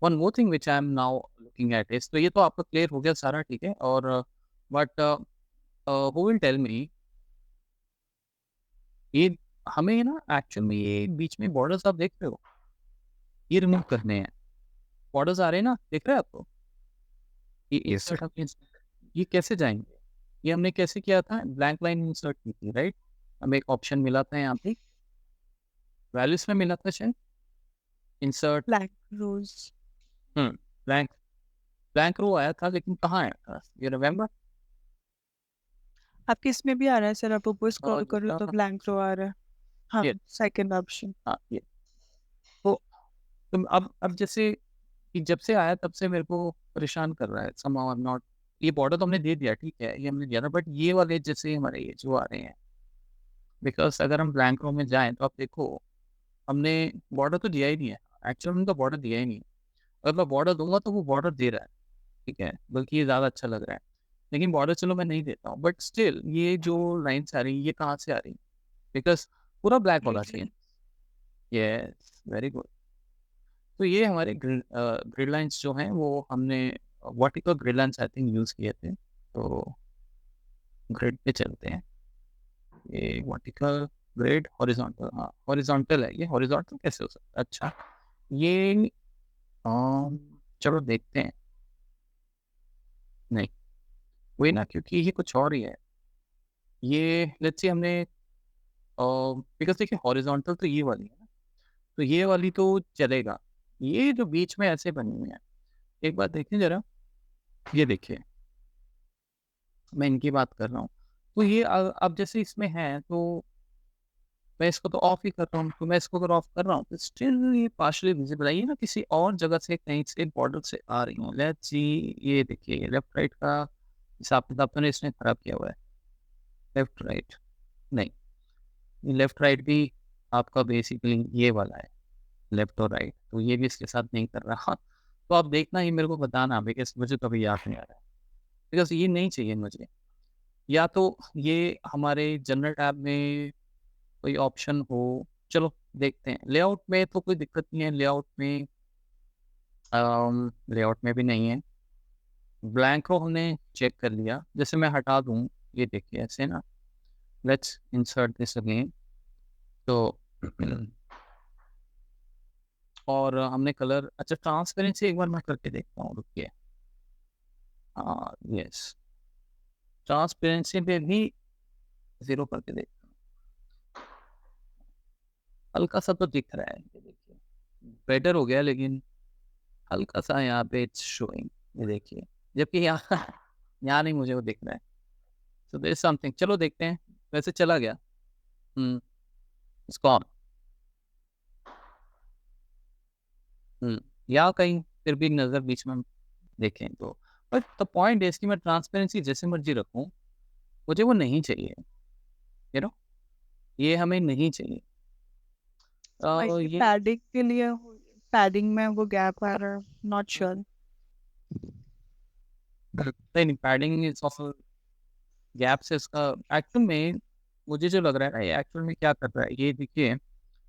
One more thing which I am now looking at is, तो ये तो आपका क्लियर हो गया सारा, ठीक है। और but who will tell me, ये हमें ना एक्चुअल में ये बीच में बॉर्डर्स आप देख रहे हो, ये रिमूव करने हैं। बॉर्डर्स आ रहे हैं ना, देख रहे हैं आपको, ये इंसर्ट आपने, ये कैसे जाएंगे, ये हमने कैसे किया था, ब्लैंक लाइन इंसर्ट की थी, राइट। हमें एक ऑप्शन मिला था यहाँ पे, वैल्यूज में मिला था शायद, insert black rows. Blank, blank row आया था, लेकिन कहाँ आया था, ये रिमेम्बर। आपके इसमें भी आ रहा है सर, आप ऊपर स्क्रॉल करो तो हाँ, ब्लैंक रो आ रहा है। हाँ, ये सेकंड ऑप्शन। हाँ, ये तो तुम अब जैसे कि जब से आया तब से मेरे को परेशान कर रहा है somehow I'm not, ये बॉर्डर तो हमने दे दिया, ठीक है, ये हमने दिया था, बट ये वाले जैसे हमारे ये जो आ रहे हैं, बिकॉज अगर हम ब्लैंक रो में जाएं तो आप देखो, हमने बॉर्डर तो दिया ही नहीं है, एक्चुअली हमने तो बॉर्डर दिया ही नहीं है। अगर मैं बॉर्डर दूंगा तो वो बॉर्डर दे रहा है, ठीक है, बल्कि ये ज़्यादा अच्छा लग रहा है। लेकिन बॉर्डर चलो मैं नहीं देता हूँ, बट स्टिल ये जो लाइन्स आ रही है ये कहाँ से आ रही है, बिकॉज पूरा ब्लैक होना चाहिए। Yes, very good. तो ये हमारे ग्रिड लाइंस जो हैं वो हमने vertical grid lines I think use किए थे। तो ग्रिड पे चलते हैं, ये वर्टिकल ग्रिड, हॉरिजॉन्टल, हाँ हॉरिजॉन्टल है, ये हॉरिजॉन्टल कैसे हो सकता है, अच्छा ये चलो देखते हैं, नहीं वही ना, क्योंकि ये कुछ और ही है। ये लेट्स सी हमने बिकॉज देखिए हॉरिजॉन्टल तो ये वाली है ना, तो ये वाली तो चलेगा। ये जो बीच में ऐसे बनी हुई है, एक बात देखिए जरा, ये देखिए, मैं इनकी बात कर रहा हूँ। तो ये अब जैसे इसमें है, तो मैं इसको तो ऑफ ही कर रहा हूँ, तो मैं इसको अगर ऑफ कर रहा हूँ तो स्टिल ये पार्शियली विजिबल है, ये ना किसी और जगह से कहीं से बॉर्डर से आ रही हूँ। लेट्स सी, ये देखिए लेफ्ट राइट का हिसाब किताब तो नहीं इसने खराब किया हुआ है। लेफ्ट राइट नहीं, लेफ्ट राइट भी आपका बेसिकली ये वाला है, लेफ्ट और राइट, तो ये भी इसके साथ नहीं कर रहा। तो आप देखना, ये मेरे को बताना, बिकॉज़ मुझे तो अभी याद नहीं आ रहा है, बिकॉज़ ये नहीं चाहिए मुझे। या तो ये हमारे जनरल टैब में कोई ऑप्शन हो, चलो देखते हैं। लेआउट में तो कोई दिक्कत नहीं है, लेआउट में भी नहीं है। ब्लैंक को हमने चेक कर लिया, जैसे मैं हटा दूँ, ये देखिए ऐसे ना, लेट्स इंसर्ट दिस अगेन। तो और हमने कलर, अच्छा ट्रांसपेरेंसी एक बार मैं करके देखता हूँ, रुकिए। हाँ, यस, ट्रांसपेरेंसी पे भी 0 करके देखता हूँ। हल्का-सा तो दिख रहा है, ये देखिए। बेटर हो गया, लेकिन हल्का-सा यहाँ पे इट्स शोइंग, ये देखिए। जबकि यहाँ यहाँ नहीं मुझे वो दिख रहा है। सो देयर इज़ समथिंग, चलो देखते हैं। वैसे चला गया। हुँ, इट्स गॉन। हुँ, या कहीं फिर भी नज़र बीच में देखें तो, बट द पॉइंट इज़ कि मैं ट्रांसपेरेंसी जैसे मर्ज़ी रखूँ, मुझे वो नहीं चाहिए, यू नो, ये हमें नहीं चाहिए। माइट बी ये पैडिंग के लिए, पैडिंग में वो गैप आ रहा है, नॉट श्योर। नहीं, नहीं, पैडिंग इज़ ऑल्सो गैप से इसका एक्चुअल में, मुझे जो लग रहा है ना, ये एक्चुअल में क्या कर रहा है, ये देखिए,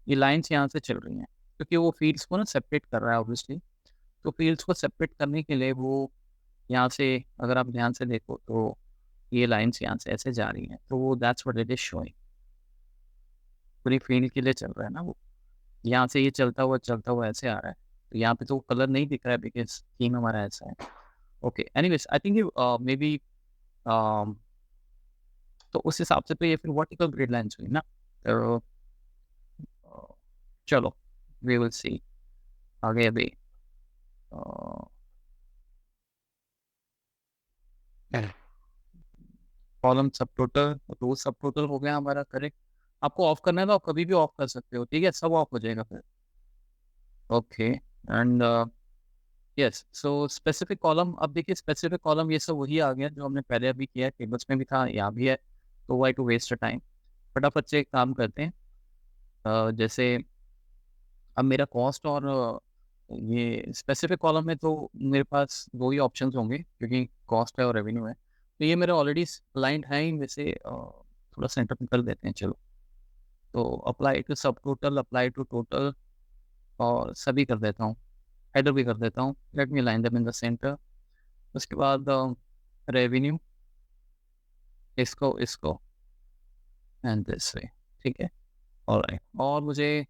ये लाइन्स यहाँ से चल रही हैं, क्योंकि वो फ़ील्ड्स को ना सेपरेट कर रहा है ऑब्वियसली। तो फ़ील्ड्स को सेपरेट करने के लिए वो यहाँ से, अगर आप ध्यान से देखो तो ये लाइन्स यहाँ से ऐसे जा रही हैं, तो वो that's what it is showing. पूरी फ़ील्ड के लिए चल रहा है ना वो। यहाँ से ये चलता हुआ ऐसे आ रहा है। तो यहाँ पे तो कलर नहीं दिख रहा है, बिकॉज़ थीम हमारा ऐसा है। Okay, anyways I think you maybe uh, तो उस हिसाब से तो ये फिर वर्टिकल ग्रिड लाइन्स हुई ना। तो चलो, वी विल सी आगे अभी। अ, कॉलम सब टोटल, रो सब टोटल हो गया हमारा करेक्ट। आपको ऑफ करना है तो आप कभी भी ऑफ कर सकते हो, ठीक है? सब ऑफ हो जाएगा फिर। Okay, and yes, so specific column, अब देखिए स्पेसिफिक कॉलम ये सब वही आ गया जो हमने पहले अभी किया है, टेबल्स में भी था, यहाँ भी है। तो why to waste a time, फटाफट से एक काम करते हैं। जैसे अब मेरा कॉस्ट और ये स्पेसिफिक कॉलम में तो मेरे पास 2 ही ऑप्शंस होंगे, क्योंकि कॉस्ट है और रेवेन्यू है। तो ये मेरे ऑलरेडी अलाइन्ड है ही, वैसे थोड़ा सेंटर में कर देते हैं चलो। तो अप्लाई टू सब टोटल, अप्लाई टू टोटल, और सभी कर देता हूँ। हेडर भी कर देता हूँ। Let me align them in the centre. उसके बाद रेवेन्यू, इसको एंड दिस वे, ठीक है? ऑलराइट, और मुझे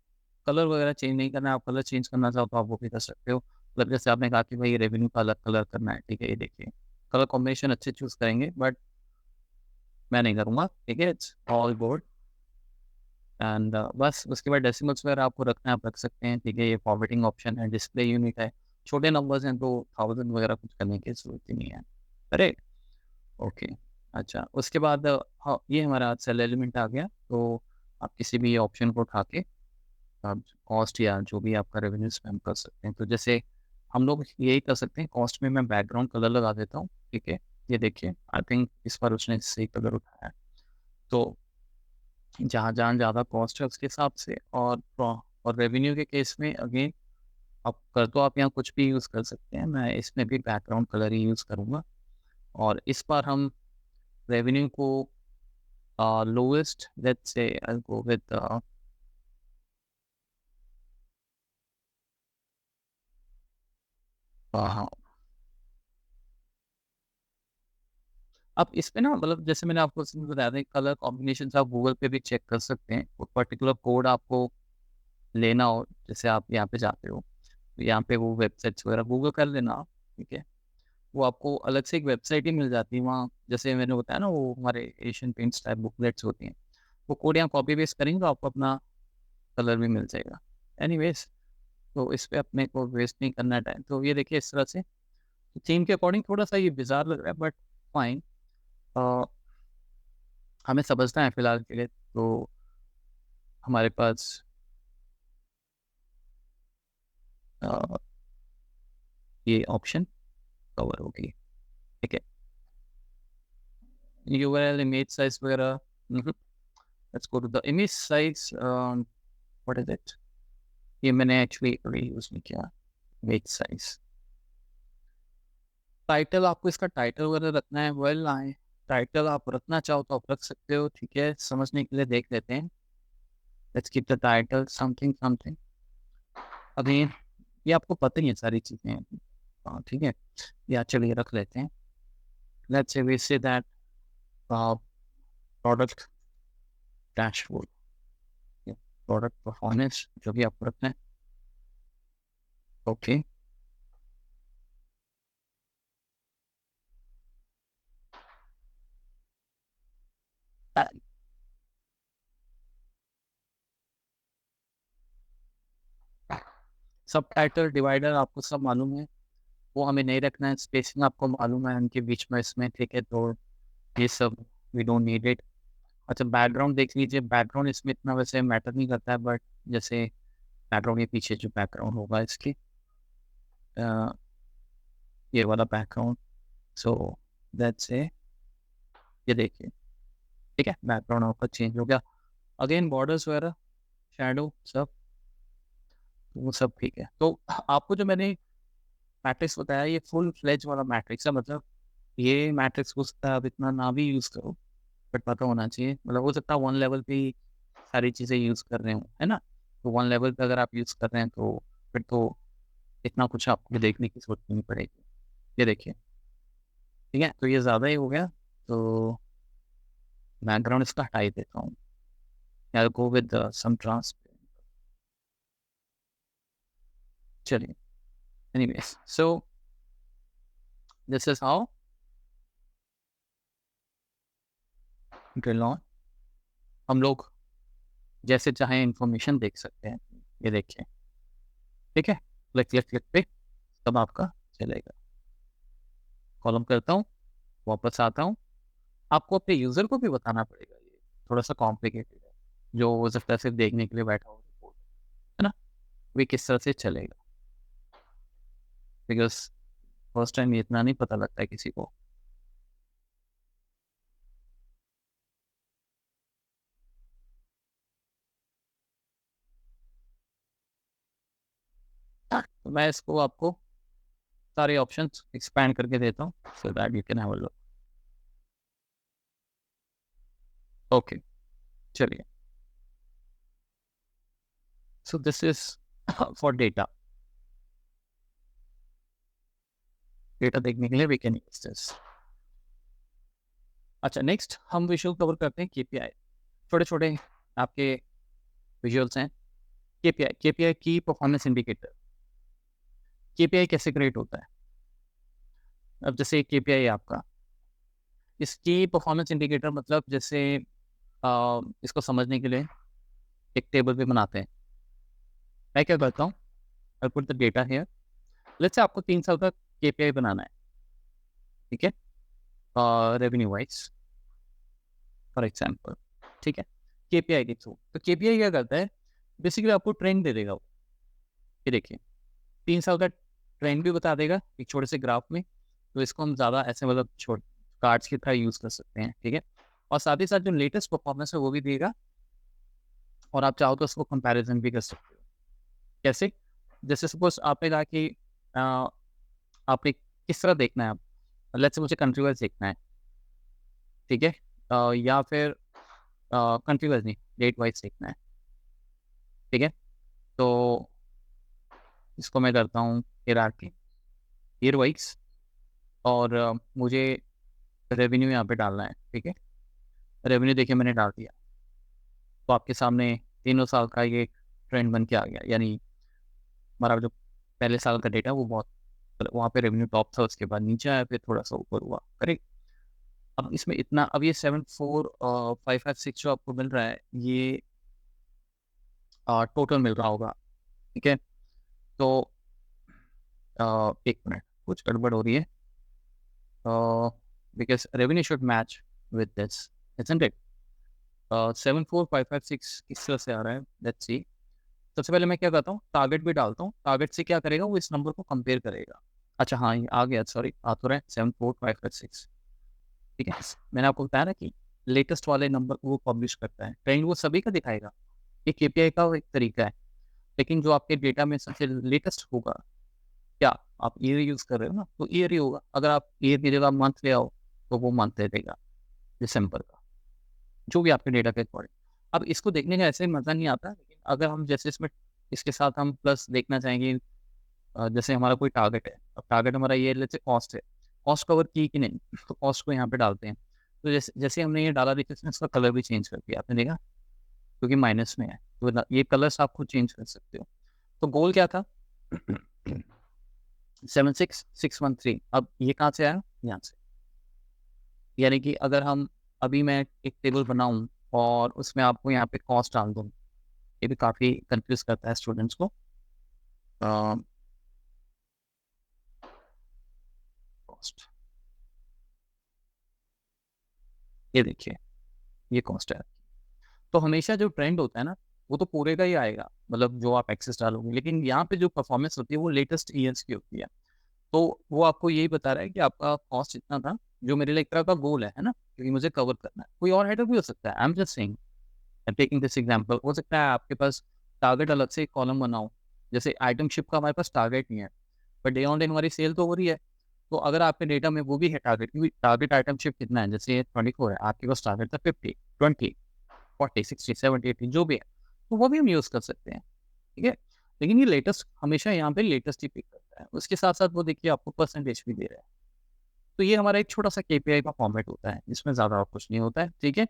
कलर वगैरह चेंज नहीं करना है। आप कलर चेंज करना चाहो तो आप वो भी कर सकते हो। मतलब जैसे आपने कहा कि भाई रेवेन्यू का अलग कलर करना है, ठीक है? ये देखिए, कलर कॉम्बिनेशन अच्छे चूज़ करेंगे, बट मैं नहीं करूँगा, ठीक है? It's all good. एंड बस उसके बाद डेसिमल्स वगैरह आपको रखना है, आप रख सकते हैं, ठीक है? ये फॉर्मेटिंग ऑप्शन है, डिस्प्ले यूनिट है। छोटे नंबर्स हैं तो 1000 वगैरह कुछ करने की ज़रूरत ही नहीं है। करेक्ट? ओके। अच्छा, उसके बाद हाँ, ये हमारा सेल एलिमेंट आ गया। तो आप किसी भी ऑप्शन को उठा के आप कॉस्ट या जो भी आपका रेवेन्यू स्पैम कर सकते हैं। तो जैसे हम लोग यही कर सकते हैं, कॉस्ट में मैं बैकग्राउंड कलर लगा देता हूँ, ठीक है? ये देखिए, आई थिंक इस बार उसने सही कलर उठाया है। तो जहाँ-जहाँ ज़्यादा कॉस्ट है उसके हिसाब से, और रेवेन्यू के केस में अगेन, आप कर तो आप यहाँ कुछ भी यूज़ कर सकते हैं। मैं इसमें भी बैकग्राउंड कलर ही यूज़ करूँगा, और इस बार हम रेवेन्यू को lowest, let's say I will go with हाँ। अब इसमें ना, मतलब जैसे मैंने आपको उसमें बताया था, कलर कॉम्बिनेशंस आप गूगल पे भी चेक कर सकते हैं। वो पर्टिकुलर कोड आपको लेना हो, जैसे आप यहाँ पे जाते हो, तो यहाँ पे वो वेबसाइट्स वगैरह गूगल कर लेना आप, ठीक है? वो आपको अलग से एक वेबसाइट ही मिल जाती है वहाँ, जैसे मैंने बताया ना, वो हमारे एशियन पेंट्स टाइप बुकलेट्स होती हैं। वो कोड यहाँ कॉपी पेस्ट करेंगे तो आपको अपना कलर भी मिल जाएगा। एनीवेज़, तो इस पे अपने को वेस्ट नहीं करना है टाइम। तो ये देखिए इस तरह से, थीम के अकॉर्डिंग थोड़ा-सा ये बिज़ार लग रहा है, बट फाइन। अ, हमें समझना है फिलहाल के लिए। तो हमारे पास ये ऑप्शन कवर होगी, ठीक है। यूआरएल इमेज साइज वगैरह, let's go to the image size, what is it, ये मैंने एक्चुअली अभी यूज नहीं किया। इमेज साइज टाइटल, आपको इसका टाइटल वगैरह रखना है, वेल आए टाइटल आप रखना चाहो तो आप रख सकते हो, ठीक है। समझने के लिए देख लेते हैं। Let's keep the title something something. अभी ये आपको पता ही है सारी चीजें, हाँ ठीक है। या चलिए रख लेते हैं, let's say we say that product dashboard, product performance, जो भी आपको रखना है, ओके। सब टाइटल डिवाइडर आपको सब मालूम है, वो हमें नहीं रखना है। स्पेसिंग आपको मालूम है उनके बीच में इसमें, ठीक है। तो ये सब वी डोंट नीड इट। अच्छा बैकग्राउंड देख लीजिए, बैकग्राउंड इसमें इतना वैसे मैटर नहीं करता है, बट जैसे बैकग्राउंड के पीछे जो बैकग्राउंड होगा इसके, अ, ये वाला बैकग्राउंड, सो दैट्स ए, ये देखिए, ठीक है। बैकग्राउंड आपका चेंज हो गया। अगेन बॉर्डर्स वगैरह, शैडो सब, वो सब ठीक है। तो आपको जो मैंने मैट्रिक्स बताया, ये फुल फ्लेज वाला मैट्रिक्स है, मतलब ये मैट्रिक्स हो सकता है आप इतना ना भी यूज़ करो, बट पता होना चाहिए। मतलब हो सकता है वन लेवल पे ही सारी चीज़ें यूज़ कर रहे हो, है ना। तो वन लेवल पे अगर आप यूज़ कर रहे हैं तो फिर तो इतना कुछ आपको देखने की ज़रूरत नहीं पड़ेगी। ये देखिए, ठीक है। तो ये ज़्यादा ही हो गया, तो बैकग्राउंड इसका हटा ही देता हूँ। आई गो विद सम ट्रांसपेरेंट, चलिए। Anyways, so this is how drill on, हम लोग जैसे चाहे इंफॉर्मेशन देख सकते हैं। ये देखिए, ठीक है। क्लिक क्लिक क्लिक पे तब आपका चलेगा। कॉलम करता हूँ, वापस आता हूँ। आपको अपने यूजर को भी बताना पड़ेगा, ये थोड़ा सा कॉम्प्लिकेटेड है, जो हो सकता है सिर्फ देखने के लिए बैठा हो रिपोर्ट, है ना। वे किस तरह से चलेगा, बिकॉज फर्स्ट टाइम ये इतना नहीं पता लगता है किसी को। तो मैं इसको आपको सारे ऑप्शंस एक्सपैंड करके देता हूँ, so that you can have a look. Okay, चलिए। So this is for data, data देखने के लिए वी कैन यूज दिस। अच्छा, नेक्स्ट हम विजुअल कवर करते हैं केपीआई। छोटे छोटे आपके विजुअल्स हैं। केपीआई, केपीआई की परफॉर्मेंस इंडिकेटर। केपीआई कैसे क्रिएट होता है? अब जैसे केपीआई आपका, इसकी परफॉर्मेंस इंडिकेटर मतलब जैसे इसको समझने के लिए एक टेबल भी बनाते हैं। मैं क्या करता हूँ, I put the data here. Let's say आपको 3 साल का केपीआई बनाना है, ठीक है, रेवेन्यू वाइज फॉर एग्जाम्पल, ठीक है। केपीआई के थ्रू, तो केपीआई क्या करता है, बेसिकली आपको ट्रेंड दे देगा वो। ये देखिए, 3 साल का ट्रेंड भी बता देगा एक छोटे से ग्राफ में। तो इसको हम ज़्यादा ऐसे मतलब छोटे कार्ड्स की तरह यूज़ कर सकते हैं, ठीक है। और साथ ही साथ जो लेटेस्ट परफॉर्मेंस है वो भी देगा, और आप चाहो तो उसको कंपैरिजन भी कर सकते हो। कैसे? जैसे सपोज आपने कहा कि अ, आपने किस तरह देखना है, आप लेट्स से मुझे कंट्री वाइज देखना है, ठीक है। या फिर कंट्री वाइज नहीं, डेट वाइज देखना है, ठीक है। तो इसको मैं करता हूँ हियरार्की, ईयर वाइज, और मुझे रेवेन्यू यहाँ पे डालना है, ठीक है। रेवेन्यू देखिए मैंने डाल दिया, तो आपके सामने तीनों साल का ये ट्रेंड बन के आ गया। यानी हमारा जो पहले साल का डेटा वो बहुत, वहाँ पे रेवेन्यू टॉप था, उसके बाद नीचे आया, फिर थोड़ा सा ऊपर हुआ, करेक्ट। अब इसमें इतना, अब ये 74556 जो आपको मिल रहा है, ये टोटल मिल रहा होगा, ठीक है। तो एक मिनट, कुछ गड़बड़ हो रही है, because revenue should match with this, isn't it. 74556 किस तरह से आ रहा है, लेट्स सी। सबसे पहले मैं क्या करता हूँ, टारगेट भी डालता हूँ। टारगेट से क्या करेगा, वो इस नंबर को कंपेयर करेगा। अच्छा हाँ, ये आ गया, सॉरी, आ तो रहा है 74556। ठीक है, मैंने आपको बताया ना कि लेटेस्ट वाले नंबर को वो पब्लिश करता है, ट्रेंड वो सभी का दिखाएगा। ये केपीआई का एक तरीका है। लेकिन जो आपके डेटा में सबसे लेटेस्ट होगा, क्या आप ईयर यूज कर रहे हो ना, तो ईयर ही होगा। अगर आप ईयर की जगह मंथ ले आओ, तो वो मंथ दे देगा, दिसंबर का, जो भी आपके डेटा के अकॉर्डिंग। अब इसको देखने का ऐसे मजा नहीं आता, लेकिन अगर हम जैसे इसमें इसके साथ हम प्लस देखना चाहेंगे, जैसे हमारा कोई टारगेट है, अब टारगेट हमारा ये लेट्स से कॉस्ट है, कॉस्ट कवर की कि नहीं, तो कॉस्ट को यहाँ पे डालते हैं। तो जैसे जैसे हमने ये डाला, देखिए इसने इसका कलर भी चेंज कर दिया, आपने देखा, क्योंकि माइनस में है, तो ये कलर्स आप खुद चेंज कर सकते हो। तो गोल क्या था, 76613। अब ये कहाँ से आया, यहाँ से। यानी कि अगर हम अभी मैं एक टेबल बनाऊं और उसमें आपको यहाँ पे कॉस्ट डाल दूं, ये भी काफ़ी कंफ्यूज करता है स्टूडेंट्स को। कॉस्ट, ये देखिए, ये कॉस्ट है। तो हमेशा जो ट्रेंड होता है ना, वो तो पूरे का ही आएगा, मतलब जो आप एक्सेस डालोगे, लेकिन यहाँ पे जो परफॉर्मेंस होती है वो लेटेस्ट ईयर्स की होती है। तो वो आपको यही बता रहा है कि आपका कॉस्ट इतना था, जो मेरे लिए एक तरह का गोल है ना, क्योंकि मुझे कवर करना है। कोई और हेडर भी हो सकता है, आई am just saying, taking this example. हो सकता है आपके पास टारगेट अलग से एक कॉलम बनाओ, जैसे आइटम शिप का हमारे पास टारगेट नहीं है, पर डे ऑन डे हमारी सेल तो हो रही है। तो अगर आपके डेटा में वो भी है टारगेट, क्योंकि टारगेट आइटम शिप कितना है, जैसे 24 है, आपके पास टारगेट था 50, 20, 40, 60, 70, 80, जो भी है, तो वो भी हम यूज़ कर सकते हैं। ठीक है, लेकिन ये लेटेस्ट हमेशा यहाँ पे लेटेस्ट ही पिक करता है। उसके साथ साथ वो देखिए आपको परसेंटेज भी दे रहा है। तो ये हमारा एक छोटा सा केपीआई का फॉर्मेट होता है, इसमें ज़्यादा और कुछ नहीं होता है। ठीक है,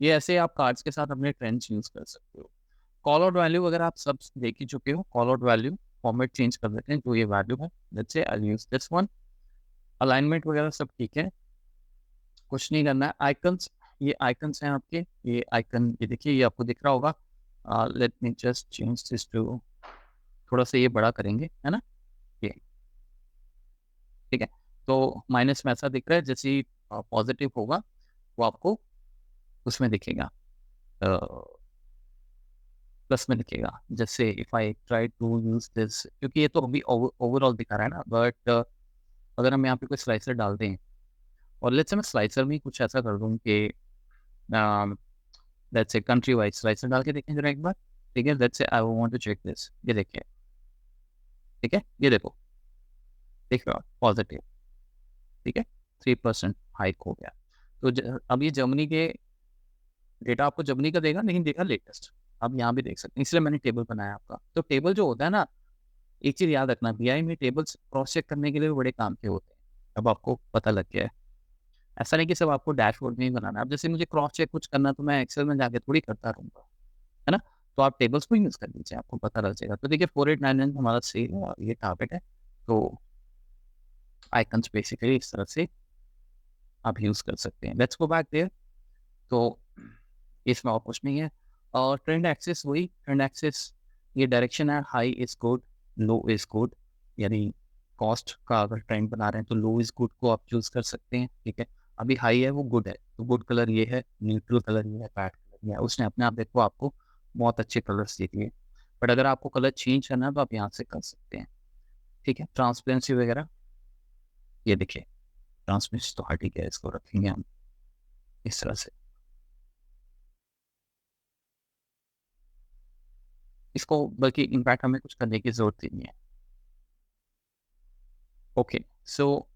ये ऐसे आप कार्ड्स के साथ अपने ट्रेंड्स यूज़ कर सकते हो। कॉल आउट वैल्यू अगर आप सब देख ही चुके हो, call out value format change कर देते हैं, तो ये वैल्यू है, let's say I use this one. Alignment वगैरह सब ठीक है, कुछ नहीं करना है। आइकन्स, ये आइकन्स हैं आपके, ये आइकन, ये देखिए, ये आपको दिख रहा होगा। Let me just change this to, थोड़ा सा ये बड़ा करेंगे, है ना, ये। ठीक है, तो माइनस में ऐसा दिख रहा है, जैसे ही पॉजिटिव होगा वो आपको उसमें दिखेगा, प्लस में दिखेगा। जैसे if I try to use this, क्योंकि ये तो अभी ओवरऑल दिखा रहा है ना, बट अगर हम यहाँ पे कोई स्लाइसर डाल दें, और लेट्स से मैं स्लाइसर में कुछ ऐसा कर दूँ कि let's say country wise slicer डाल के देखें जरा एक बार। ठीक है, let's say I want to check this, ये देखिए, ठीक है, ये देखो, देख रहा पॉजिटिव। ठीक है, 3% हाइक हो गया। तो अब ये जर्मनी के डेटा आपको जर्मनी का देगा, लेकिन देगा लेटेस्ट। आप यहाँ भी देख सकते हैं, इसलिए मैंने टेबल बनाया आपका। तो टेबल जो होता है ना, एक चीज याद रखना, बीआई में टेबल्स क्रॉस चेक करने के लिए बड़े काम के होते हैं। अब आपको पता लग गया है, ऐसा नहीं कि सब आपको डैशबोर्ड में ही बनाना है। अब जैसे मुझे क्रॉस चेक कुछ करना, तो मैं एक्सेल में जाके थोड़ी करता रहूंगा, है ना। तो आप टेबल्स को यूज कर लीजिए, आपको पता लग जाएगा। तो देखिए 4899 हमारा सेल है और ये टारगेट है। तो आइकन्स बेसिकली इस तरह से आप यूज कर सकते हैं। Let's go back there. तो इसमें और कुछ नहीं है। और ट्रेंड एक्सिस, वही ट्रेंड एक्सिस, ये डायरेक्शन है, high is good, low is good. यानी कॉस्ट का अगर ट्रेंड बना रहे हैं, तो लो इज गुड को आप चूज कर सकते हैं। ठीक है, अभी हाई है वो गुड है, तो गुड कलर ये है, न्यूट्रल कलर ये है, बैड कलर ये है। उसने अपने आप देखो आपको बहुत अच्छे कलर्स दिए हैं। बट अगर आपको कलर चेंज करना है, तो आप यहाँ से कर सकते हैं। ठीक है, ट्रांसपेरेंसी वगैरह, ये देखिए, ट्रांसपेरेंसी तो हट ही गया, इसको रखेंगे हम इस तरह से। इसको बल्कि इनफैक्ट हमें कुछ करने की जरूरत ही नहीं है। ओके, सो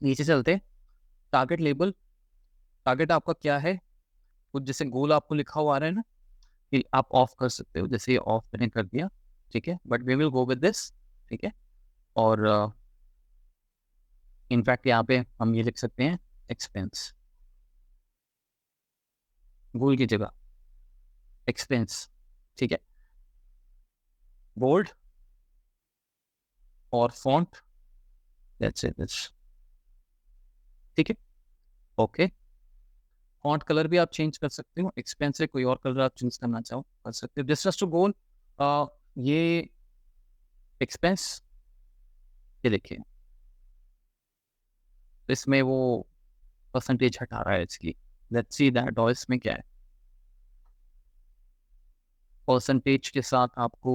नीचे चलते। टारगेट लेबल, टारगेट आपका क्या है, कुछ जैसे गोल आपको लिखा हुआ आ रहा है ना, कि आप ऑफ कर सकते हो, जैसे ये ऑफ मैंने कर दिया। ठीक है, but we will go with this. ठीक है, और इनफैक्ट यहाँ पे हम ये लिख सकते हैं, एक्सपेंस, गोल की जगह एक्सपेंस। ठीक है, बोल्ड और फॉन्ट, दैट्स इट दिस। ठीक है, ओके। फॉन्ट कलर भी आप चेंज कर सकते हो, एक्सपेंस से कोई और कलर आप चूज करना चाहो कर सकते हो। डिस्टेंस टू गोल, ये एक्सपेंस, ये देखिए, इसमें वो परसेंटेज हटा रहा है इसकी। लेट्स सी दैट, और इसमें क्या है, परसेंटेज के साथ आपको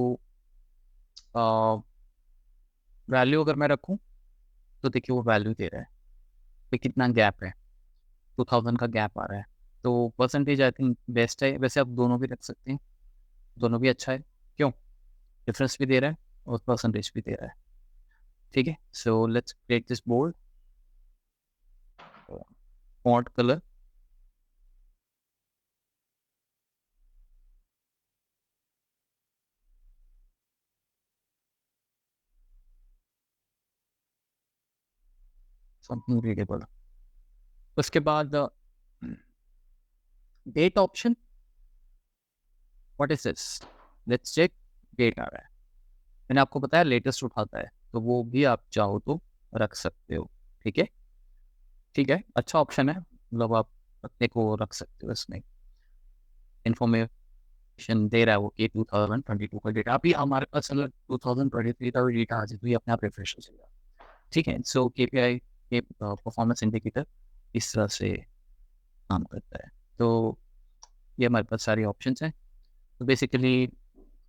वैल्यू अगर मैं रखूं तो देखिए वो वैल्यू दे रहा है, तो कितना गैप है, 2000 का गैप आ रहा है। तो परसेंटेज आई थिंक बेस्ट है। वैसे आप दोनों भी रख सकते हैं, दोनों भी अच्छा है। क्यों? डिफरेंस भी दे रहा है और परसेंटेज भी दे रहा है। ठीक है, so let's create this bold font colour. Something readable. उसके बाद date option, what is this? Let's check. Date आ रहा है, मैंने आपको बताया लेटेस्ट उठाता है, तो वो भी आप चाहो तो रख सकते हो। ठीक है, ठीक है, अच्छा ऑप्शन है, मतलब आप अपने को रख सकते हो इसमें। इन्फॉर्मेशन दे रहा है वो कि 2022 का डेटा, अभी हमारे पास अगर 2023 का भी डेटा आ जाए तो ये अपने आप रिफ्रेश हो जाएगा। ठीक है, सो केपीआई के परफॉर्मेंस इंडिकेटर इस तरह से काम करता है। तो ये हमारे पास सारी ऑप्शंस हैं। तो बेसिकली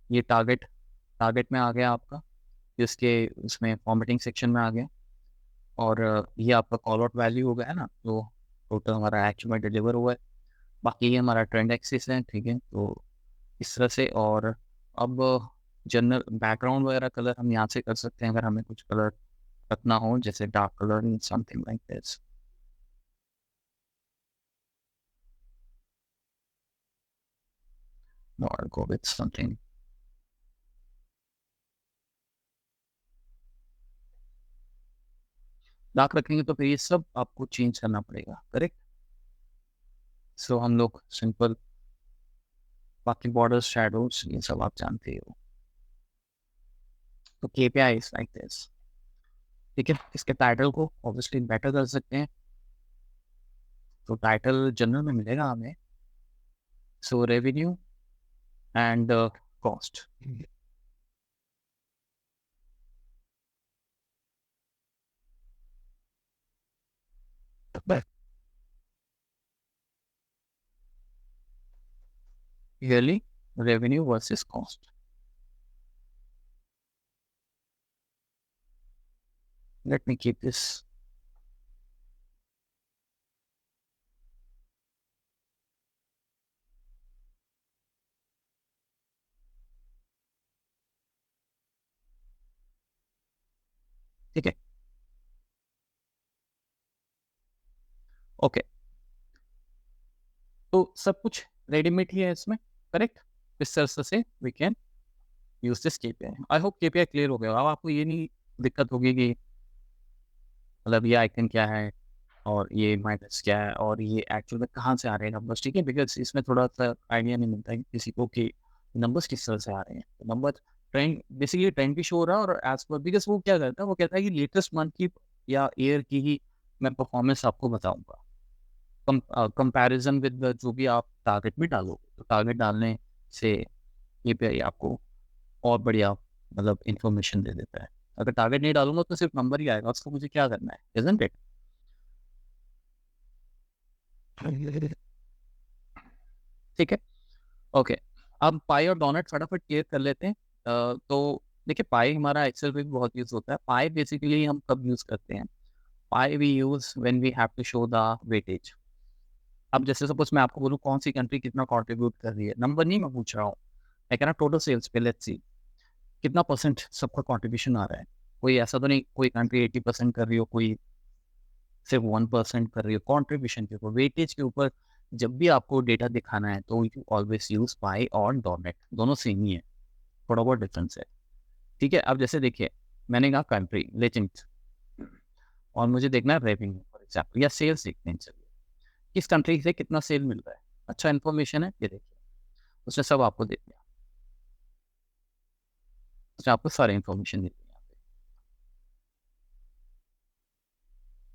ये टारगेट टारगेट में आ गया आपका, जिसके उसमें फॉर्मेटिंग सेक्शन में आ गया, और ये आपका कॉल आउट वैल्यू हो गया है ना, तो टोटल हमारा एक्चुअल में डिलीवर हुआ है। बाकी ये हमारा ट्रेंड एक्सिस है। ठीक है, तो इस तरह से। और अब जनरल बैकग्राउंड वगैरह कलर हम यहाँ से कर सकते हैं, अगर हमें कुछ कलर रखना हो, जैसे dark colour something like this. और गो विथ समथिंग, डार्क रखेंगे तो फिर ये सब आपको चेंज करना पड़ेगा, करेक्ट? सो हम लोग सिंपल, बाकी बॉर्डर्स शैडोज ये सब आप जानते हो। तो केपीआई इज लाइक दिस। ठीक है, इसके टाइटल को ऑब्वियसली बेटर कर सकते हैं, तो टाइटल जनरल में मिलेगा हमें, so revenue and cost. yearly revenue versus cost. Let me keep this. ठीक है, ओके, तो सब कुछ रेडीमेड ही है इसमें, करेक्ट? इस तरह से we can use this KPI. I hope KPI clear हो गया। अब आपको ये नहीं दिक्कत होगी कि मतलब ये आइकन क्या है और ये माइनस क्या है और ये एक्चुअल में कहाँ से आ रहे हैं नंबर्स। ठीक है, बिकॉज इसमें थोड़ा सा आइडिया नहीं मिलता है किसी को कि नंबर्स किस तरह से आ रहे हैं। तो नंबर ट्रेंड, बेसिकली ट्रेंड भी शो हो रहा है, और एज पर बिकॉज वो क्या करता है, वो कहता है कि लेटेस्ट मंथ की या ईयर की ही मैं परफॉर्मेंस आपको बताऊंगा, कंपैरिजन विद जो भी आप टारगेट भी डालोगे। तो टारगेट डालने से ये आपको और बढ़िया मतलब इंफॉर्मेशन दे देता है। अगर टारगेट नहीं डालूंगा तो सिर्फ नंबर ही आएगा, उसको मुझे क्या करना है, इजंट इट? ठीक है, ओके। अब पाई और डोनट फटाफट क्लियर कर लेते हैं। तो देखिए, पाई हमारा एक्सेल पे भी बहुत यूज होता है। पाई बेसिकली हम कब यूज करते हैं? Pie we use when we have to show the weightage. अब जैसे सपोज मैं आपको बोलूँ कौन सी कंट्री कितना कंट्रीब्यूट कर रही है, नंबर नहीं मैं पूछ रहा हूँ, मैं कह रहा टोटल सेल्स पे, लेट्स सी कितना परसेंट सबका कंट्रीब्यूशन आ रहा है। कोई ऐसा तो नहीं कोई कंट्री 80% कर रही हो, कोई सिर्फ 1% कर रही हो। कंट्रीब्यूशन के ऊपर, वेटेज के ऊपर जब भी आपको डेटा दिखाना है तो यू ऑलवेज यूज पाई और डॉनेट, दोनों सेम ही है, थोड़ा बहुत डिफरेंस है। ठीक है, अब जैसे देखिए मैंने कहा कंट्री लेजेंड, और मुझे देखना है रेवेन्यू फॉर एग्जाम्पल, या सेल्स देखते हैं। चलिए, किस कंट्री से कितना सेल मिल रहा है, अच्छा इन्फॉर्मेशन है ये देखिए, उसने सब आपको दे दिया, उसने आपको सारी इन्फॉर्मेशन दे दी।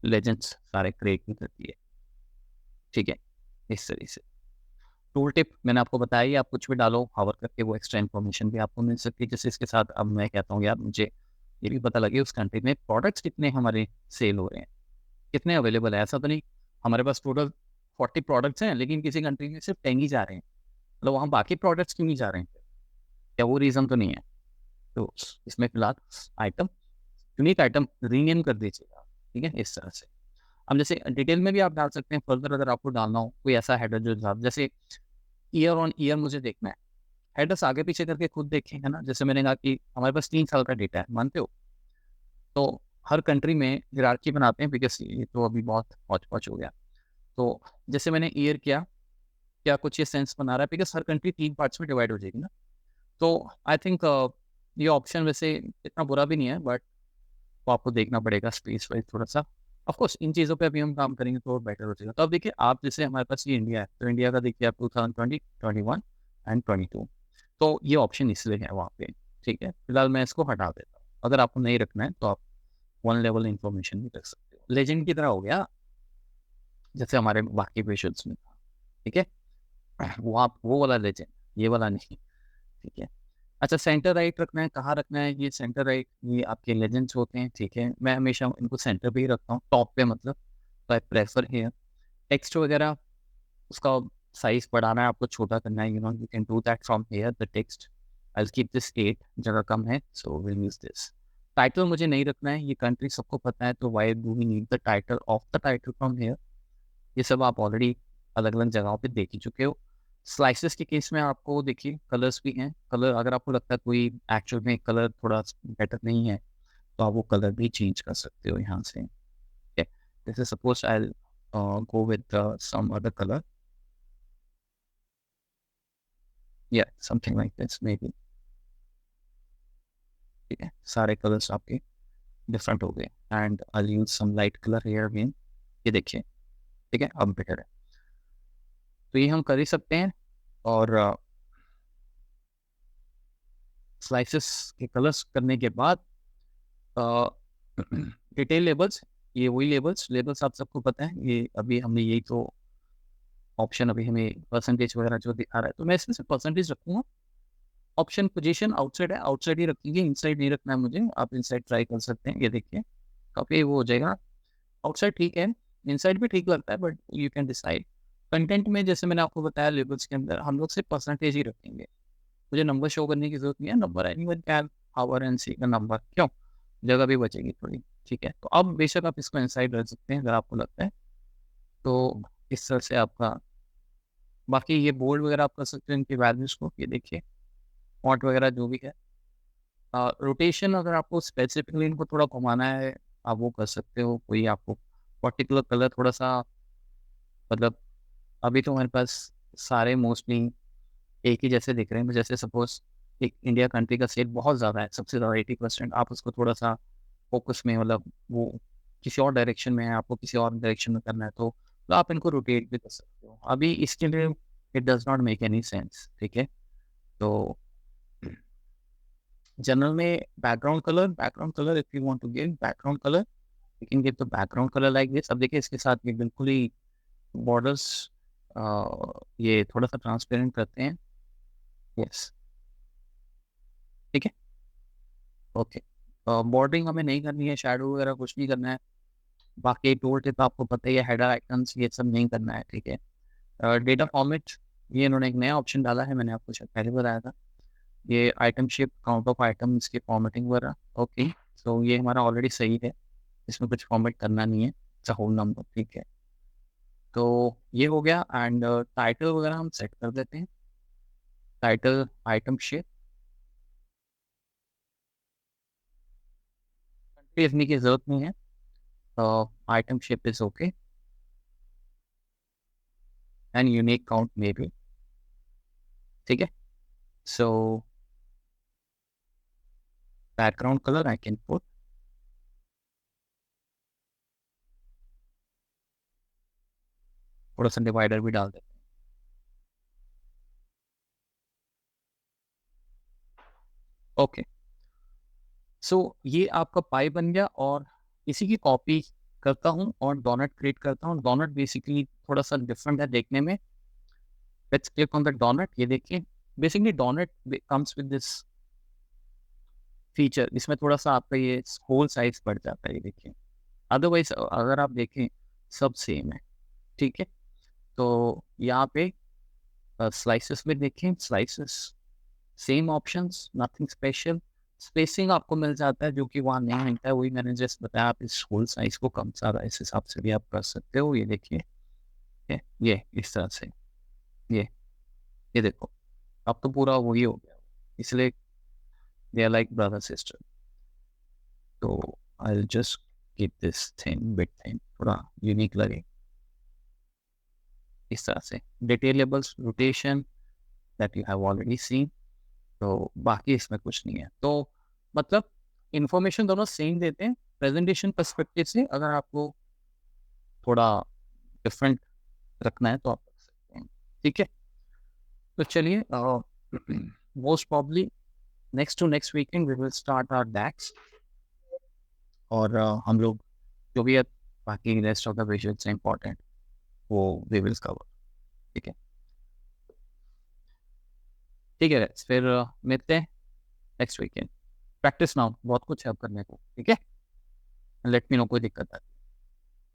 लेजेंड्स सारे क्रिएट भी करती है। ठीक है, इस तरीके से। टूल टिप मैंने आपको बताया ही, आप कुछ भी डालो हावर करके वो एक्स्ट्रा इन्फॉर्मेशन भी आपको मिल सकती है। जैसे इसके साथ अब मैं कहता हूँ यार मुझे ये भी पता लगे उस कंट्री में प्रोडक्ट्स कितने हमारे सेल हो रहे हैं, कितने अवेलेबल है। ऐसा तो नहीं हमारे पास टोटल 40 प्रोडक्ट्स हैं लेकिन किसी कंट्री में सिर्फ 10 ही जा रहे हैं, मतलब वहाँ बाकी प्रोडक्ट्स क्यों नहीं जा रहे हैं? क्या वो रीज़न तो नहीं है? तो इसमें फिलहाल आइटम यूनिक आइटम रीनेम कर दीजिएगा, ठीक है, इस तरह से। अब जैसे डिटेल में भी आप डाल सकते हैं फर्दर, अगर आपको डालना हो कोई ऐसा हेडर जो जैसे ईयर ऑन ईयर मुझे देखना है, हेडर्स आगे पीछे करके खुद देखें, है ना? जैसे मैंने कहा कि हमारे पास 3 साल का डेटा है, मानते हो? तो हर कंट्री में हायरार्की बनाते हैं, बिकॉज़ ये तो अभी बहुत हौच-पौच हो गया। तो जैसे मैंने ईयर किया, क्या कुछ ये सेंस बना रहा है? बिकॉज़ हर कंट्री 3 पार्ट्स में डिवाइड हो जाएगी ना। तो आई थिंक ये ऑप्शन वैसे इतना बुरा भी नहीं है, बट वो आपको देखना पड़ेगा स्पेस वाइज़ थोड़ा-सा। ऑफ कोर्स इन चीज़ों पे अभी हम काम करेंगे तो बेटर हो जाएगा। तो अब देखिए, आप जैसे हमारे पास ये इंडिया है, तो इंडिया का देखिए आप 2020, 21 एंड 22, तो ये ऑप्शन इसलिए है वहाँ पे, ठीक है? फिलहाल मैं इसको हटा देता हूँ। अगर आपको नहीं रखना है तो आप वन लेवल इन्फॉर्मेशन भी रख सकते हो। लेजेंड की तरह हो गया, जैसे हमारे बाकी पेशेंट्स में था, ठीक है? वो आप वो वाला लेजेंड, ये वाला नहीं, ठीक है? अच्छा, सेंटर राइट रखना है, कहाँ रखना है? ये सेंटर राइट ये आपके लेजेंड्स होते हैं, ठीक है? मैं हमेशा इनको सेंटर पे ही रखता हूँ, टॉप पे मतलब। तो आई प्रेफर हियर। टेक्स्ट वगैरह उसका साइज़ बढ़ाना है, आपको छोटा करना है, you can do that from here the text. I will keep this 8, जगह कम है, so will use this. Title मुझे नहीं रखना है, ये कंट्री सबको पता है, तो why do we need the title of the title from here? ये सब आप ऑलरेडी अलग-अलग जगहों पे देख ही चुके हो। स्लाइसेस के केस में आपको देखिए कलर्स भी हैं। कलर अगर आपको लगता है कोई एक्चुअल में कलर थोड़ा बेटर नहीं है, तो आप वो कलर भी चेंज कर सकते हो यहाँ से। ओके, जैसे suppose I will go with some other colour, या समथिंग लाइक दिस मेबी, ठीक है? सारे कलर्स आपके डिफरेंट हो गए and I will use some light colour here again. ये देखिए, ठीक है? अब बेटर है। तो ये हम कर ही सकते हैं। और स्लाइसेस के कलर्स करने के बाद डिटेल लेबल्स, ये वही लेबल्स लेबल्स आप सबको पता है, ये अभी हमने यही तो ऑप्शन अभी हमें परसेंटेज वगैरह जो दिखा रहा है, तो मैं इसमें से परसेंटेज रखूंगा। ऑप्शन पोजीशन आउटसाइड है, आउटसाइड ही रखेंगे, इनसाइड नहीं रखना है मुझे। आप इनसाइड ट्राई कर सकते हैं, ये देखिए काफ़ी वो हो जाएगा। आउटसाइड ठीक है, इनसाइड भी ठीक लगता है, but you can decide. Content में जैसे मैंने आपको बताया, लेबल्स के अंदर हम लोग सिर्फ परसेंटेज ही रखेंगे, मुझे नंबर शो करने की जरूरत नहीं है। Number anyone can hover and see का नंबर, क्यों? जगह भी बचेगी थोड़ी, ठीक है? तो अब बेशक आप इसको इनसाइड रख सकते हैं अगर आपको लगता है, तो इस तरह से आपका बाकी ये बोल्ड वगैरह आप कर सकते हैं इनकी वैल्यूज़ को, ये देखिए फ़ॉन्ट वगैरह जो भी है। रोटेशन अगर आपको स्पेसिफिकली इनको थोड़ा घुमाना है, आप वो कर सकते हो। कोई आपको पर्टिकुलर कलर थोड़ा-सा, मतलब अभी तो हमारे पास सारे मोस्टली एक ही जैसे दिख रहे हैं। जैसे सपोज़ एक इंडिया कंट्री का सेल बहुत ज़्यादा है, सबसे ज़्यादा 80%, आप उसको थोड़ा-सा फ़ोकस में, मतलब वो किसी और डायरेक्शन में है, आपको किसी और डायरेक्शन में करना है, तो आप इनको रोटेट भी कर सकते हो। अभी इसके लिए it does not make any sense, ठीक है? तो जनरल में background colour if you want to give background colour, you can give the background colour like this. अब देखिए इसके साथ ये बिल्कुल ही बॉर्डर्स ये थोड़ा-सा ट्रांसपेरेंट करते हैं। यस, ठीक है? ओके। बॉर्डरिंग हमें नहीं करनी है, शैडो वगैरह कुछ नहीं करना है। बाकी टूल टिप आपको पता ही है, हेडर आइकन्स ये सब नहीं करना है, ठीक है? डेटा फॉर्मेट, ये इन्होंने एक नया ऑप्शन डाला है, मैंने आपको शायद पहले बताया था। ये item shape, count of item, इसकी फॉर्मेटिंग वगैरह, ओके। सो ये हमारा ऑलरेडी सही है, इसमें कुछ फॉर्मेट करना नहीं है, इट्स अ होल नंबर, ठीक है? तो ये हो गया। एंड टाइटल वगैरह हम सेट कर देते हैं। टाइटल, आइटम शेप, कंट्री लिखने की ज़रूरत नहीं है। Item shape is okay and unique count may be, ठीक है? So background colour I can put, थोड़ा-सा डिवाइडर भी डाल देते हैं। ओके, सो ये आपका पाई बन गया, और इसी की कॉपी करता हूँ और डोनट क्रिएट करता हूँ। डोनट बेसिकली थोड़ा-सा डिफरेंट है देखने में। Let's click on the donut, ये देखिए basically donut comes with this feature, इसमें थोड़ा-सा आपका ये होल साइज़ बढ़ जाता है, ये देखिए। अदरवाइज़ अगर आप देखें सब सेम है, ठीक है? तो यहाँ पे स्लाइसेस में देखें, slices same options, nothing special. Spacing आपको मिल जाता है जो कि वहाँ नहीं मिलता है, वही मैंने जस्ट बताया। आप इस होल साइज को कम ज़्यादा इस हिसाब से भी आप कर सकते हो। ये देखिए, ये इस तरह से, ये ये देखो, अब तो पूरा वही हो गया, इसलिए they are like brother sister. तो I just keep this thing, big thing, थोड़ा यूनिक लगे इस तरह से। डिटेलेबल्स, rotation, that you have already seen. तो बाकी इसमें कुछ नहीं है। तो मतलब इंफॉर्मेशन दोनों सेम देते हैं। प्रेजेंटेशन पर्सपेक्टिव से अगर आपको थोड़ा डिफरेंट रखना है तो आप रख सकते हैं, ठीक है। तो चलिए, most probably next to next weekend we will start our DAX, और हम लोग जो भी है बाकी रेस्ट ऑफ द विजुअल्स हैं इंपॉर्टेंट, वो वी विल कवर, ठीक है। ठीक है, फिर मिलते हैं नेक्स्ट वीकेंड। प्रैक्टिस नाउ, बहुत कुछ है अब करने को, ठीक है। लेट मी नो कोई दिक्कत है।